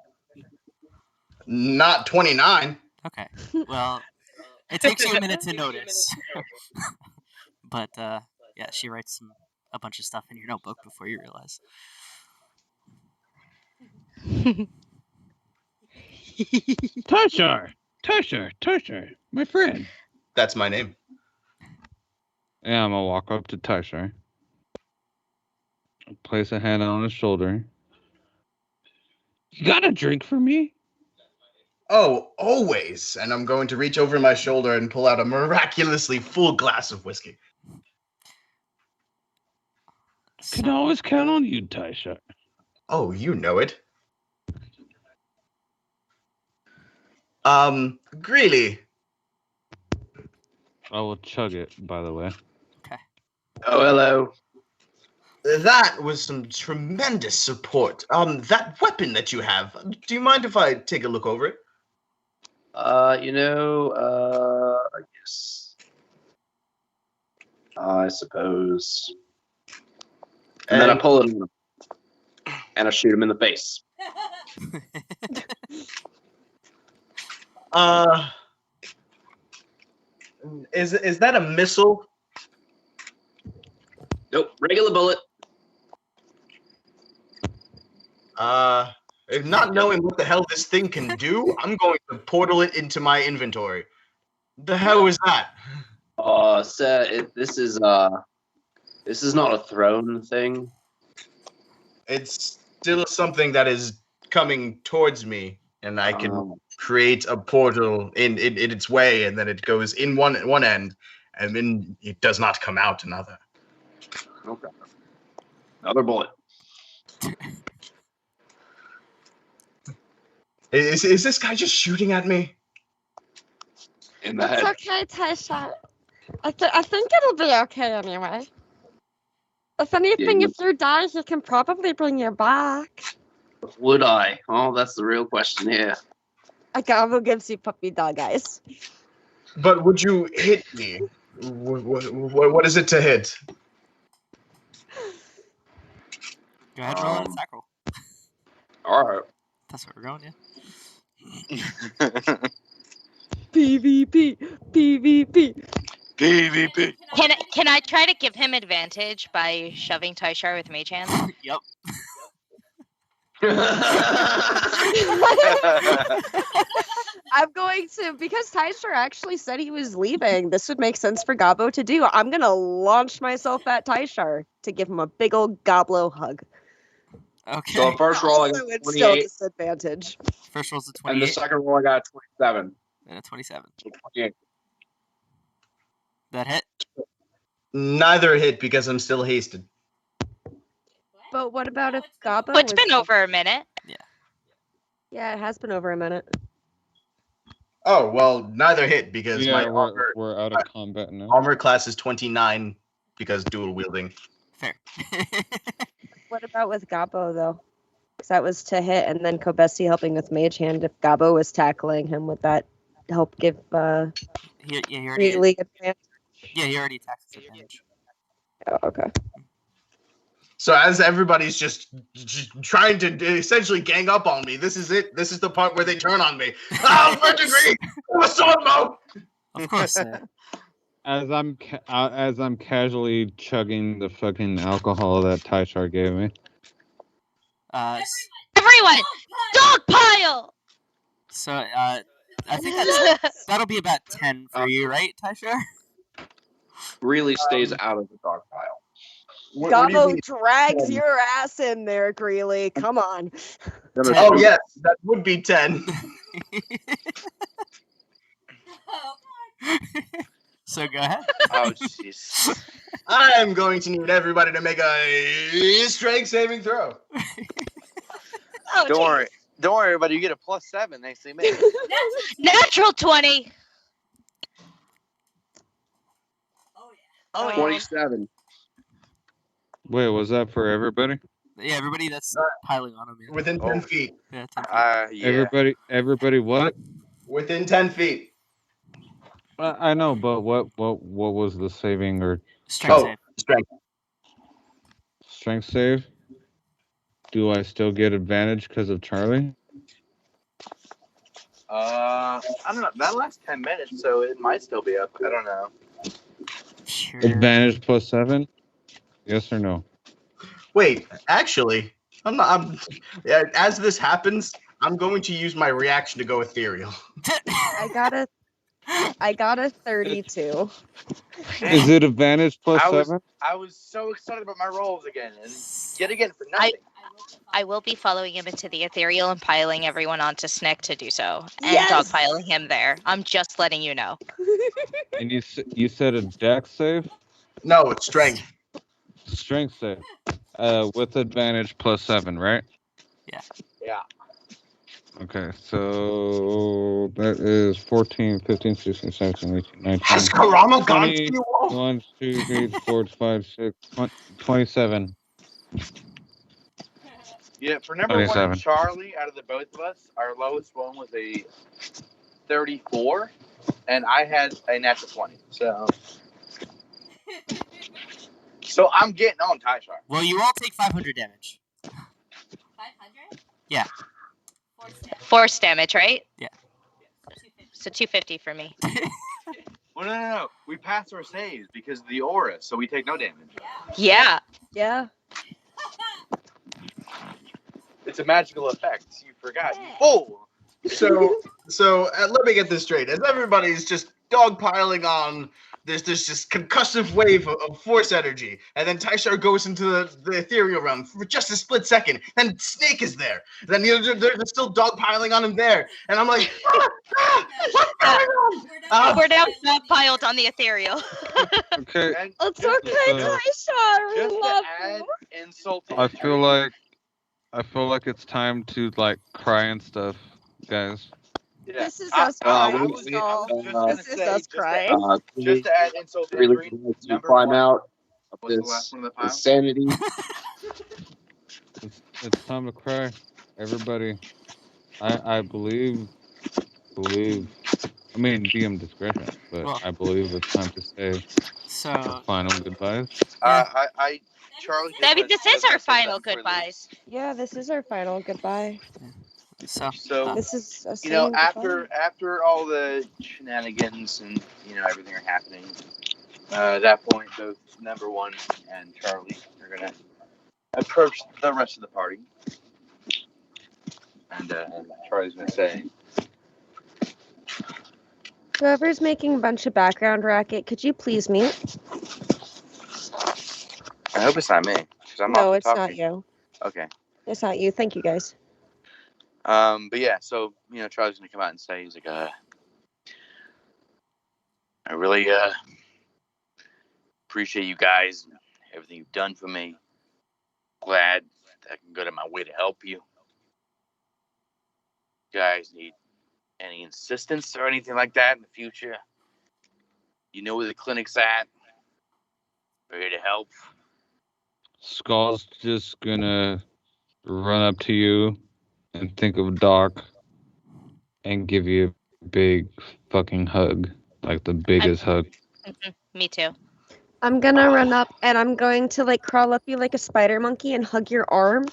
Not 29. Okay. Well, it takes you a minute to notice. But yeah, she writes a bunch of stuff in your notebook before you realize. Tyshar, my friend. That's my name. Yeah, I'm gonna walk up to Tyshar. Place a hand on his shoulder. You got a drink for me? Oh, always. And I'm going to reach over my shoulder and pull out a miraculously full glass of whiskey. Can always count on you, Tyshar. Oh, you know it. Greeley. I will chug it, by the way. Okay. Oh, hello. That was some tremendous support. That weapon that you have, do you mind if I take a look over it? I guess. I suppose. And then I pull it on him. And I shoot him in the face. Is that a missile? Nope, regular bullet. Not knowing what the hell this thing can do, I'm going to portal it into my inventory. The hell is that? Sir, this is not a throne thing. It's still something that is coming towards me, and I can create a portal in its way, and then it goes in one end, and then it does not come out another. Okay. Another bullet. Is this guy just shooting at me? In the head. It's okay, Taisha. I think it'll be okay anyway. If anything, if you die, he can probably bring you back. Would I? Oh, that's the real question here. Agavo gives you puppy dog eyes. But would you hit me? What is it to hit? Go ahead and roll an attack roll. Alright. That's where we're going, yeah. PvP. PvP. PvP. Can I try to give him advantage by shoving Taishar with Mage Hand? Yep. I'm going to, because Taishar actually said he was leaving, this would make sense for Gabo to do. I'm going to launch myself at Taishar to give him a big old Goblo hug. Okay. So first roll I got Also, it's still 28, disadvantage. First roll's a and 28 the second roll I got 27. and a 27. So 28. That hit? Neither hit because I'm still hasted. But what about if Gabo Well, it's was- been over a minute. Yeah, it has been over a minute. Oh, well, neither hit because my we're out of combat now. armor class is 29 because dual wielding. Fair. What about with Gabo, though? Because that was to hit, and then Kobesi helping with Mage Hand. If Gabo was tackling him, would that help give he already really advantage? Yeah, he already attacked his advantage. Oh, okay. So as everybody's just trying to essentially gang up on me, this is it. This is the part where they turn on me. Oh, first degree! Sword mode! Of course. As I'm casually chugging the fucking alcohol that Taishar gave me. Everyone, dogpile. So I think that'll be about 10 for you, right, Taishar? Really stays out of the dog pile. Gabo drags your ass in there, Greeley. Come on. Oh, yes, that would be 10. So go ahead. Oh, jeez. I'm going to need everybody to make a strength saving throw. Oh, Don't worry. Don't worry, everybody. You get a +7 thanks to me. Natural 20. Oh, yeah. 27. Wait, was that for everybody? Yeah, everybody that's piling on him. Yeah. Within 10 feet. Yeah, 10 feet. Yeah. Everybody what? Within 10 feet. I know, but what was the saving or Strength save. Strength. save? Do I still get advantage because of Charlie? I don't know. That lasts 10 minutes, so it might still be up. I don't know. Sure. Advantage +7? Yes or no? Wait, actually, as this happens, I'm going to use my reaction to go ethereal. I got a 32. Is it advantage +7? I was so excited about my rolls again, and yet again for nothing. I will be following him into the ethereal and piling everyone onto Snick to do so, and Yes! dogpiling him there. I'm just letting you know. And you said a dex save? No, it's strength. Strength save. With advantage +7, right? Yeah. Okay, so that is 14, 15, 16, 17, 18, 19, Has Karama gone to 20, you all? 1, 2, 3, 4, 5, 6, 27. Yeah, for number one and 27. Charlie, out of the both of us, our lowest one was a 34, and I had a natural 20. So I'm getting on Tyshar. Well, you all take 500 damage. 500? Yeah. Force damage, right? Yeah. So 250 for me. Well, no. We pass our saves because of the aura, so we take no damage. Yeah. Yeah. It's a magical effect. You forgot. You fool! So let me get this straight. As everybody's just dogpiling on this just concussive wave of force energy, and then Tyshar goes into the ethereal realm for just a split second. Then Snake is there. Then they're still dogpiling on him there, and I'm like, what's going on? We're now piled on the ethereal. Okay, And It's just okay, to- Tyshar. We Just to love add you. insult to I injury, feel like it's time to like cry and stuff, guys. yeah, This is us I crying, was Skull. just gonna This is say us crying. just to add insult to really injury. like to Number climb one. out of What's the last this one of the pile? insanity. It's time to cry, everybody. I believe. I mean, DM discretion, but Well, I believe it's time to say our so final goodbyes. Yeah. Charlie. I mean, this is our final goodbye. goodbyes. Yeah, this is our final goodbye. so So This is us you know, saying goodbye. after all the shenanigans and everything are happening, at that point, both number one and Charlie are gonna approach the rest of the party, and Charlie's gonna say, Whoever's making a bunch of background racket, could you please mute? "I hope it's not me, because I'm No, often it's talking." not you. Okay. It's not you. Thank you, guys. But yeah, so Charlie's gonna come out and say, he's like, I really appreciate you guys and everything you've done for me. Glad that I can go to my way to help you. You guys need any assistance or anything like that in the future, you know where the clinic's at. We're here to help. Skull's just gonna run up to you and think of Doc and give you a big fucking hug, like the biggest hug. Me too. I'm gonna run up and I'm going to like crawl up you like a spider monkey and hug your arm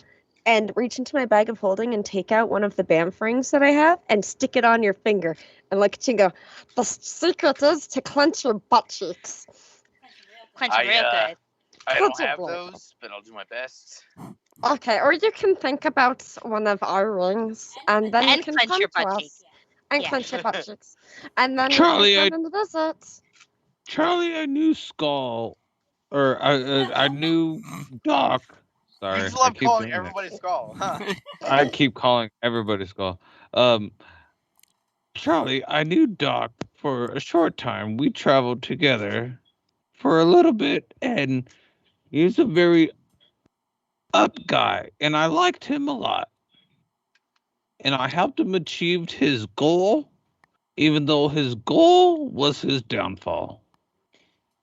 and reach into my bag of holding and take out one of the bamf rings that I have and stick it on your finger and look at you and go, the secret is to clench your butt cheeks. Clench it real good. I don't Clench it have real those, but I'll do my best. Okay, or you can think about one of our rings and then you And can clench your come to butt us cheeks. and Yeah. clench your butt cheeks. And then Charlie, you can come and visit. Charlie, I knew Skull, or I knew Doc. You Sorry, just I love keep calling doing that. everybody Skull, huh? I keep calling everybody Skull. Charlie, I knew Doc for a short time. We traveled together for a little bit, and he's a very up guy, and I liked him a lot. And I helped him achieve his goal, even though his goal was his downfall.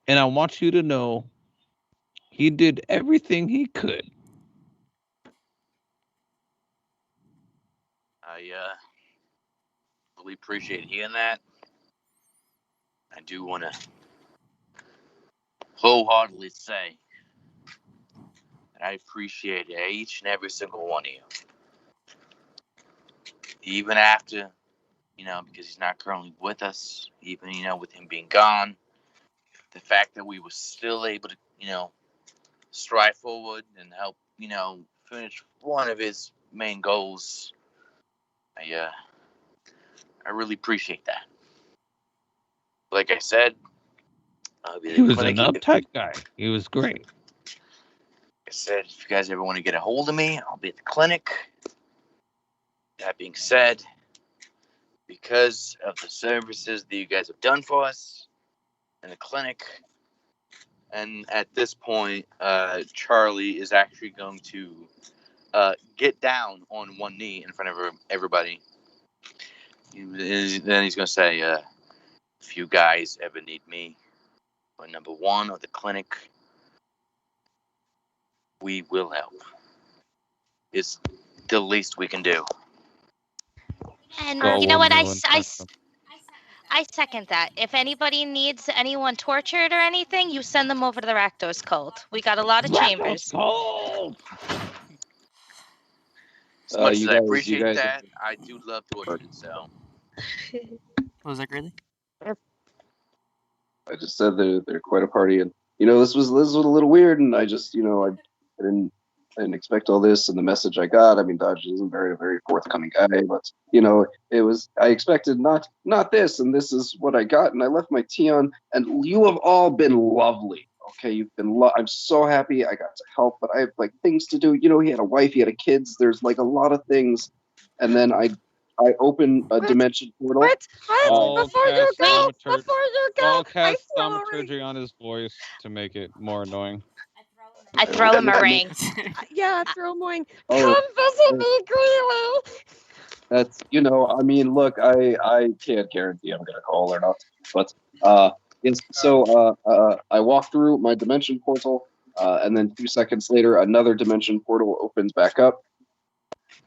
And I want you to know he did everything he could. I really appreciate hearing that. I do want to wholeheartedly say that I appreciate each and every single one of you. Even after, because he's not currently with us, even, with him being gone, the fact that we were still able to, strive forward and help, finish one of his main goals, I really appreciate that. Like I said, I'll be at He the was clinic. an uptight guy. He was great. Like I said, if you guys ever want to get a hold of me, I'll be at the clinic. That being said, because of the services that you guys have done for us in the clinic, and at this point, Charlie is actually going to get down on one knee in front of everybody. Then he's gonna say, "If you guys ever need me for number 1 or the clinic, we will help. It's the least we can do." And Skull you know will what? kneel in front of him. I second that. If anybody needs anyone tortured or anything, you send them over to the Rakdos cult. We got a lot of Rakdos chambers. cold. As much as You I guys- appreciate you guys- that, I do love torturing. So What was that, Greeley? I just said they're quite a party, and this was a little weird, and I just I didn't expect all this, and the message I got. I mean, Dodge isn't very forthcoming guy, but it was. I expected not this, and this is what I got, and I left my tea on, and you have all been lovely. Okay, you've been. I'm so happy I got to help, but I have things to do. He had a wife, he had kids. There's a lot of things, and then I open a dimension portal. Before you go, I'll I cast throw a thaumaturgy on his voice to make it more annoying. I throw him a ring. Yeah, throw him ring. Oh, Come visit me, Greeley. That's I mean, look, I can't guarantee I'm gonna call or not, but yes. So I walk through my dimension portal, and then 2 seconds later, another dimension portal opens back up,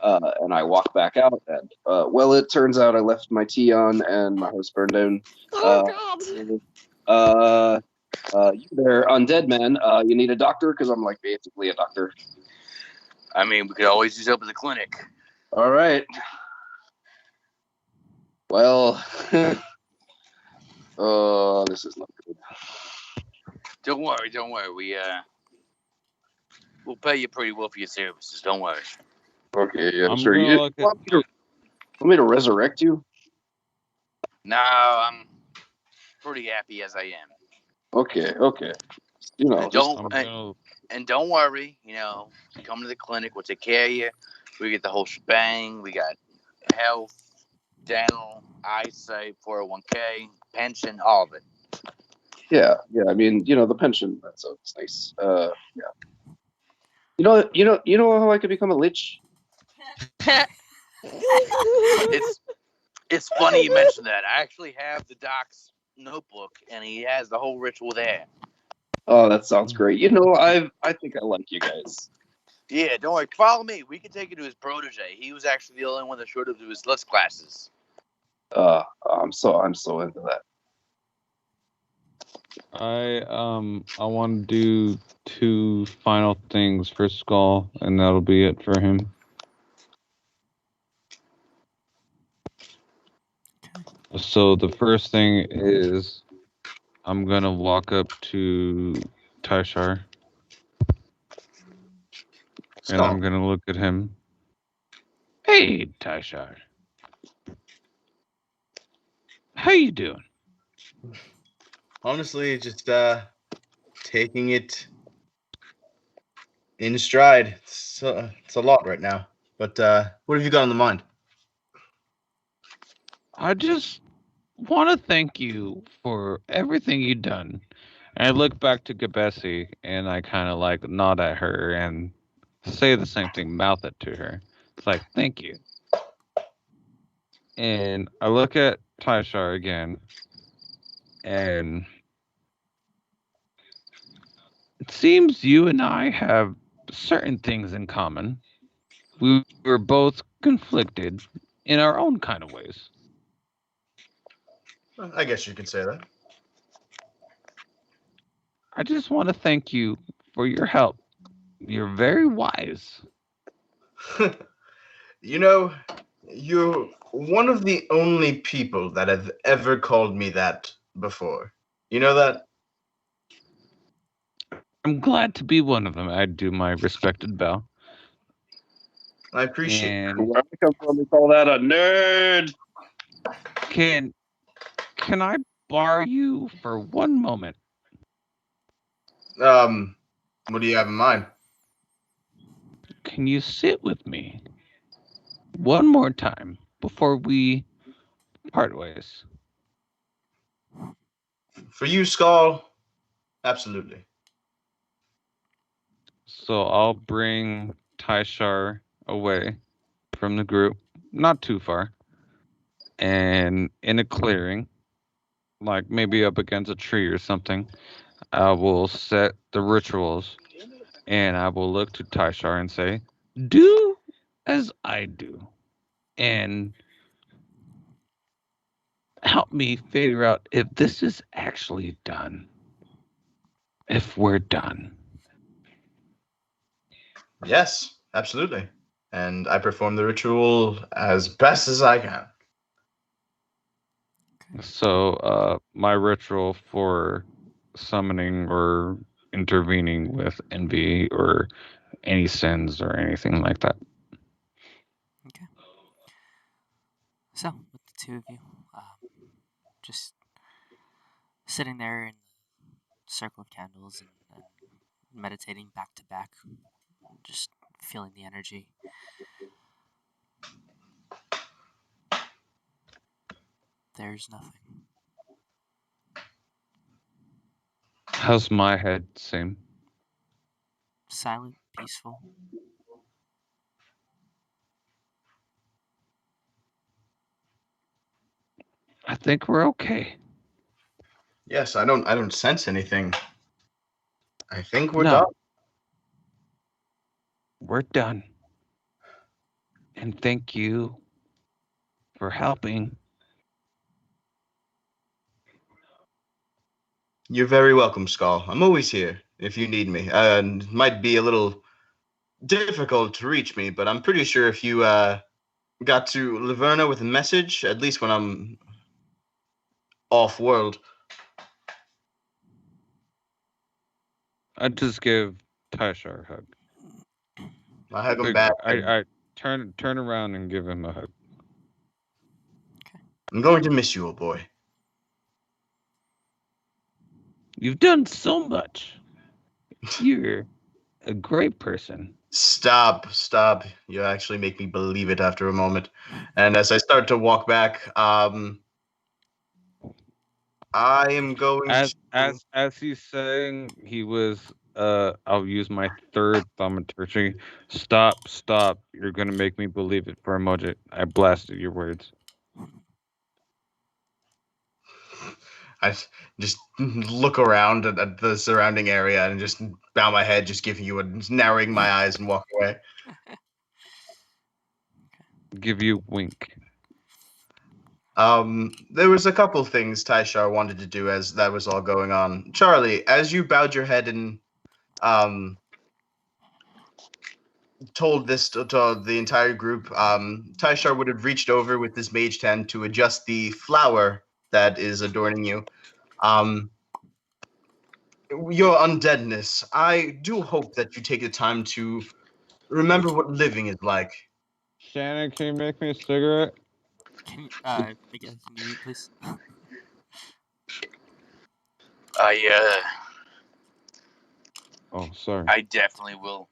and I walk back out. And well, it turns out I left my tea on, and my house burned down. Oh You there, undead man? You need a doctor? Because I'm basically a doctor. I mean, we could always use help at the clinic. All right. Well, oh, this is not good. Don't worry. We'll pay you pretty well for your services. Don't worry. Okay, yeah, I'm sure. gonna You look at. want me to resurrect you? No, I'm pretty happy as I am. Okay. And Just don't worry. Come to the clinic. We'll take care of you. We get the whole shebang. We got health, dental, eyesight, 401k, pension, all of it. yeah. I mean, the pension. That's nice. Yeah. You know how I could become a lich? It's funny you mentioned that. I actually have the doc's notebook, and he has the whole ritual there. Oh, that sounds great. I think I like you guys. Yeah, don't worry. Follow me. We can take you to his protege. He was actually the only one that showed up to his list classes. I'm so into that. I want to do 2 final things for Skull, and that'll be it for him. So the first thing is I'm gonna walk up to Tyshar, and I'm gonna look at him. Hey, Tyshar. How you doing? Honestly, just taking it in stride. It's a lot right now. But what have you got on the mind? I just want to thank you for everything you've done. And I look back to Gabesi, and I kind of nod at her and say the same thing, mouth it to her. It's like, thank you. And I look at Tyshar again, and it seems you and I have certain things in common. We were both conflicted in our own kind of ways. I guess you could say that. I just want to thank you for your help. You're very wise. You're one of the only people that have ever called me that before. You know that? I'm glad to be one of them. I do my respected bow. I appreciate it. And Where I come from, we call that a nerd. can I borrow you for one moment? What do you have in mind? Can you sit with me one more time before we part ways? For you, Skull, absolutely. So I'll bring Tyshar away from the group, not too far, and in a clearing, like maybe up against a tree or something, I will set the rituals and I will look to Tyshar and say, "Do as I do, and help me figure out if this is actually done. If we're done." Yes, absolutely. And I perform the ritual as best as I can. So, my ritual for summoning or intervening with envy or any sins or anything like that. Okay. So, with the two of you, just sitting there in the circle of candles and meditating back to back, just feeling the energy. There's nothing. How's my head seem? Silent, peaceful. I think we're okay. Yes, I don't sense anything. I think we're No, done. we're done. And thank you for helping. You're very welcome, Skull. I'm always here if you need me. It might be a little difficult to reach me, but I'm pretty sure if you got to Laverna with a message, at least when I'm off world. I just give Tyshar a hug. I hug him back. I turn around and give him a hug. I'm going to miss you, old boy. You've done so much. You're a great person. Stop. You actually make me believe it after a moment. And as I start to walk back, I am going As to. as he's saying, he was I'll use my third thaumaturgy. Stop. You're gonna make me believe it for a moment. I blasted your words. I just look around at the surrounding area and just bow my head, just giving you a narrowing my eyes and walk away. Give you a wink. There was a couple things Tyshar wanted to do as that was all going on. Charlie, as you bowed your head and told this to the entire group, Tyshar would have reached over with his mage hand to adjust the flower that is adorning you. Your undeadness. I do hope that you take the time to remember what living is like. Shannon, can you make me a cigarette? Can make it mute, please? Oh, sorry. I definitely will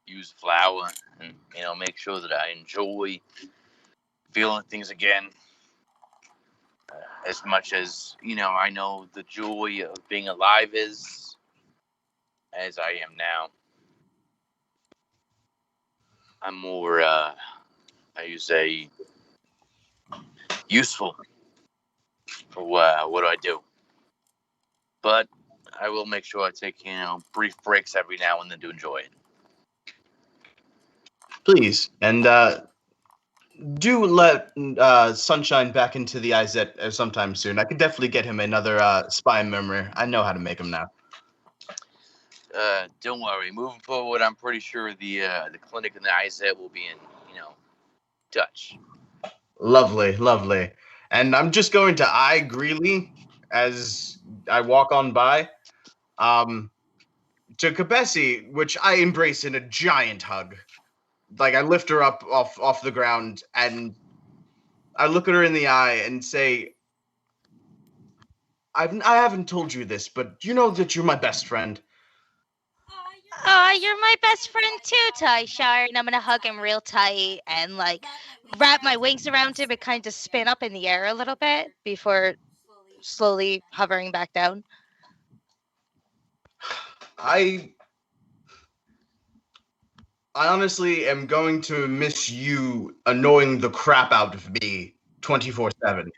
use flour and make sure that I enjoy feeling things again. As much as I know the joy of being alive is, as I am now. I'm more, how you say, useful for what I do. But I will make sure I take brief breaks every now and then to enjoy it. Please, and do let Sunshine back into the Izet sometime soon. I could definitely get him another spy memory. I know how to make him now. Don't worry. Moving forward, I'm pretty sure the clinic and the ISET will be in touch. Lovely. And I'm just going to eye Greeley as I walk on by. To Kabesi, which I embrace in a giant hug. Like I lift her up off the ground and I look at her in the eye and say, I haven't told you this, but you know that you're my best friend. You're my best friend too, Tyshar. And I'm gonna hug him real tight and like wrap my wings around him and kind of spin up in the air a little bit before slowly hovering back down. I I honestly am going to miss you annoying the crap out of me 24/7.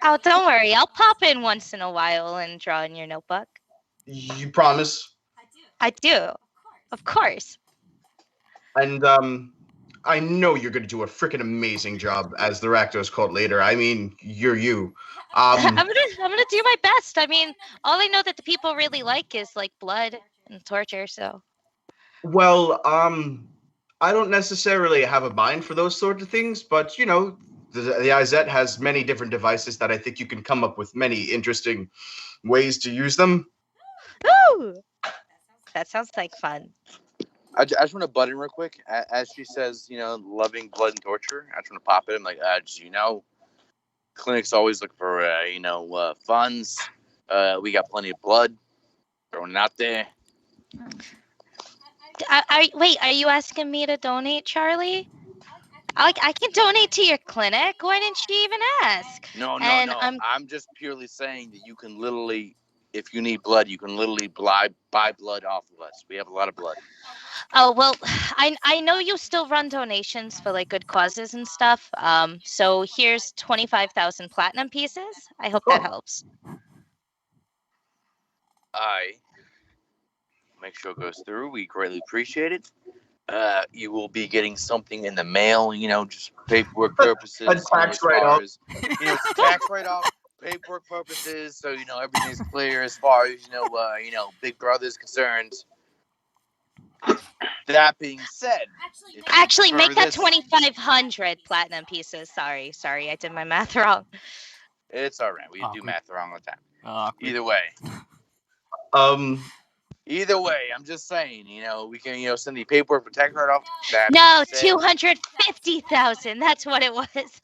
Oh, don't worry. I'll pop in once in a while and draw in your notebook. You promise? I do. Of course. And I know you're going to do a freaking amazing job as the Rakdos called later. I mean, you're you. I'm gonna do my best. I mean, all I know that the people really like is like blood and torture. So Well, I don't necessarily have a mind for those sorts of things, but you know, the IZ has many different devices that I think you can come up with many interesting ways to use them. Woo! That sounds like fun. I just want to butt in real quick. As she says, you know, loving blood and torture, I just want to pop in. I'm like, just, you know, clinics always look for, funds. We got plenty of blood. Throwing it out there. Wait, are you asking me to donate, Charlie? I can donate to your clinic. Why didn't you even ask? No. And I'm just purely saying that you can literally, if you need blood, you can literally buy blood off of us. We have a lot of blood. Oh well, I know you still run donations for like good causes and stuff. So here's 25,000 platinum pieces. I hope that helps. I make sure it goes through. We greatly appreciate it. You will be getting something in the mail, you know, just paperwork purposes. A tax write-off. You know, it's tax write-off, paperwork purposes, so you know everything's clear as far as you know, Big Brother's concerned. That being said, Actually, make that 2,500 platinum pieces. Sorry, I did my math wrong. It's all right. We do Awkward. math wrong all the time. Awkward. Either way, I'm just saying, you know, we can, you know, send the paperwork for tax write-off. No, 250,000. That's what it was.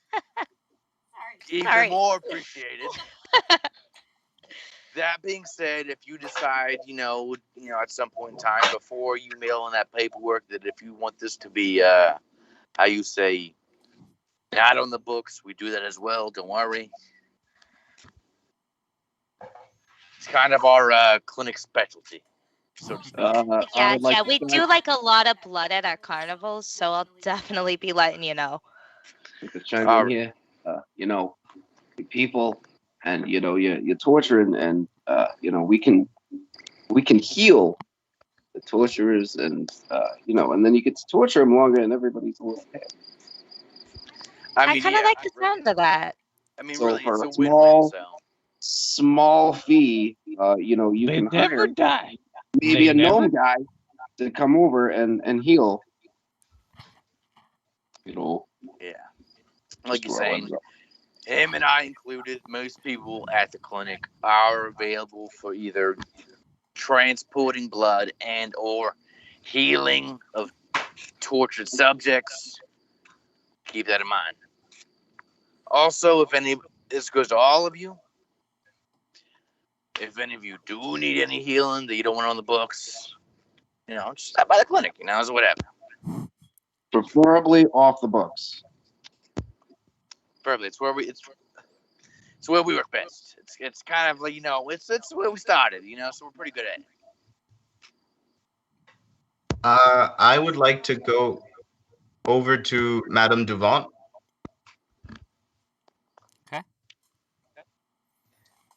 Even Sorry. more appreciated. That being said, if you decide, you know, at some point in time before you mail in that paperwork, that if you want this to be, how you say, not on the books, we do that as well. Don't worry. It's kind of our clinic specialty, so to speak. Yeah, we do like a lot of blood at our carnivals, so I'll definitely be letting you know. To chime in here, you know, people, and you know, you're torturing, and you know, we can heal the torturers, and you know, and then you get to torture them longer, and everybody's all happy. I kind of like the sound of that. I mean, So really, for it's a a win-win. small fee, you know, you They can never hire die. maybe They a gnome never- guy to come over and heal. You know. Yeah. Like you're saying, him and I included, most people at the clinic are available for either transporting blood and or healing of tortured subjects. Keep that in mind. Also, if any, this goes to all of you. If any of you do need any healing that you don't want on the books, you know, just stop by the clinic, you know, so whatever. Preferably off the books. Preferably, it's where we work best. It's kind of like, you know, it's where we started, you know, so we're pretty good at it. I would like to go over to Madame Duvant. Okay.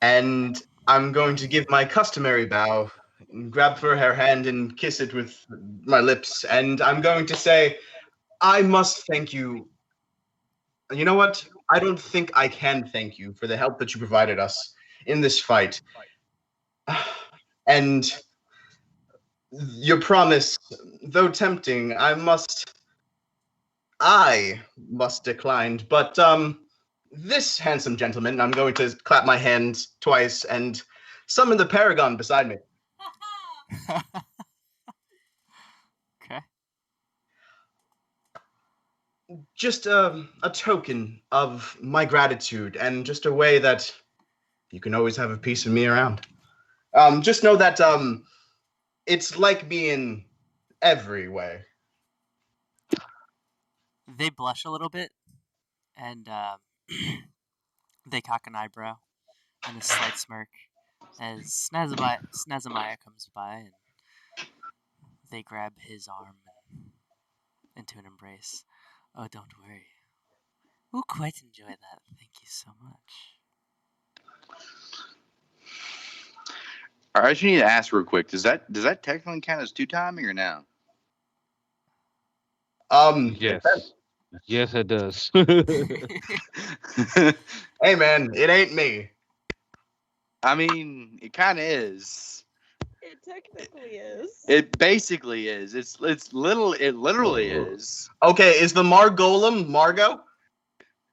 And I'm going to give my customary bow, grab for her hand and kiss it with my lips. And I'm going to say, I must thank you. You know what? I don't think I can thank you for the help that you provided us in this fight. And your promise, though tempting, I must decline. But this handsome gentleman, I'm going to clap my hands twice and summon the paragon beside me. Okay. Just a token of my gratitude and just a way that you can always have a piece of me around. Just know that it's like me in every way. They blush a little bit, and they cock an eyebrow and a slight smirk as Snazamaya comes by, and they grab his arm and into an embrace. Oh, don't worry. We'll quite enjoy that. Thank you so much. I just need to ask real quick. Does that technically count as 2-timing or no? Yes. Yes, it does. Hey man, it ain't me. I mean, it kind of is. It technically is. It basically is. It literally is. Okay, is the Margolem Margot?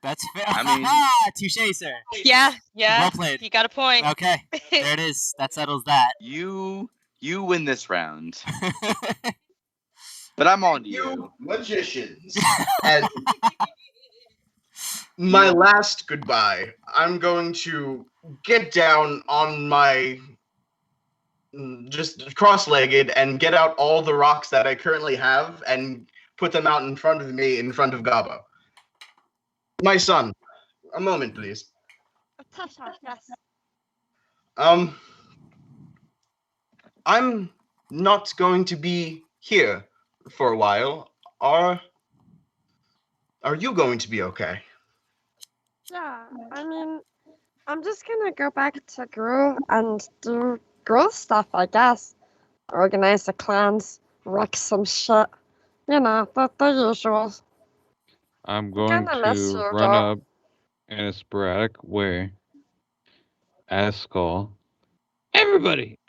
That's fair. I mean- Touche, sir. Yeah, yeah. Well played. You got a point. Okay, there it is. That settles that. You win this round. But I'm on to you. Magicians. And my last goodbye, I'm going to get down on my just cross-legged and get out all the rocks that I currently have and put them out in front of me, in front of Gabo. My son, a moment, please. Tasha, yes. I'm not going to be here for a while. Are you going to be okay? Yeah, I mean, I'm just gonna go back to Gru and do Gru stuff, I guess. Organize the clans, wreck some shit. You know, the usual. I'm going Gonna miss to you, run dog. up in a sporadic way. Ask Skull. Everybody!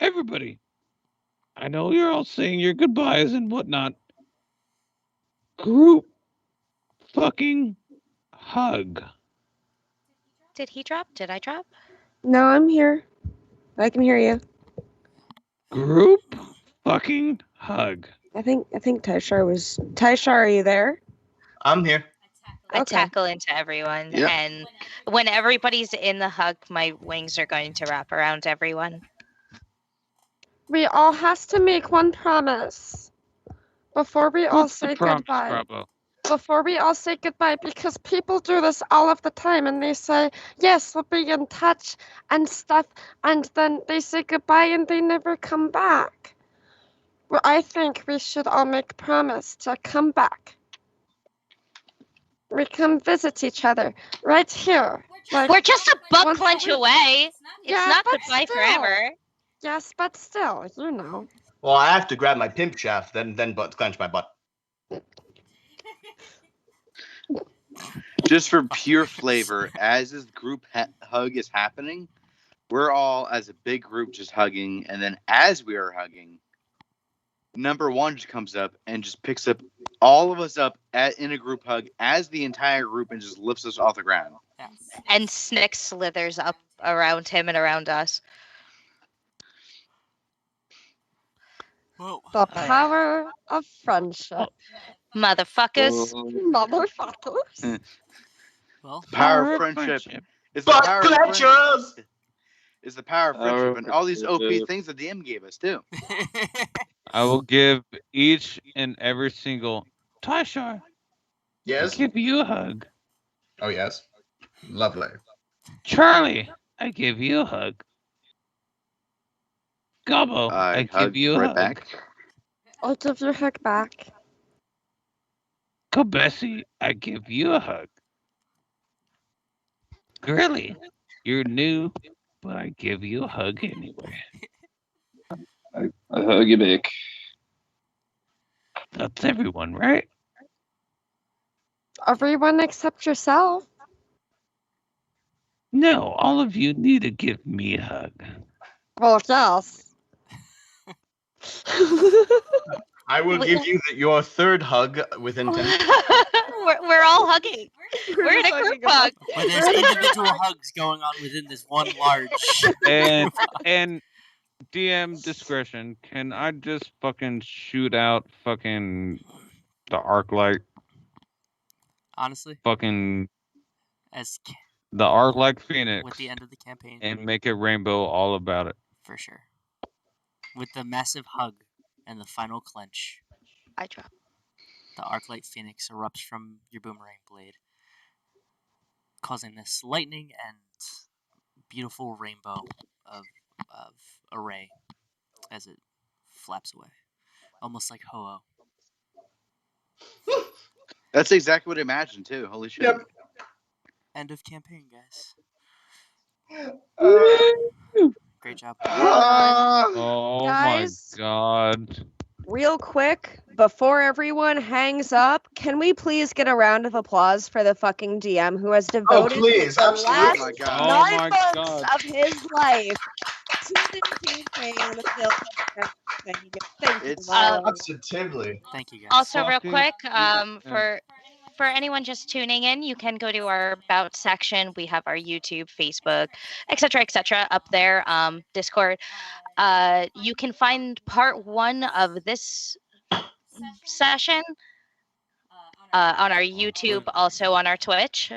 I know you're all saying your goodbyes and whatnot. Group fucking hug. Did he drop? Did I drop? No, I'm here. I can hear you. Group fucking hug. I think Taishar was. Taishar, are you there? I'm here. I Okay. tackle into everyone, Yep. and when everybody's in the hug, my wings are going to wrap around everyone. We all has to make one promise before we all What's say the promise, goodbye. Bravo? Before we all say goodbye, because people do this all of the time and they say, yes, we'll be in touch and stuff, and then they say goodbye and they never come back. Well, I think we should all make a promise to come back. We come visit each other right here. Like, We're just a buck once a clench week. away. It's Yeah, not but goodbye still. forever. Yes, but still, you know. Well, I have to grab my pimp shaft, then clench my butt. Just for pure flavor, as this group hug is happening, we're all as a big group just hugging, and then as we are hugging, number one just comes up and just picks up all of us up in a group hug as the entire group and just lifts us off the ground. Yeah. And Snick slithers up around him and around us. Whoa. The power of friendship. Motherfuckers. Motherfuckers. Well, Power of friendship. It's the power of friendship. It's the power of friendship and all these OP things that the M gave us too. I will give each and every single Tashar. Yes? I give you a hug. Oh, yes. Lovely. Charlie, I give you a hug. Gobbo, I give hug you a right hug. back. I'll give your hug back. Kabesi, I give you a hug. Grilly, you're new, but I give you a hug anyway. I hug you back. That's everyone, right? Everyone except yourself. No, all of you need to give me a hug. Well, yes. I will give you your third hug within 10 minutes. We're all hugging. We're in a group hug. Where there's individual hugs going on within this one large. And DM discretion, can I just fucking shoot out fucking the arc light? Honestly, Fucking as the arc light phoenix with the end of the campaign, and make it rainbow all about it. for sure. With the massive hug and the final clench, I drop. the Arclight Phoenix erupts from your boomerang blade, causing this lightning and beautiful rainbow of array as it flaps away, almost like Ho-Oh. That's exactly what I imagined too. Holy shit! Yep. End of campaign, guys. Woo! Great job. Oh Guys? my god. Real quick, before everyone hangs up, can we please get a round of applause for the fucking DM who has devoted please, the absolutely. last Oh my god! Oh 9 my months god. of his life to this campaign and building everything. Thank you, It's Milo. Positively. Thank you, guys. Also, real Fucking quick, yeah. for anyone just tuning in, you can go to our about section. We have our YouTube, Facebook, etc., up there. Discord. You can find part 1 of this session on our YouTube, also on our Twitch.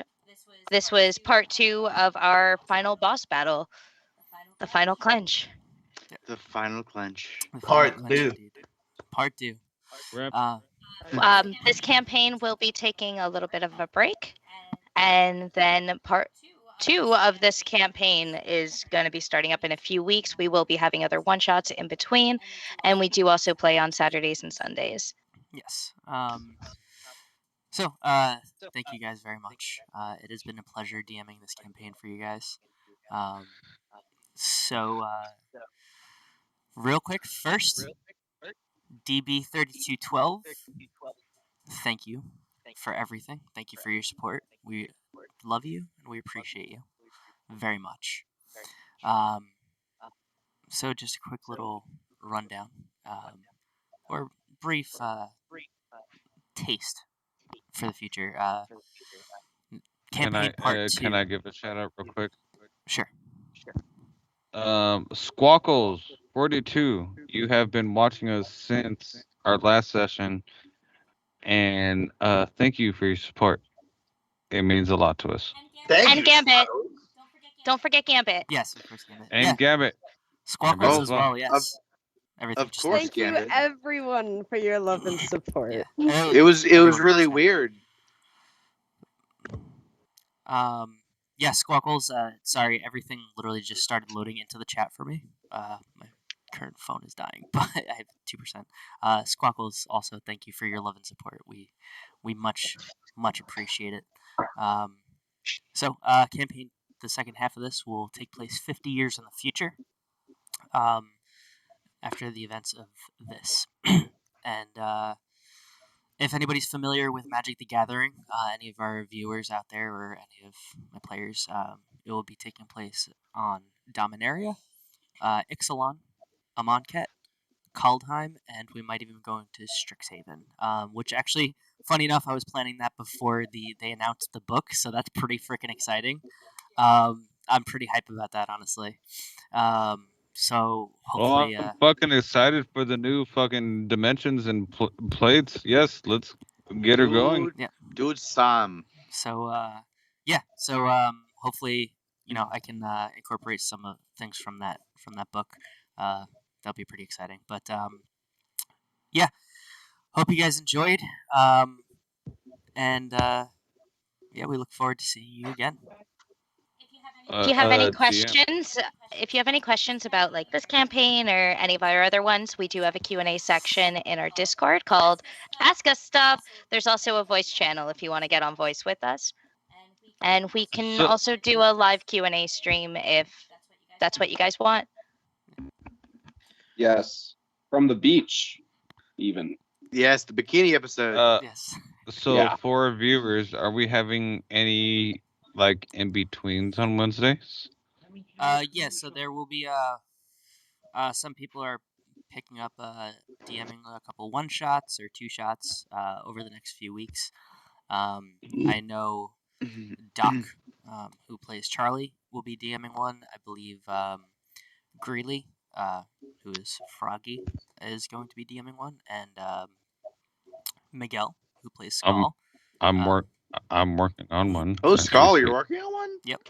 This was part 2 of our final boss battle, the final clench. the final clench. The final Part clench, two. indeed. Part 2. Rip. This campaign will be taking a little bit of a break, and then part 2 of this campaign is going to be starting up in a few weeks. We will be having other one shots in between, and we do also play on Saturdays and Sundays. Yes. Thank you guys very much. It has been a pleasure DMing this campaign for you guys. Real quick, first, DB3212, thank you for everything. Thank you for your support. We love you and we appreciate you very much. So just a quick little rundown, or brief taste for the future. Campaign part 2. Can I give a shout out real quick? Sure. Squawkles 42. You have been watching us since our last session, and thank you for your support. It means a lot to us. Thank And you. Gambit. Don't forget Gambit. Yes, of course, Gambit. And Yeah, Gambit. Squawkles Gambit as well. Yes. Everything Of just course, Thank you, Gambit. everyone, for your love and support. Yeah. It was Everyone really understand. weird. Yeah, Squawkles. Sorry, everything literally just started loading into the chat for me. My current phone is dying, but I have 2%. Squawkles, also thank you for your love and support. We much appreciate it. Campaign, the second half of this will take place 50 years in the future. After the events of this, and if anybody's familiar with Magic the Gathering, any of our viewers out there or any of my players, it will be taking place on Dominaria, Ixalan, Amonkhet, Kaldheim, and we might even go into Strixhaven, which actually, funny enough, I was planning that before they announced the book, so that's pretty freaking exciting. I'm pretty hyped about that, honestly. So hopefully, I'm fucking excited for the new fucking dimensions and plates. Yes, let's get her going. Yeah. Dude, Sam. So hopefully, I can incorporate some of things from that book. That'll be pretty exciting. But yeah, hope you guys enjoyed. Yeah, we look forward to seeing you again. If you have any DM. questions, about like this campaign or any of our other ones, we do have a Q&A section in our Discord called Ask Us Stuff. There's also a voice channel if you want to get on voice with us. And we can also do a live Q&A stream if that's what you guys want. Yes, from the beach, even. Yes, the bikini episode. Yes. So Yeah. for our viewers, are we having any like in betweens on Wednesdays? Yeah. So there will be some people are picking up DMing a couple one shots or two shots over the next few weeks. I know Doc, who plays Charlie, will be DMing one. I believe Greeley, who is Froggy, is going to be DMing one, and Miguel, who plays Skull. I'm working on one. Oh, as we Skull, you're speak. working on one? Yep.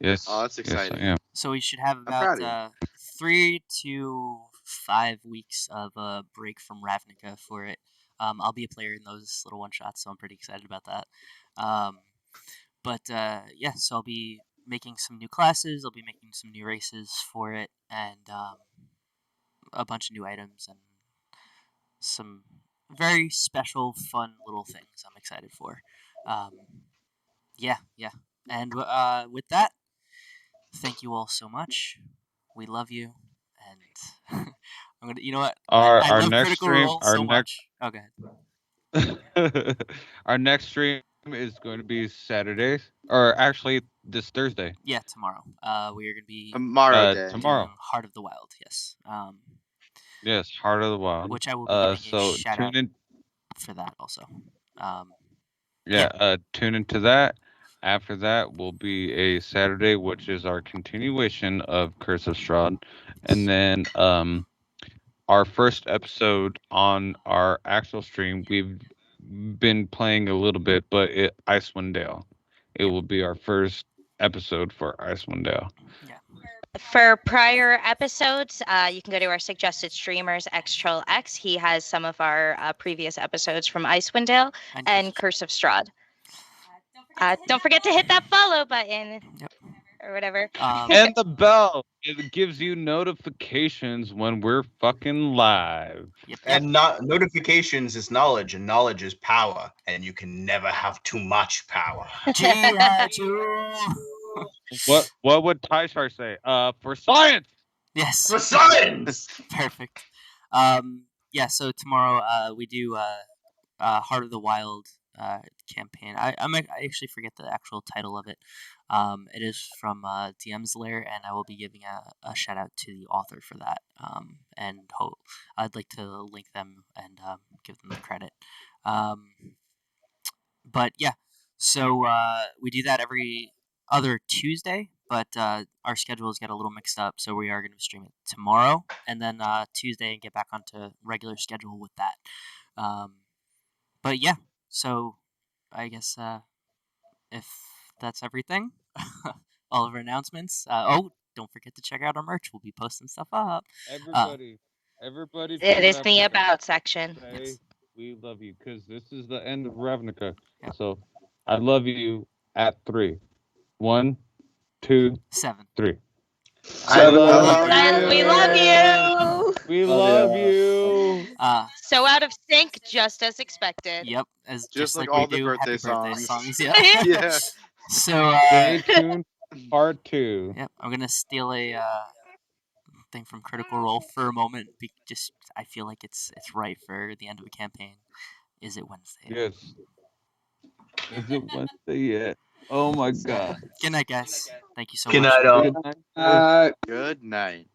Yes. Oh, that's Yes, exciting. I am. So we should have I'm proud about of you. 3 to 5 weeks of a break from Ravnica for it. I'll be a player in those little one shots, so I'm pretty excited about that. Yeah, so I'll be making some new classes. I'll be making some new races for it, and a bunch of new items and some very special, fun little things I'm excited for. Yeah. And with that, thank you all so much. We love you, and I'm gonna. You know what? I Our love next Critical stream, Role so much. Oh, go ahead. our next stream is going to be Saturdays, or actually this Thursday. Yeah, tomorrow. We are gonna be Tomorrow day. Tomorrow. doing Heart of the Wild. Yes. Yes, Heart of the Wild. Which I will be giving a So shout tune out in. for that also. Yeah, tune into that. After that will be a Saturday, which is our continuation of Curse of Strahd, and then our first episode on our actual stream. We've been playing a little bit, but Icewind Dale. It will be our first episode for Icewind Dale. Yeah. For prior episodes, you can go to our suggested streamers, Xtroll X. He has some of our previous episodes from Icewind Dale and Curse of Strahd. Don't forget to hit that follow button. Yep. Or whatever. And the bell. It gives you notifications when we're fucking live. Yep. And not notifications is knowledge, and knowledge is power, and you can never have too much power. What would Tyshar say? For science. Yes. For science. Perfect. Yeah. So tomorrow, we do Heart of the Wild campaign. I actually forget the actual title of it. It is from DM's Lair, and I will be giving a shout out to the author for that. And I'd like to link them and give them the credit. But yeah, so we do that every other Tuesday, but our schedules get a little mixed up, so we are going to stream it tomorrow and then Tuesday and get back onto regular schedule with that. But yeah, so I guess if that's everything, all of our announcements. Don't forget to check out our merch. We'll be posting stuff up. Everybody It is up the and about section. say we love you, because this is the end of Ravnica. So I love you at 3. 1, 2, 7. 3. I We love you. We love you. So out of sync, just as expected. Yep, as Just like we all the do birthday happy birthday songs. songs. Yeah. Yeah. So Stay tuned for part 2. Yep, I'm gonna steal a thing from Critical Role for a moment. Just I feel like it's right for the end of a campaign. Is it Wednesday? Yes. Is it Wednesday yet? Oh my god. Good night, guys. Thank you so Good much. night, all. Good night. Good night.